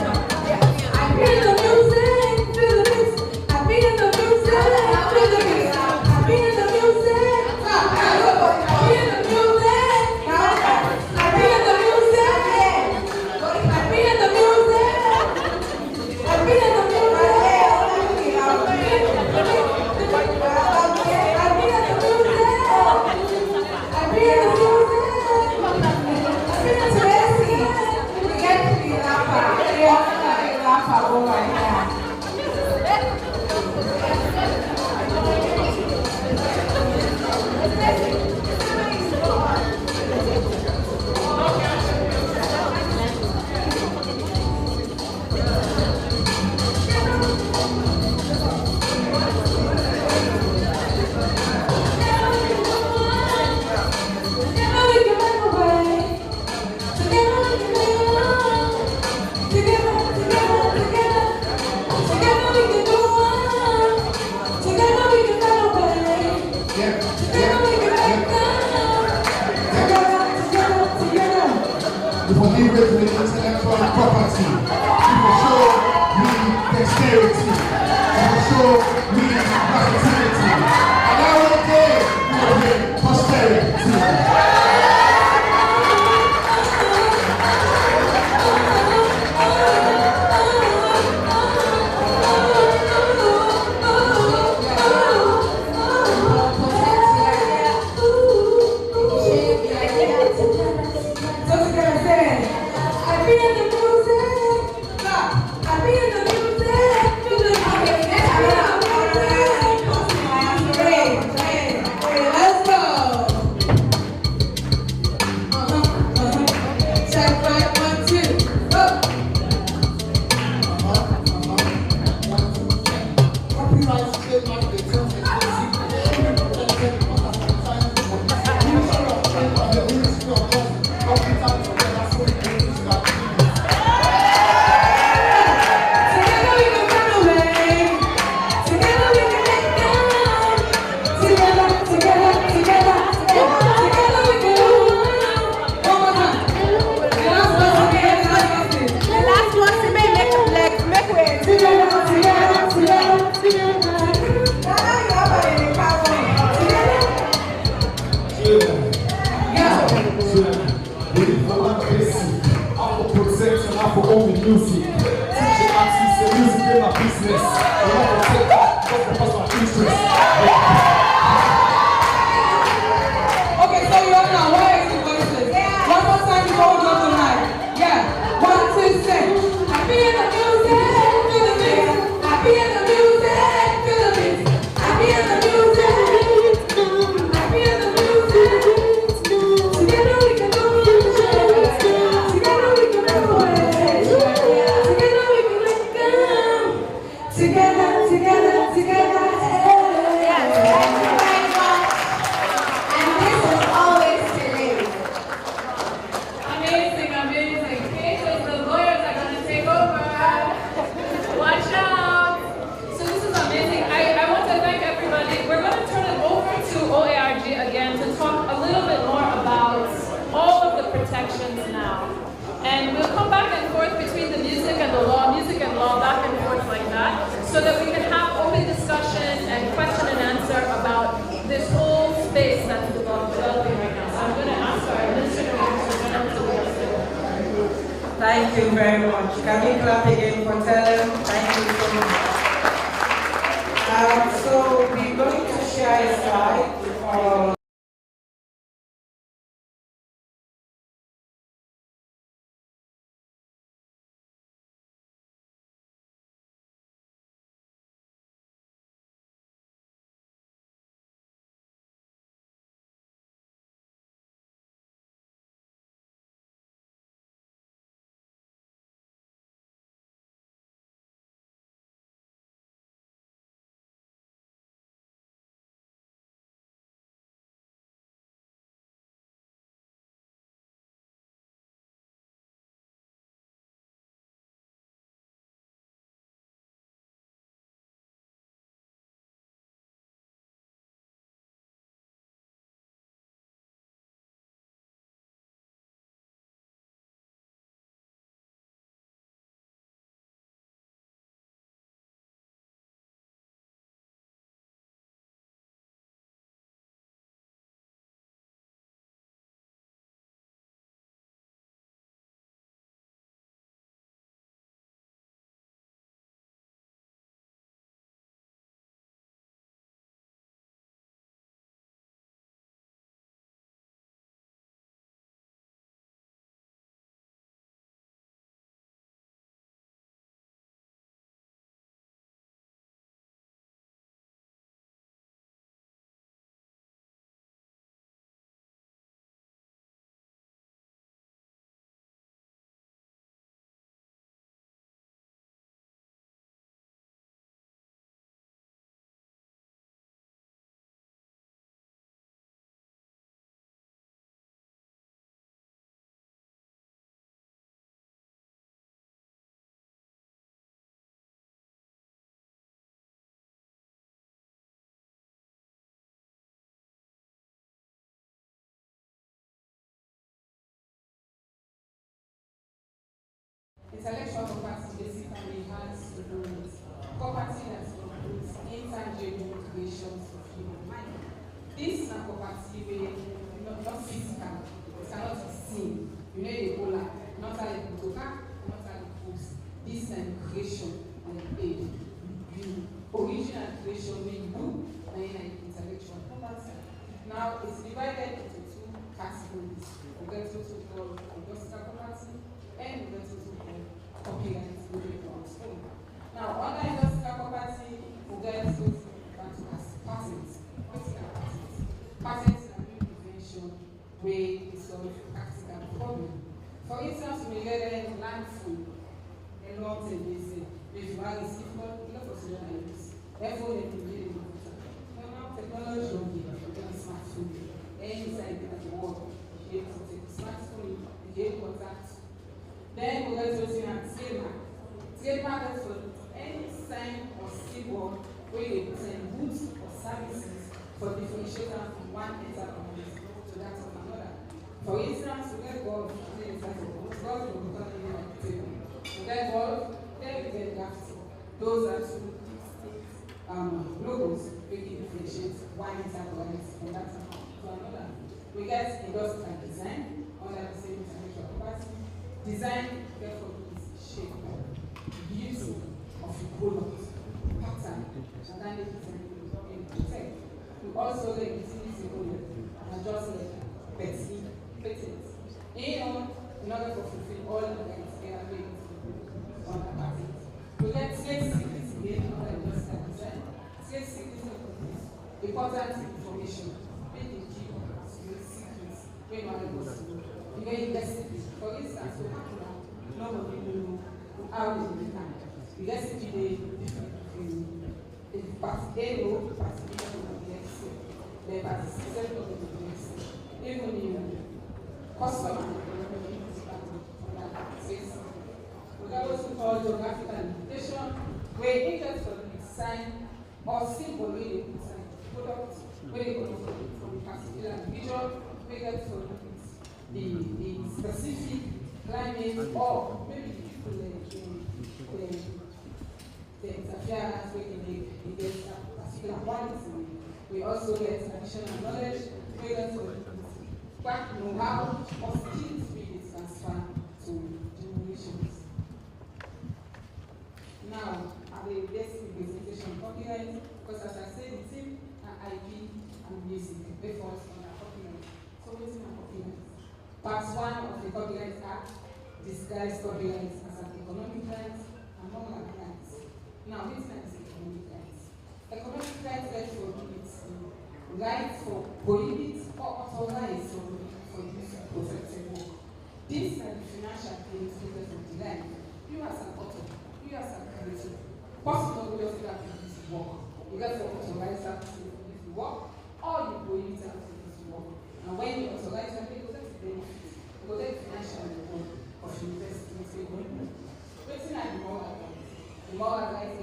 S14: I feel the music, feel the mix. I feel the music, feel the mix. I feel the music. I feel the music. I feel the music. I feel the music. I feel the
S11: For me, with intellectual property, people show me dexterity, people show me creativity, and I will give you prosperity.
S14: I feel the music.
S11: mistress.
S19: Okay, so you all know where is the voices? One more time before we go to live. Yeah. 1, 2, 3. Happy in the music, feel the beat. Happy in the music, feel the beat. Happy in the music, happy in the music. Together we can do it. Together we can make a way. Together we can make it. Together, together, together.
S16: Amazing, amazing. Cases, the lawyers are going to take over. Watch out. So this is amazing. I want to thank everybody. We're going to turn it over to OARG again to talk a little bit more about all of the protections now. And we'll come back and forth between the music and the law, back and forth like that, so that we can have open discussion and question and answer about this whole space that's developing right now. So I'm going to ask our Administrator General to lead us through.
S6: Thank you very much. Can we clap again for Tellen? Thank you so much. So we're going to share a slide.
S19: Intellectual property basically has to do with property that includes intangible creations of human mind. This is a property where not physical, it cannot be seen. You know the Ebola, not like Butoka, not like books. This is a creation and aid. You original creation when you do, and then intellectual property. Now it's divided into two categories. We get to call industrial property and we get to call copyright within our own. Now under industrial property, we get to patents. What is patents? Patents are new invention where we solve practical problem. For instance, we get a landfill, a lot of basic. If you are receiving a lot of students, therefore they can be able to now technology of the smartphone. Inside the world, you have to take the smartphone, you get contact. Then we get to see a trademark. Trademark is for any sign or symbol where you present goods or services for differentiation from one enterprise to that of another. For instance, we get golf, we get golf, then we get graphic. Those are two logos making differentiate one enterprise from that to another. We get industrial design under the same intellectual property. Design, therefore, is shape, beauty of a product, pattern, and then it is also the utility owner, and just like patents. In order to fulfill all the rights they are made on the party. To get slave secrets again, slave secrets is important information. Make it keep secrets when you are able to investigate. For instance, we have now nobody know how they become. The recipe they different between part A or part B of the X. The part C of the X. Even the customer. Regardless of all geographical indication, where agents for the sign or symbol where they put sign product, where they go from a particular individual, where they get for the specific climate or maybe the people the interference where they get a particular quality. We also get additional knowledge, where they get for back know-how or skills we transfer to generations. Now, at the basic presentation of copyright, because as I said, the theme are IP and music, therefore it's on copyright. So what's in copyright? Part 1 of the Copyright Act describes copyright as an economic right and moral right. Now, which is economic rights? Economic rights prohibits right for prohibit or authorize for use of protected work. These are the financial claims because of the land. You as an author, you as a creator, possible way of that this work. You get to authorize that to this work, or you prohibit that to this work. And when you authorize that, you get the benefit, you get financial reward of investing in the waiting at the moral rights. The moral rights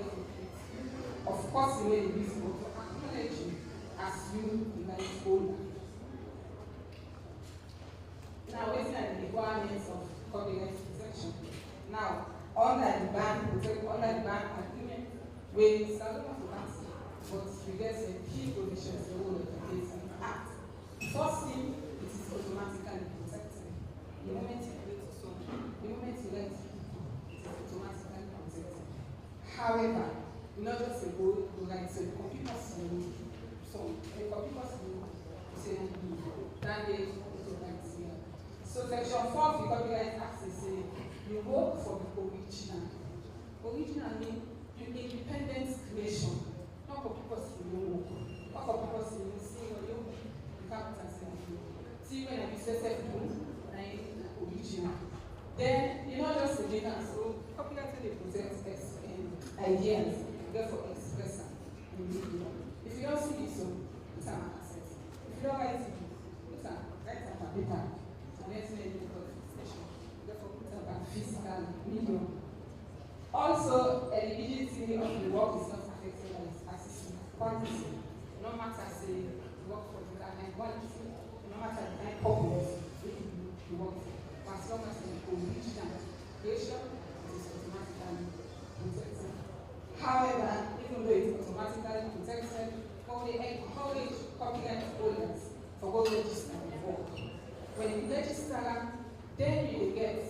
S19: of course you may be visible to acknowledge you as you the rights holder. Now, waiting at the requirements of copyright protection. Now, under the ban agreement, we started off to ask, but we get a key provisions the whole of the case and act. First thing, it is automatically protected. The moment you create a song, the moment you let it is automatically protected. However, not just a goal, like say, computers song, a computer song, say, that is automatic here. So section 4 of the Copyright Act says, you work for the original. Original means independent creation. Not for people to work. Not for people to sing or you can't see when I say self-boom, original. Then you know just the data. So copyright they present ideas, therefore express them. If you don't see this, it's an asset. If you don't write it, it's a write it on paper. And let's make it physical medium. Also, eligibility of the work is not affected by its assistant quality. No matter say work for the high quality, no matter the high purpose you work for. As long as the original creation is automatically protected. However, even though it is automatically protected, we encourage copyright holders to go register the work. When you register, then you get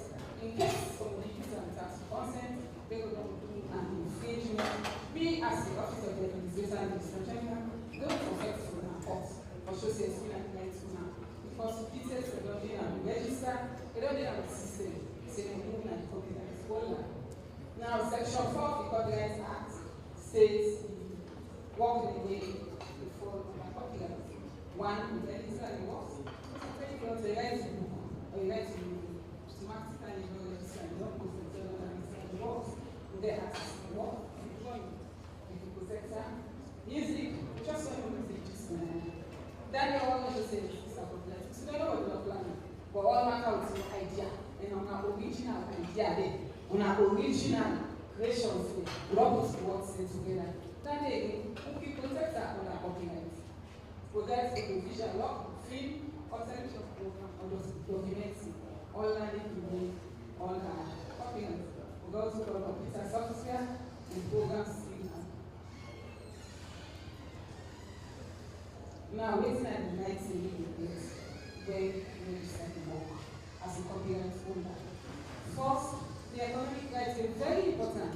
S19: in case of the user has consent, they will do an infringement. We, as the Office of the Administrator and Administration, don't protect from our courts or show safety and rights now. Because details they don't have register, they don't have a system, so they don't have copyright holder. Now, Section 4 of the Copyright Act says work in a way before the copyright. One, the register the works. When you want to write a book or you write a book, music, just when you music, Daniel always just said this is a problem. So they know what you're planning. But all matter with your idea, and on our original idea there, on our original creations, rub us words together. Then again, we protect our own copyright. Protect the visual work, film, or television program, or documentary, all learning, all copyright. We go to the computer software and programs. Now, waiting at the night saving is where you register the work as a copyright holder. First, the economic rights are very important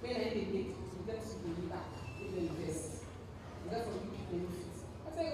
S19: when they make you get to be back to the invest. Therefore, you benefit. But I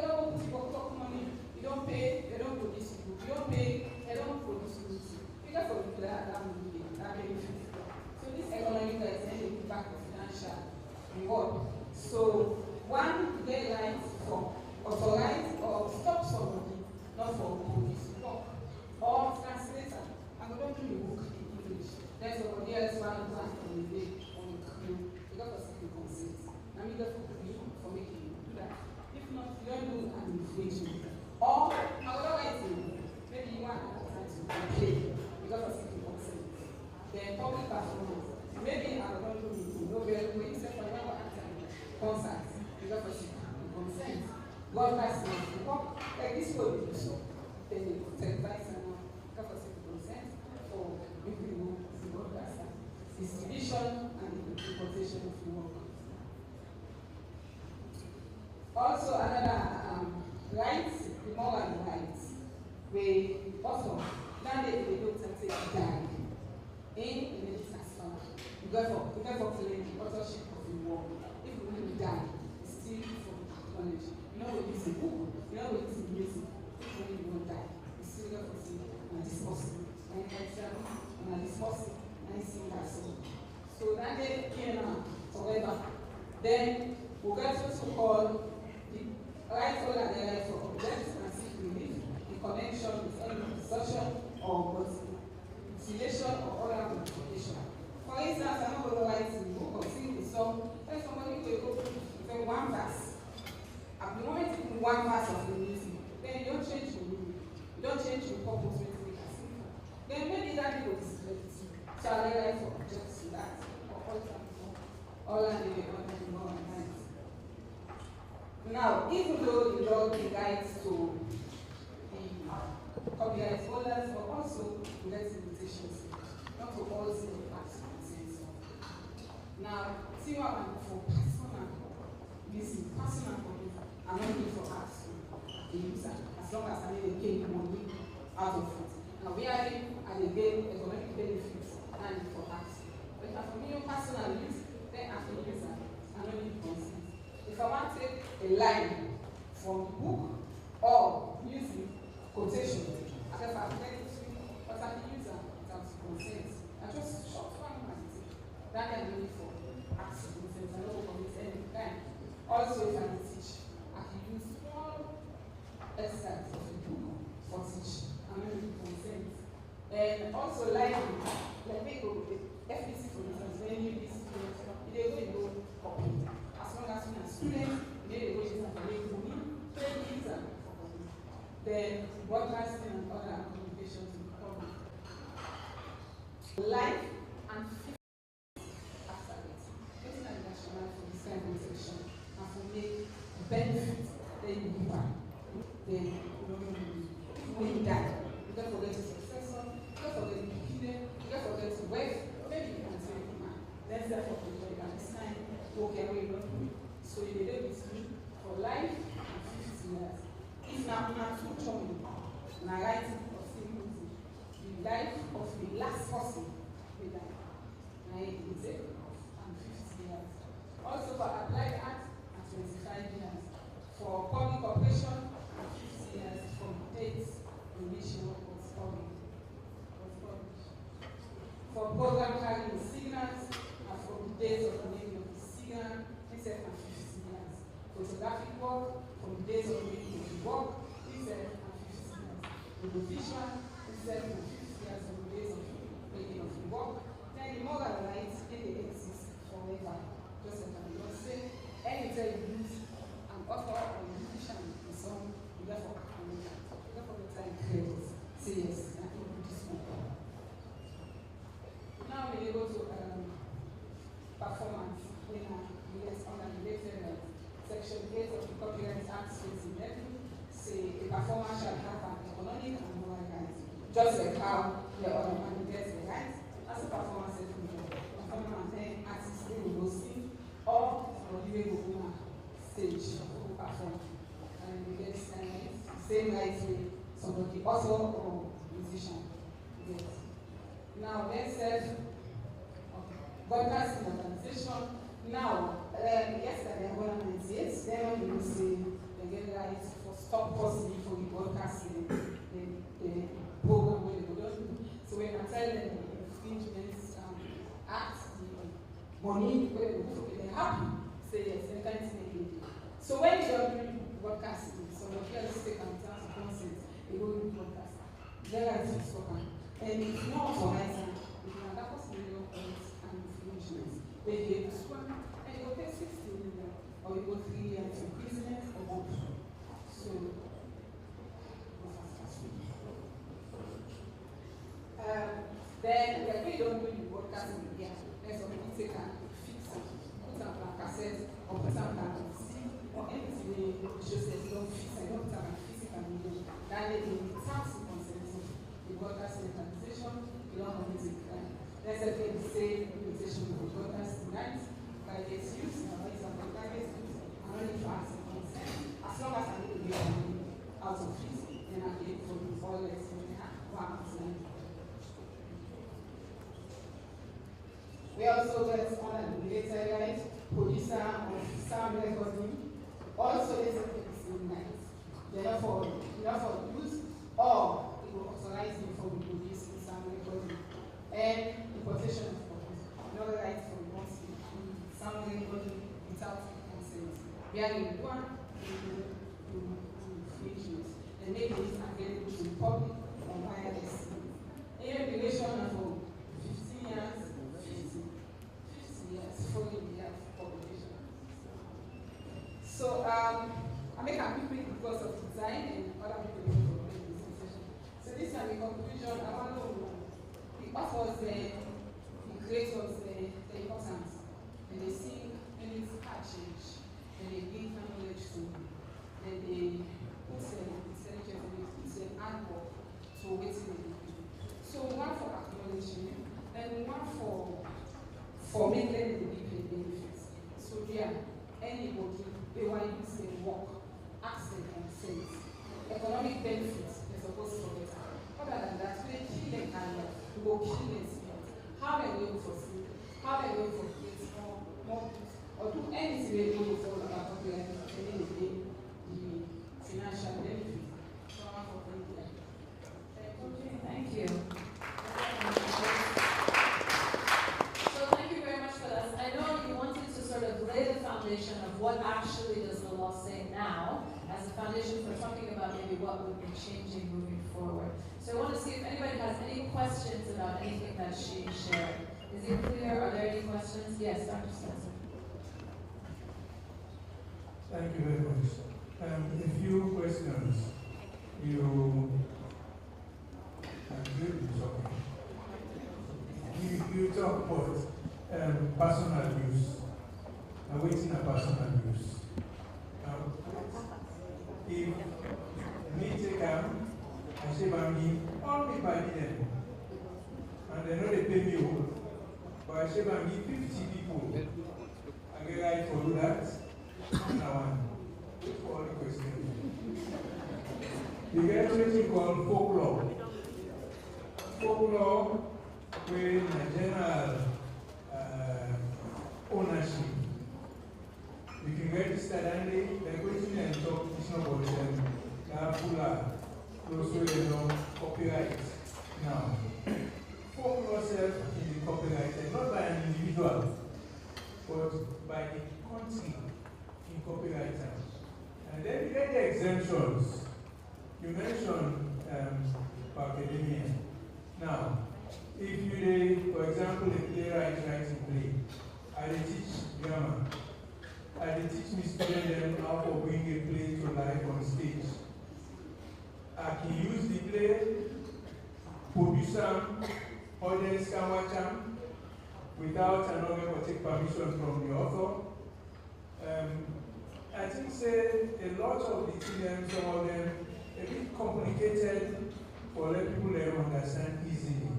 S19: broadcasting of work, like this will be so. Then they put advice and capacity consent for people who broadcast distribution and importation of the work. Also, another rights, the moral rights, where also now they don't say die in the transfer. You go for claim the authorship of the work. If you really die, it's still for acknowledge. You know what it's a book, you know what it's in music. If you really won't die, it's still got to see and discuss it. And discuss it and sing that song. So that day came out forever. Then we get what we call the rightful and the rightful objects and seek relief in connection with any discussion or mutilation or other modification. For instance, I'm not going to write in the book or sing the song. Then somebody will go to one verse. At the moment you put one verse of the music, then you don't change the meaning. You don't change the purpose with it as simple. Then maybe that will display it. So I like for objects to that. All I need is more and nice. Now, even though the law guides to the copyright holders, but also to let limitations, not to all single parts of the same. Now, see what I'm for personal using personal copy, I'm not looking for apps to the user, as long as I need to gain money out of it. Now, we are at the gain economic benefits and for apps. But if I'm for personal use, then as a user, I don't need consent. If I want to take a line from the book or using quotation, I can calculate it, but as a user, without consent, I just short one and that can be for access to consent. I don't commit any crime. Also, if I teach, I can use small excerpts of the book for teaching. I don't need consent. And also, like me go with FPC, for instance, when you use they will go copy. As long as we are students, they will use and make money, then user for copy. Then broadcasting and other communications will come. Life and after it. Getting an national for this kind of protection and for make benefit, then you give back. Then when you die, you don't forget your successor, you don't forget your kingdom, you don't forget your wife, maybe you can say, let's therefore walk away. So you did it with me for life and 50 years. If now I'm too charming, and I write it for music, the life of the last person we died. And it's it and 50 years. Also for applied art and 25 years. For public operation and 50 years from dates in which it was published. For program carrying signals and from the days of the name of the singer, except and 50 years. Photographic work from the days of making the work, except and 50 years. Visual, except and 50 years from the days of making of the work. Then the moral rights, they exist forever. Just as I was saying, anytime you use an author or a musician in a song, you therefore the time credits. Say yes, I can do this one. Now we go to performance in under the later section 8 of the Copyright Act 2011. Say a performer shall have an economic and moral rights, just like how the other man gets the rights. As a performer says, performer and then artists they will go sing or they will go on stage to perform. And we get the same rights with somebody also or musician. Yes. Now let's say broadcasting organization. Now, yesterday, I'm going to mention it. Then we will say they get rights for stop possibly for the broadcasting the program where they go do. So when I tell them the infringements act, the money where they go, they're happy. Say yes, they can't make it. So when you are doing broadcasting, so the first take and terms of consent, they go do broadcast. There are things for them. And it's not authorized. That was million points and infringements. They gave this one, and you will pay 60 million, or you go 3 years imprisonment or both. So, then when you don't do the broadcasting media, there's already take and fix it, put up a cassette, or put up a CD, or anything processes don't fit, I don't have a physical meaning. That led in the tax consensus, the broadcast centralization, the law of music. Let's say the same implementation of the broadcast tonight, by its use, by its private use, and only to ask consent. As long as I need to get money out of it, then I get for the violence in the one tonight. We also get unregulated rights, producer of sound recording, also listed in the same night. Therefore, use or it will authorize me for reproducing sound recording and importation of copies. No right for sound recording without consent. We are in one infringement and make it available to the public on wireless. In regulation of 15 years, 50 years following the year of publication. So I make a quick because of design and other people for this session. So this is my conclusion. I want to the authors, the creators, the importance, and they see any change, and they give knowledge to, and they put them intelligence, and they put them hard work to waiting on people. So one for acknowledgement, and one for making the people benefits. So yeah, anybody, they want to use their work, ask them consent. Economic benefits, they're supposed to get. Other than that, we kill them and we will kill them spirit. How are we going for sleep? How are we going for kids more or do anything we do for about copyright and then the financial benefits?
S16: Okay, thank you. So thank you very much for that. I know you wanted to sort of lay the foundation of what actually does the law say now as a foundation for talking about maybe what would be changing moving forward. So I want to see if anybody has any questions about anything that she shared. Is it clear? Are there any questions? Yes, Dr. Spencer.
S10: Thank you very much. A few questions. You talk about personal use, awaiting a personal use. If me take I say bangi, only by them, and they know they pay me all, but I say bangi 50 people, I get right for do that, now for all the questions. You get something called folklore. Folklore, with a general ownership. You can register and the question and talk is not about them. Also, copyright. Now, folklore self in the copyright, not by an individual, but by the country in copyright. And then you get the exemptions. You mentioned academia. Now, if you, for example, a playwright writes a play, I teach grammar. I teach my students how to bring a play to life on stage. I can use the play, produce them, audience can watch them, without an organ take permission from the author. I think a lot of the things, some of them, a bit complicated for let people to understand easily.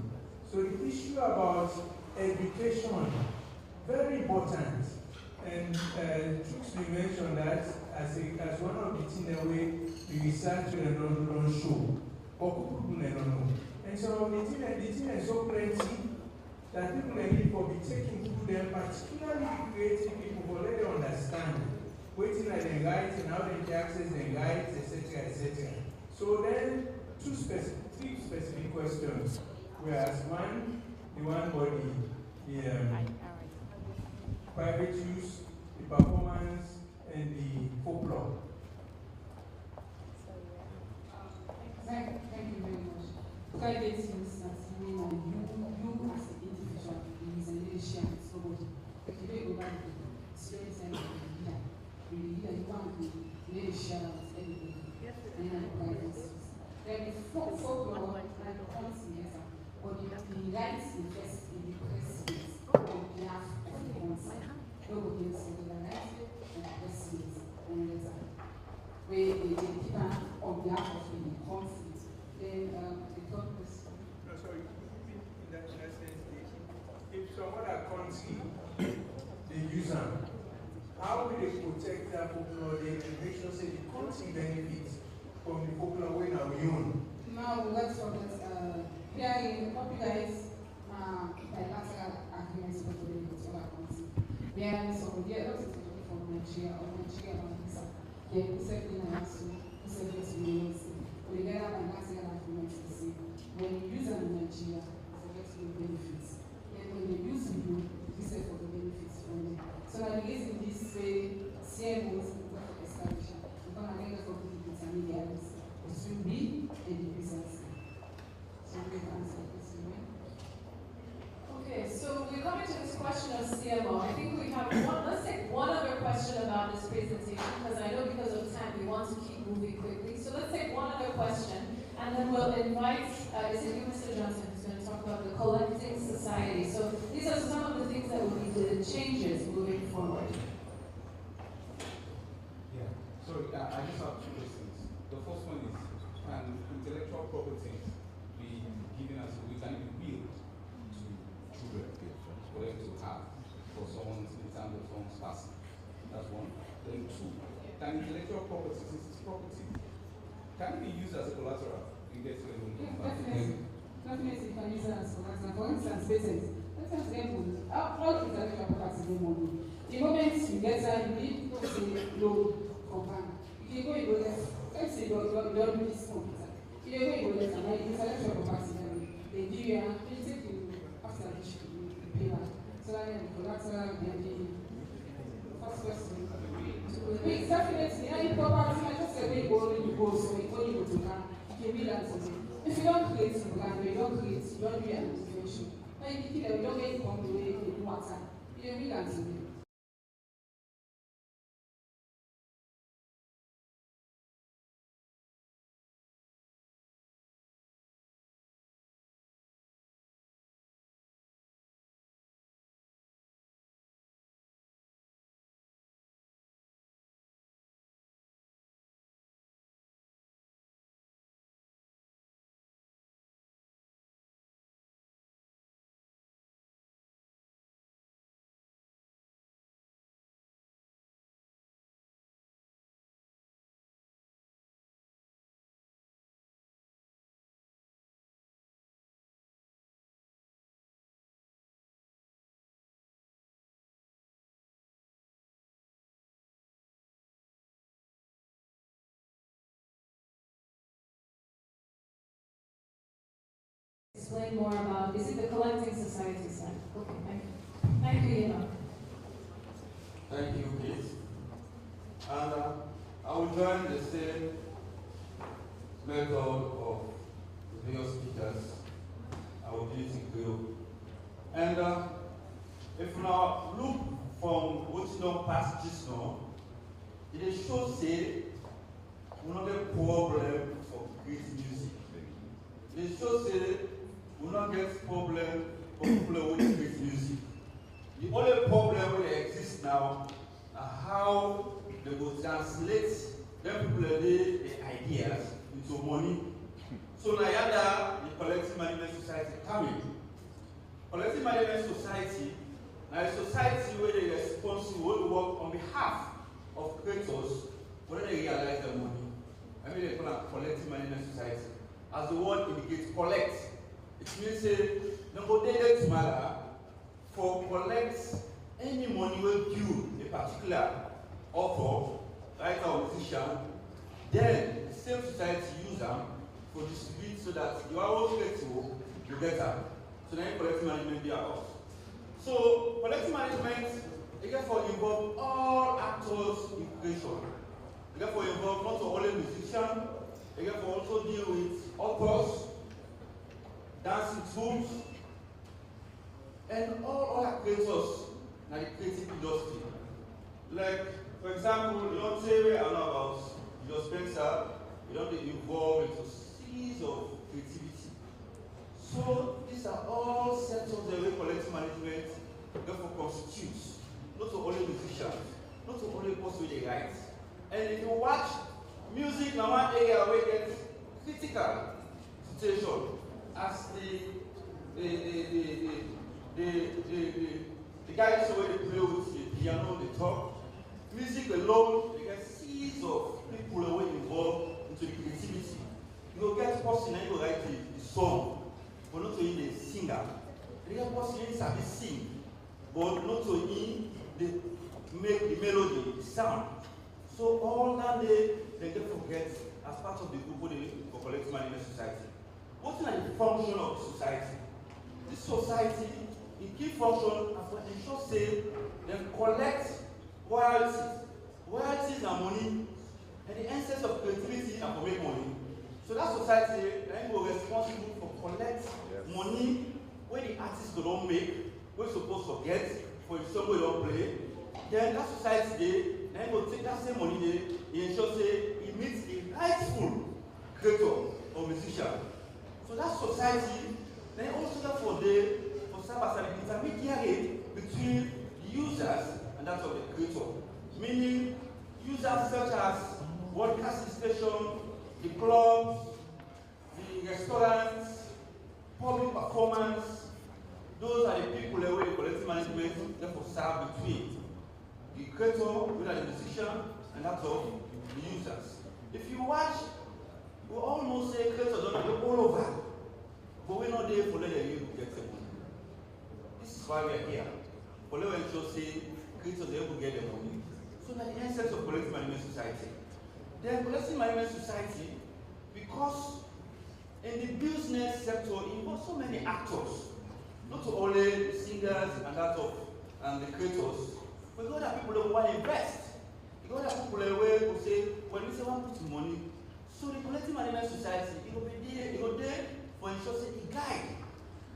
S10: So the issue about education, very important. And Trooks mentioned that as one of the things that we research and don't show, or people don't know. And so the thing is so plenty that people need to be taking through them, particularly creative people, for let them understand. Waiting at the rights and how they can access the rights, etc., etc. So then, three specific questions. Whereas the one body, the private use, the performance, and the folklore.
S19: Thank you very much. Private use, that's mean you as an individual is an leadership with somebody. If you don't go back to the students and the leader, you want to leadership with everybody. And then private use. Then the folklore and the policy, yes, but the rights invest in the press space on behalf of the consent. Nobody else will organize it and the press space and later. where they keep on behalf of the country. Then the third question.
S10: No, sorry, in that sense, if some other country, they use them, how will they protect that folklore? They make sure say the country benefits from the folklore way now we own.
S19: Now, let's forget, here in the populace, bilateral agreements with the other countries. There are some, there are lots of people from Nigeria or Nigeria or Visa. They accept in a house to accept this university. We get a bilateral agreements to see when you use them in Nigeria, forget the benefits. And when they use you, you say for the benefits from them. So I guess in this way, CMOs will establish it. We're going to get for the intermediaries. It should be a business. So we can answer this, right?
S16: Okay, so we're coming to this question of CMO. I think we have let's take one other question about this presentation, because I know because of time we want to keep moving quickly. So let's take one other question, and then we'll invite, is it you, Mr. Johnson, who's going to talk about the collecting society. So these are some of the things that will be the changes moving forward.
S20: Yeah, so I just have two questions. The first one is, can intellectual property be given as we can be willed to children for them to have for someone in terms of someone's passing? That's one. Then two, can intellectual property, since it's property, can it be used as a collateral in get to a loan?
S19: Definitely. Definitely, you can use it as collateral. For instance, patents. Let's get money. All intellectual property get money. The moment you get that, you need to say loan from bank. You can go there. Let's say you don't do this computer. You go there, and like intellectual property, they give you, they take you after you pay back. So that the collateral, then the first question. Wait, definitely, any property, I just said, you go, so when you go to bank, you can read that to me. If you don't create, you don't create, you don't do an intervention. Like, you don't get from the way you do water. You can read that to me.
S16: Explain more about, is it the collecting society side? Okay, thank you. Thank you, Enoch.
S21: Thank you, Keith. And I will join the same method of the various speakers. I will do it in Creole. And if now look from what you don't pass just now, it is show say one of the problem for great music. It is show say we not get problem for people who create music. The only problem that exists now is how they will translate them people the ideas into money. So now the collective management society coming. Collective management society now a society where they are responsible to work on behalf of creators when they realize their money. I mean they call it collective management society. As the word indicates, collect. It means no go dey tomorrow for collect any money will due a particular author, writer or musician, then the same society use them for distribute so that you are all get to you get them. So then collective management be about. So collective management it therefore involve all actors in creation. It therefore involve not only musicians, it therefore also deal with authors, dancing tools, and all other creators in the creative industry. Like, for example, you don't say we are not about your Spencer, you don't get involved into series of creativity. So these are all sets of the way collective management therefore constitutes, not only musicians, not only post with the rights. And if you watch music na one area where get critical situation as the guys who they play with the piano, they talk. Music alone, they get seeds of people who are involved into the creativity. You go get person and you go write the song, but not only the singer. You get person who sabi sing, but not only they make the melody, the sound. So all that they get forget as part of the group who they for collective management society. What's the function of the society? This society, the key function is to ensure say they collect royalties and money, and the essence of creativity and for make money. So that society then go responsible for collect money where the artists don't make, we're supposed to get for if somebody don't play. Then that society then go take that same money they ensure say it meets the rightful creator or musician. So that society then also for serve as an intermediary between the users and that of the creator. Meaning users such as broadcasting station, the clubs, the restaurants, public performance, those are the people who the collective management therefore serve between the creator, which are the musician, and that of the users. If you watch, we almost say creators don't go all over, but we're not there for let the youth get the money. This is why we're here. For let us say creators they will get the money. So that the essence of collective management society. Then collective management society, because in the business sector it involves so many actors, not only the singers and that of the creators, but you got that people who want to invest. You got that people who say, when we say we want to put money, so the collective management society, it will be there for ensure say it guide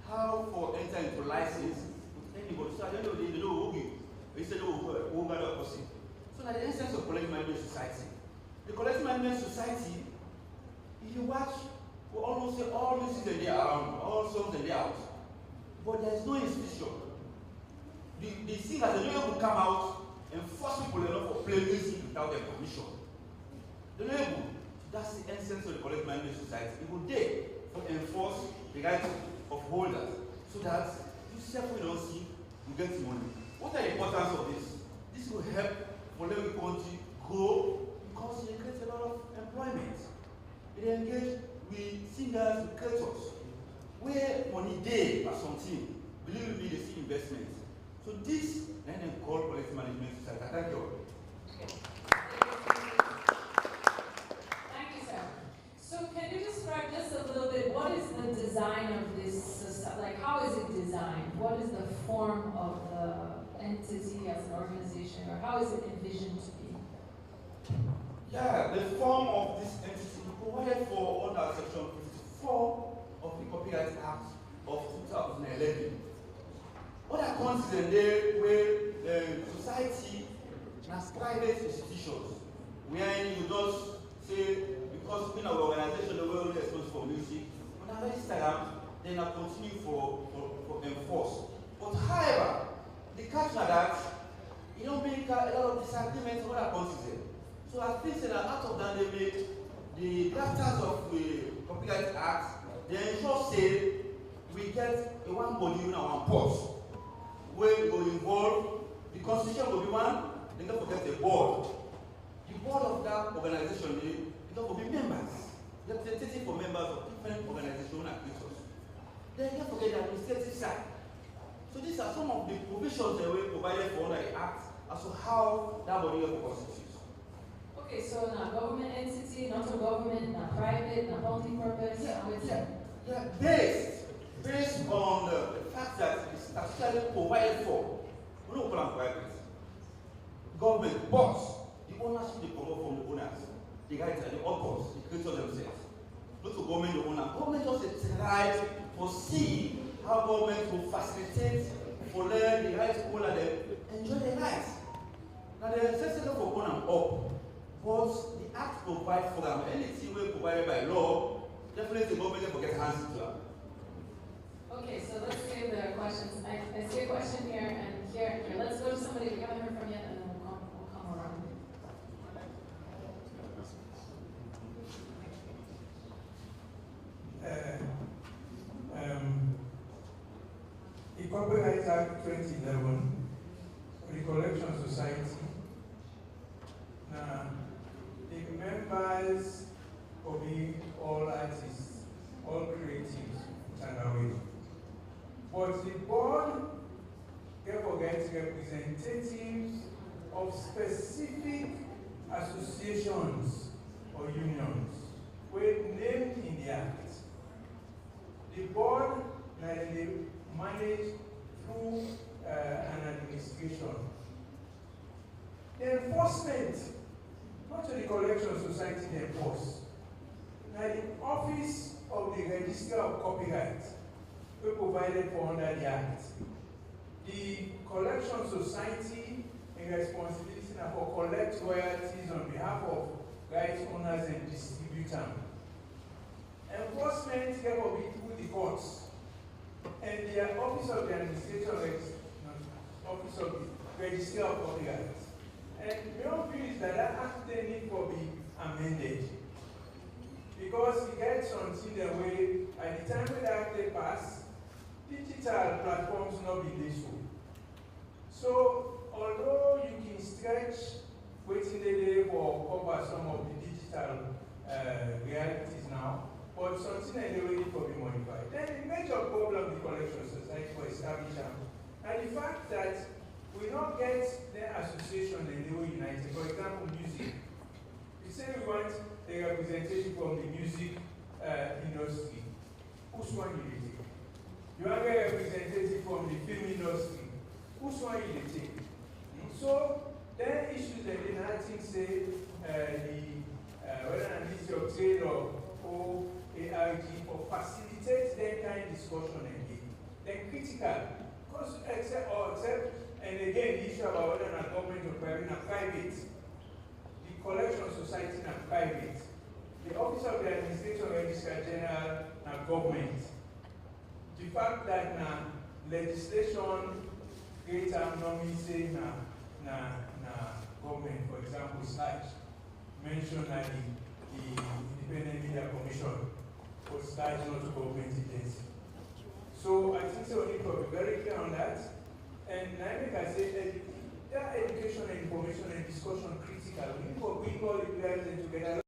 S21: how for enter into license with anybody. So at the end of the day, they know who give. They say who got a person. So that the essence of collective management society. The collective management society, if you watch, we almost say all music and they are around, all songs and they are out. But there is no institution. The singers, they don't able to come out and force people enough to play music without their permission. They're not able. That's the essence of the collective management society. It will there to enforce the rights of holders so that you separate don't see, you get money. What are the importance of this? This will help for every country grow because it creates a lot of employment. It engages with singers, with creators. Where money day or something, believe me, they see investment. So this then they call collective management society. Thank you.
S16: Thank you, sir. So can you describe just a little bit what is the design of this society? Like how is it designed? What is the form of the entity as an organization, or how is it envisioned to be?
S21: Yeah, the form of this entity provided for under section 54 of the Copyright Act of 2011. What are considered there where the society has private institutions, where you just say, because in our organization, the world is responsible for music, when I register them, then I continue for enforce. But however, the catch na that, you don't make a lot of disagreements what are considered. So I think that out of that they make the drafters of the Copyright Act, they ensure say we get a one body and one purse. Where we will involve the constitution will be one, then don't forget the board. The board of that organization, they will be members, representative for members of different organizations and actors. Then don't forget the administrative side. So these are some of the provisions that were provided for under the Act as to how that body will constitute.
S16: Okay, so not government entity, not a government, not private, not multi-purpose.
S21: Yeah, based on the fact that it's actually provided for. We don't call them private. Government, but the ownership they promote from the owners, the guys and the authors, the creators themselves. Not to government the owner. Government just try to see how government will facilitate for them, the rights owner them enjoy their lives. Now the system for own and up, but the Act provides for them anything we provided by law. Definitely the government will get hands into that.
S16: Okay, so let's see if there are questions. I see a question here and here and here. Let's go to somebody we haven't heard from yet, and then we'll come around.
S10: 2011, Recollection Society. Now, the members will be all artists, all creatives, and away. But the board therefore gets representatives of specific associations or unions were named in the act. The board they manage through an administration. The enforcement, not to the collection society they enforce. Now the office of the Register of Copyright were provided for under the act. The collection society in responsibility now for collect royalties on behalf of rights owners and distributors. Enforcement therefore be through the courts. And the office of the office of the Register of Copyright. And the own view is that act need to be amended. Because it gets something the way, at the time when the act they pass, digital platforms not be useful. So, although you can stretch waiting the day for cover some of the digital realities now, but something that they need to be modified. Then the major problem the collection society for establishment, and the fact that we don't get the association and they were united. For example, music. We say we want a representative from the music industry. Who's one you take? You have a representative from the film industry. Who's one you take? So then issues that the nothing say whether it's your trade or ARG or facilitate that kind of discussion again. Then critical, because except, and again the issue about whether a government or private, the collection society and private, the office of the Administrative Registrar General and government. The fact that legislation creates normally say government, for example, SLAC, mentioned that the Independent Media Commission was SLAC not a government agency. So I think so we need to be very clear on that. And like I said, education and information and discussion critical. We need to bring all the players together.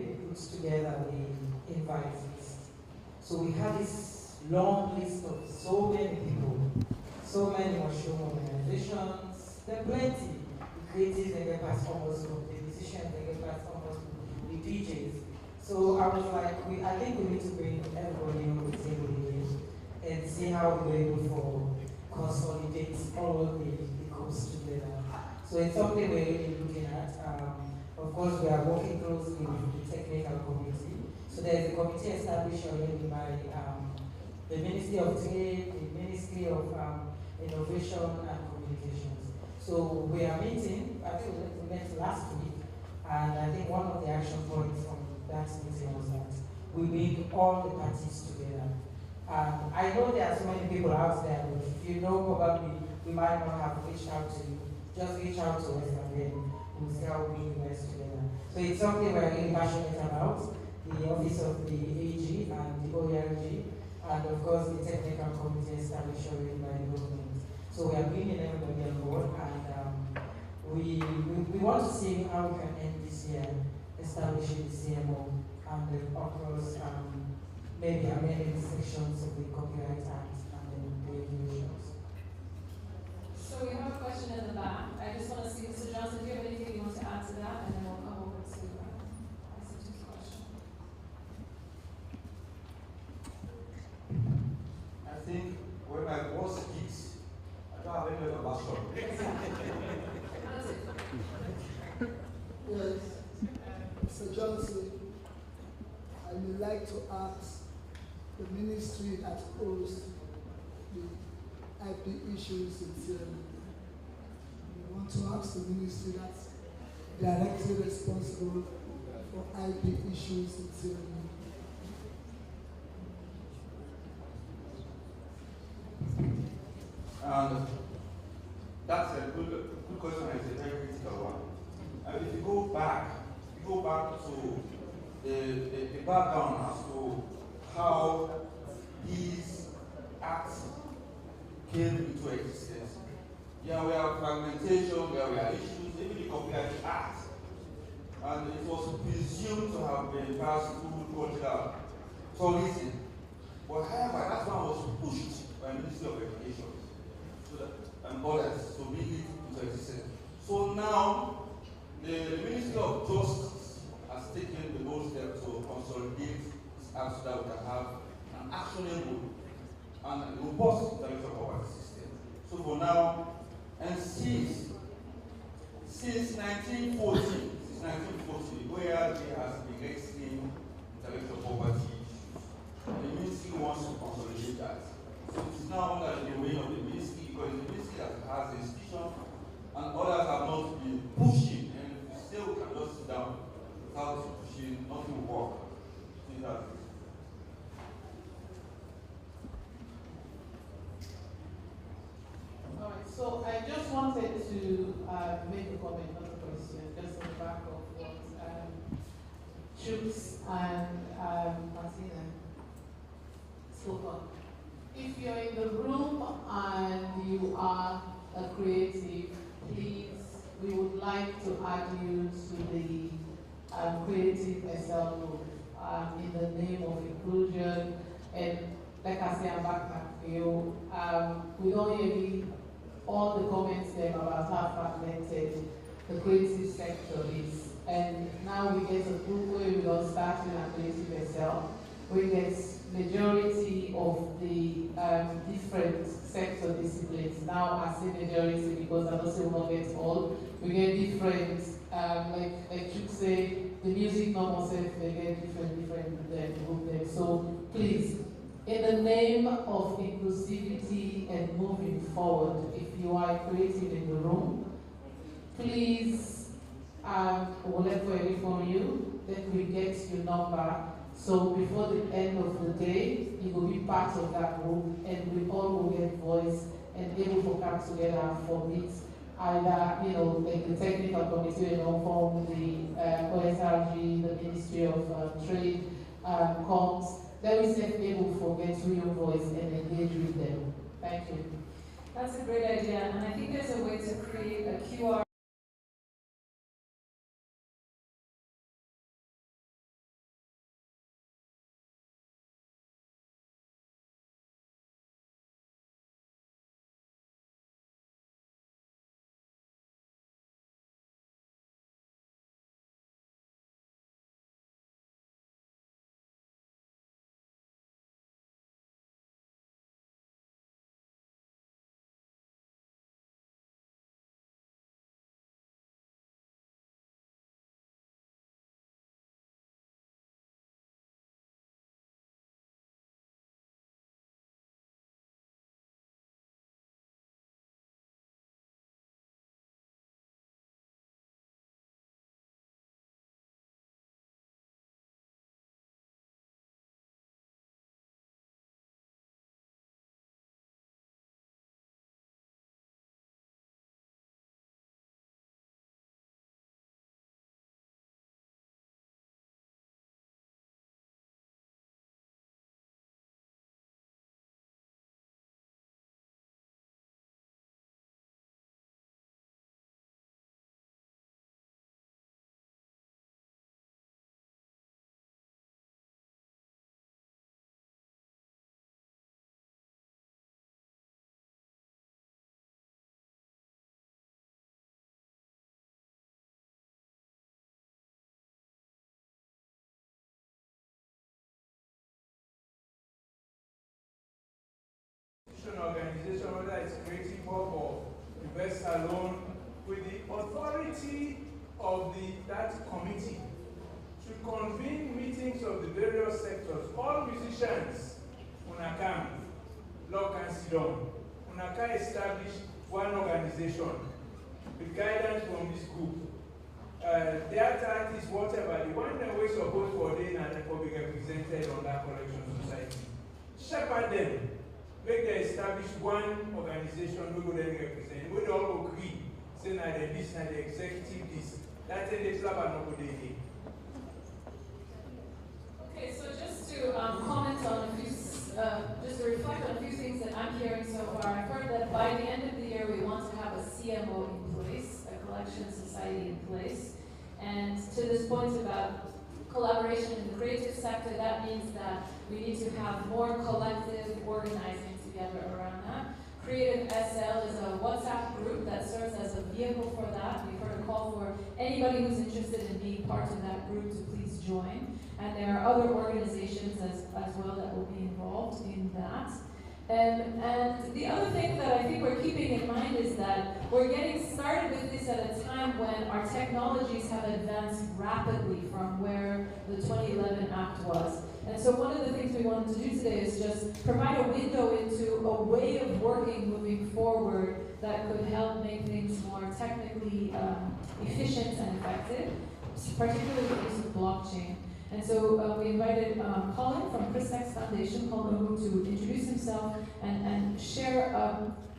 S6: it puts together the invite list. So we have this long list of so many people, so many mushroom organizations, there are plenty. The creatives, they get past almost group, the musicians, they get past almost group, the DJs. So I was like, I think we need to bring everybody on the table again and see how we're able to consolidate all of the groups together. So it's something we're really looking at. Of course, we are working closely with the technical committee. So there's a committee established already by the Ministry of Trade, the Ministry of Innovation and Communications. So we are meeting, I think we met last week, and I think one of the action points from that meeting was that we bring all the parties together. I know there are so many people out there, but if you know, probably we might not have reached out to you. Just reach out to us and then we'll see how we bring you guys together. So it's something we're really passionate about, the Office of the AG and the OERG, and of course the technical committee established already by the government. So we are bringing everybody on board, and we want to see how we can end this year establishing the CMO and then across maybe amending sections of the Copyright Act and then the regulations.
S16: So we have a question in the back. I just want to see, Mr. Johnson, do you have anything you want to add to that? And then we'll come over to ICT's question.
S4: I think when my boss speaks, I don't have any other version.
S22: Yes, Mr. Johnson, I would like to ask the ministry that holds the IP issues in Sierra. We want to ask the ministry that's directly responsible for IP issues in Sierra.
S4: And that's a good question, and it's a very critical one. And if you go back to the background as to how these acts came into existence. Yeah, we have fragmentation, there were issues, even the Copyright Act. And it was presumed to have been passed through cultural tourism. But however, that one was pushed by the Ministry of Education and others to bring it into existence. So now, the Ministry of Justice has taken the bold step to consolidate this act so that we can have an actionable and robust intellectual property system. So for now, and since 1940, where there has been extreme intellectual property issues, the ministry wants to consolidate that. So it is now under the domain of the ministry, because the ministry that has the institution, and others have not been pushing, and still can just sit down without pushing, nothing will work. So that's it.
S17: All right, so I just wanted to make a comment, not a question, just on the back of what Chooks and Martina spoke on. If you're in the room and you are a creative, please, we would like to add you to the Creative SL group in the name of inclusion. And like I say, I'm back at you. We don't hear all the comments there about how fragmented the creative sector is. And now we get a group where we are starting a Creative SL, where there's majority of the different sector disciplines. Now I say majority because I don't say we don't get all. We get different, like you say, the music normal self, they get different group there. So please, in the name of inclusivity and moving forward, if you are creative in the room, please, we'll let me from you, that we get your number. So before the end of the day, you will be part of that group, and we all will get voice and able to come together and formate either, like the technical committee, from the OSRG, the Ministry of Trade, comms. Then we stay able to get to your voice and engage with them. Thank you.
S16: That's a great idea, and I think there's a way to create a QR
S10: organization, whether it's Creative Hub or Invest Alone, with the authority of that committee to convene meetings of the various sectors. All musicians, Unakam, Lock and Sidon, Unaka established one organization with guidance from this group. Their artists, whatever, the one that we're supposed to ordain and be represented on that collection society. Shepherd them, make them establish one organization we would then represent. We all agree, say that this, and the executive this. That's in the club and nobody here.
S16: Okay, so just to comment on a few, just to reflect on a few things that I'm hearing so far. I've heard that by the end of the year we want to have a CMO in place, a collection society in place. And to this point about collaboration in the creative sector, that means that we need to have more collective organizing together around that. Creative SL is a WhatsApp group that serves as a vehicle for that. We've heard a call for anybody who's interested in being part of that group to please join. And there are other organizations as well that will be involved in that. And the other thing that I think we're keeping in mind is that we're getting started with this at a time when our technologies have advanced rapidly from where the 2011 Act was. And so one of the things we wanted to do today is just provide a window into a way of working moving forward that could help make things more technically efficient and effective, particularly with the use of blockchain. And so we invited Colin from Christex Foundation, Colin, to introduce himself and share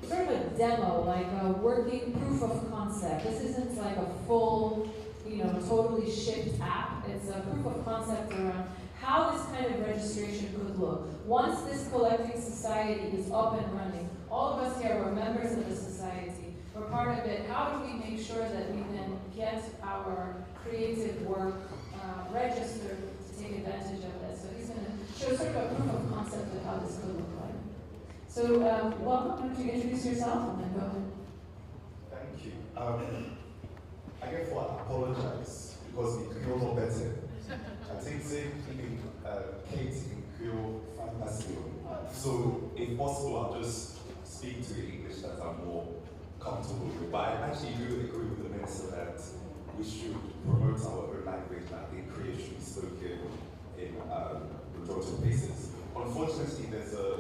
S16: sort of a demo, like a working proof of concept. This isn't like a full, totally shipped app. It's a proof of concept around how this kind of registration could look. Once this collecting society is up and running, all of us here, we're members of the society, we're part of it. How do we make sure that we then get our creative work registered to take advantage of this? So he's going to show sort of a proof of concept of how this could look like. So welcome. Why don't you introduce yourself and then go ahead.
S3: Thank you. I guess I apologize because in Creole no better. I think same thing Kate in Creole fantasy. So if possible, I'll just speak to the English that I'm more comfortable with. But I actually do agree with the minister that we should promote our own language, and I think Creole should be spoken in majority of places. Unfortunately, there's a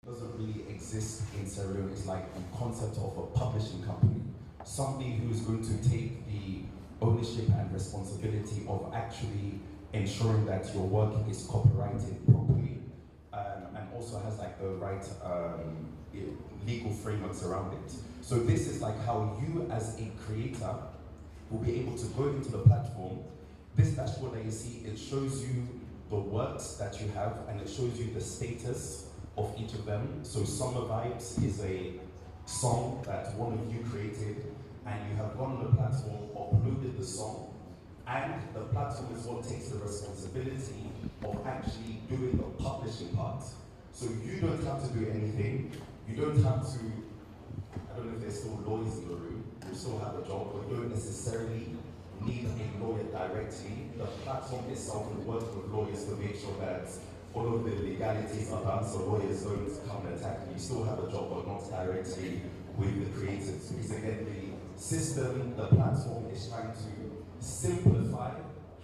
S3: doesn't really exist in Sierra Leone. It's like the concept of a publishing company. Somebody who is going to take the ownership and responsibility of actually ensuring that your work is copyrighted properly, and also has like the right legal frameworks around it. So this is like how you as a creator will be able to go into the platform. This dashboard that you see, it shows you the works that you have, and it shows you the status of each of them. So Summer Vibes is a song that one of you created, and you have gone on the platform, uploaded the song, and the platform is what takes the responsibility of actually doing the publishing part. So you don't have to do anything. You don't have to, I don't know if there's still lawyers in the room, you still have a job, but you don't necessarily need a lawyer directly. The platform itself will work with lawyers to make sure that all of the legalities are done, so lawyers don't come and attack you. You still have a job, but not directly with the creators. Because again, the system, the platform is trying to simplify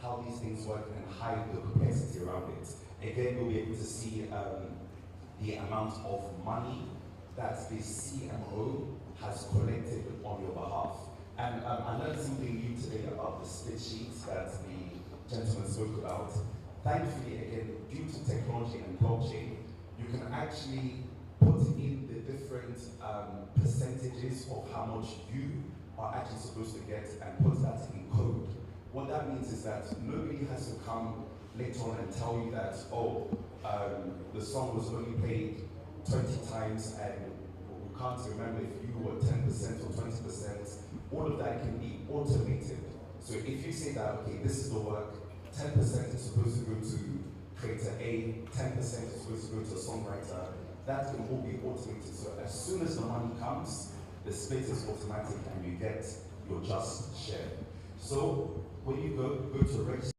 S3: how these things work and hide the complexity around it. Again, you'll be able to see the amount of money that the CMO has collected on your behalf. And I learned something new today about the split sheets that the gentleman spoke about. Thankfully, again, due to technology and blockchain, you can actually put in the different percentages of how much you are actually supposed to get and put that in code. What that means is that nobody has to come later on and tell you that, oh, the song was only played 20 times and we can't remember if you were 10% or 20%. All of that can be automated. So if you say that, okay, this is the work, 10% is supposed to go to creator A, 10% is supposed to go to a songwriter, that can all be automated. So as soon as the money comes, the split is automatic and you get your just share. So when you go to register,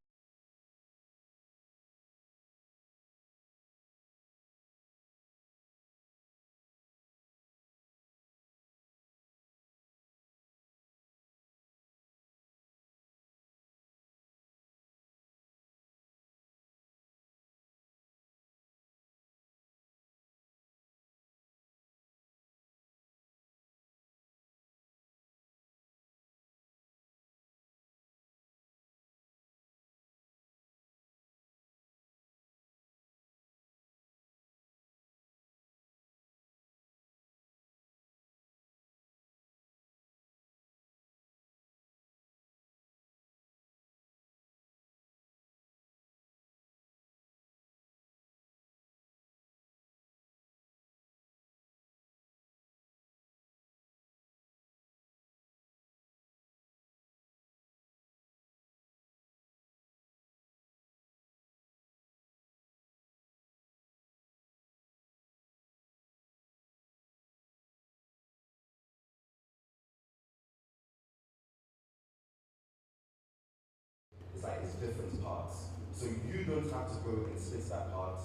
S3: it's different parts. So you don't have to go and split that part.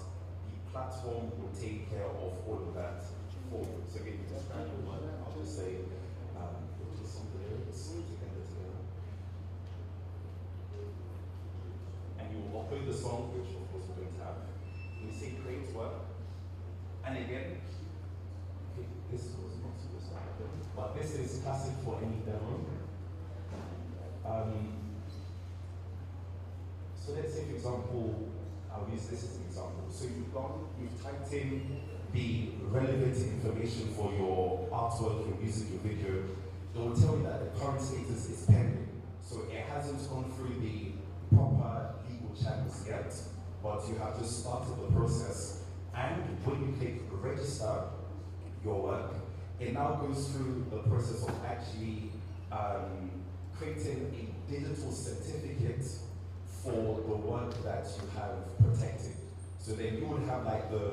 S3: The platform will take care of all of that for you. So again, you just I'll just say, which is some of the lyrics together. And you will upload the song, which of course we don't have. We say create work. And again, okay, this was not supposed to happen, but this is classic for any demo. So let's say, for example, I'll use this as an example. So you've typed in the relevant information for your artwork, your music, your video. It will tell you that the current status is pending. So it hasn't gone through the proper legal channels yet, but you have just started the process. And when you click register your work, it now goes through the process of actually creating a digital certificate for the work that you have protected. So then you would have like the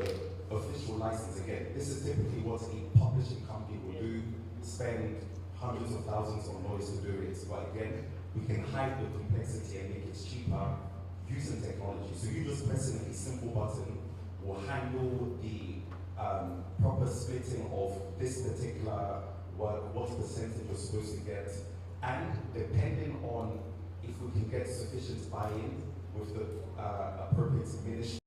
S3: official license again. This is typically what a publishing company will do, spend hundreds of thousands on lawyers to do it. But again, we can hide the complexity and make it cheaper using technology. So you just pressing a simple button will handle the proper splitting of this particular work, what percentage you're supposed to get, and depending on if we can get sufficient buy-in with the appropriate ministry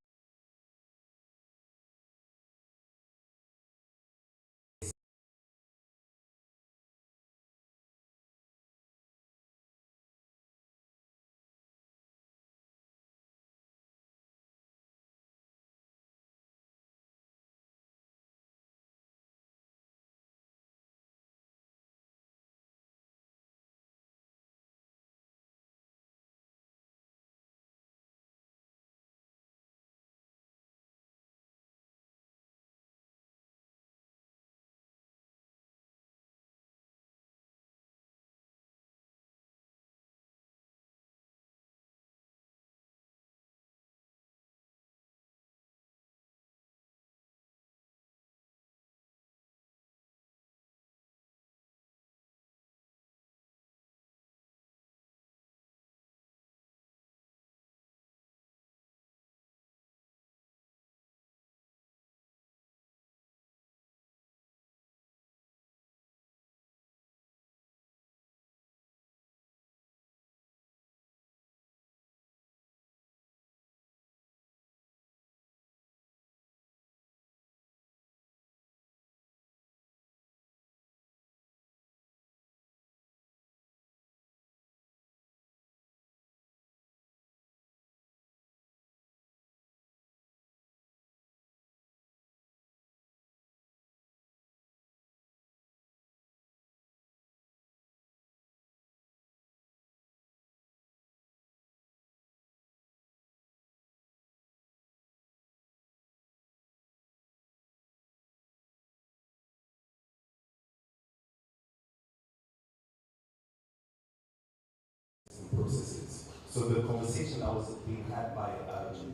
S3: processes. So the conversation that was being had by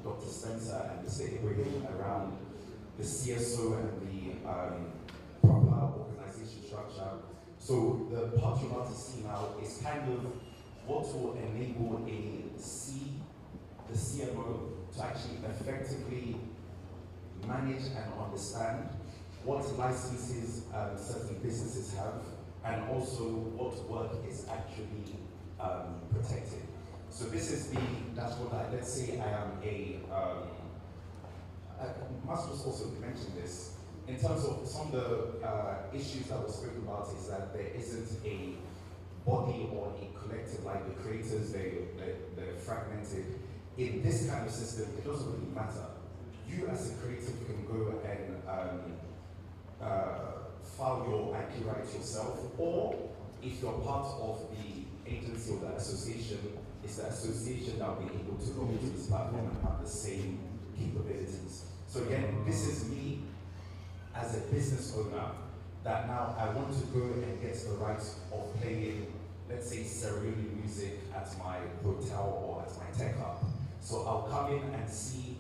S3: Dr. Spencer and Mr. Ibrahim around the CSO and the proper organization structure. So the part you're about to see now is kind of what will enable the CMO to actually effectively manage and understand what licenses certain businesses have, and also what work is actually protected. So this is the dashboard that, let's say I am I must also mention this, in terms of some of the issues that were spoken about is that there isn't a body or a collective like the creators, they're fragmented. In this kind of system, it doesn't really matter. You as a creative can go and file your IP rights yourself, or if you're part of the agency or the association, it's the association that will be able to go into this platform and have the same capabilities. So again, this is me as a business owner that now I want to go and get the rights of playing, let's say, ceremonial music at my hotel or at my tech hub. So I'll come in and see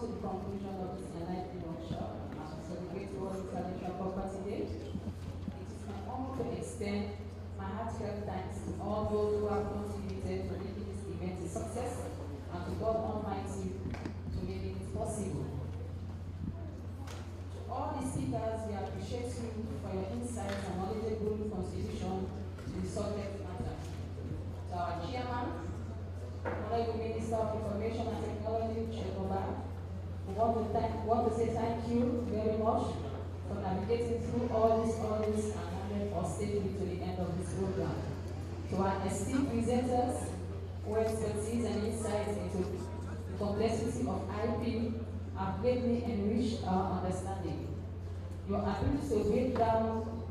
S6: to the conclusion of this enlightening workshop as we celebrate World Intellectual Property Day. It is my honor to extend my heartfelt thanks to all those who have contributed to making this event a success and to God Almighty to making it possible. To all the speakers, we appreciate you for your insights and knowledgeable contribution to the subject matter. To our chairman, Honorable Minister of Information and Technology, Chekoba, we want to say thank you very much for navigating through all these orders and handed us safely to the end of this program. To our esteemed presenters, who expertise and insights into the complexity of IP have greatly enriched our understanding. Your ability to break down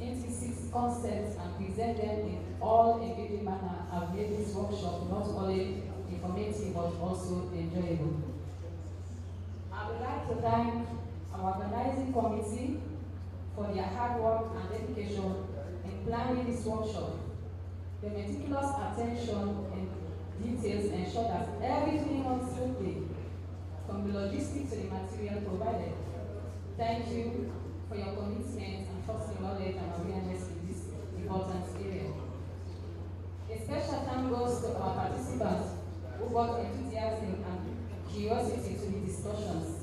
S6: intricate concepts and present them in all engaging manner have made this workshop not only informative but also enjoyable. I would like to thank our organizing committee for their hard work and dedication in planning this workshop. The meticulous attention and details ensure that everything runs smoothly, from the logistics to the material provided. Thank you for your commitment and fostering knowledge and awareness in this important area. A special thank goes to our participants who brought enthusiasm and curiosity to the discussions.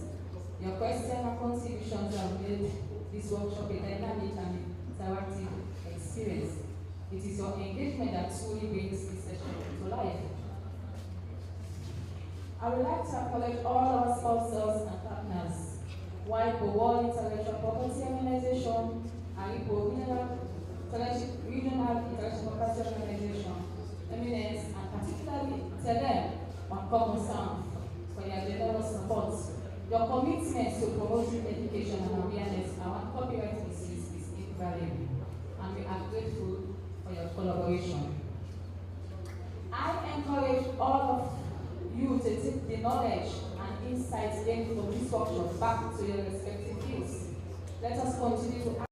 S6: Your questions and contributions have made this workshop a dynamic and interactive experience. It is your engagement that truly brings this session to life. I would like to acknowledge all our sponsors and partners. WIPO, World Intellectual Property Organization, AIPO, Regional Intellectual Property Organization, Eminence, and particularly TELEM on Common Sound for your generous support. Your commitment to promoting education and awareness around copyright issues is invaluable, and we are grateful for your collaboration. I encourage all of you to take the knowledge and insights gained from this workshop back to your respective fields. Let us continue to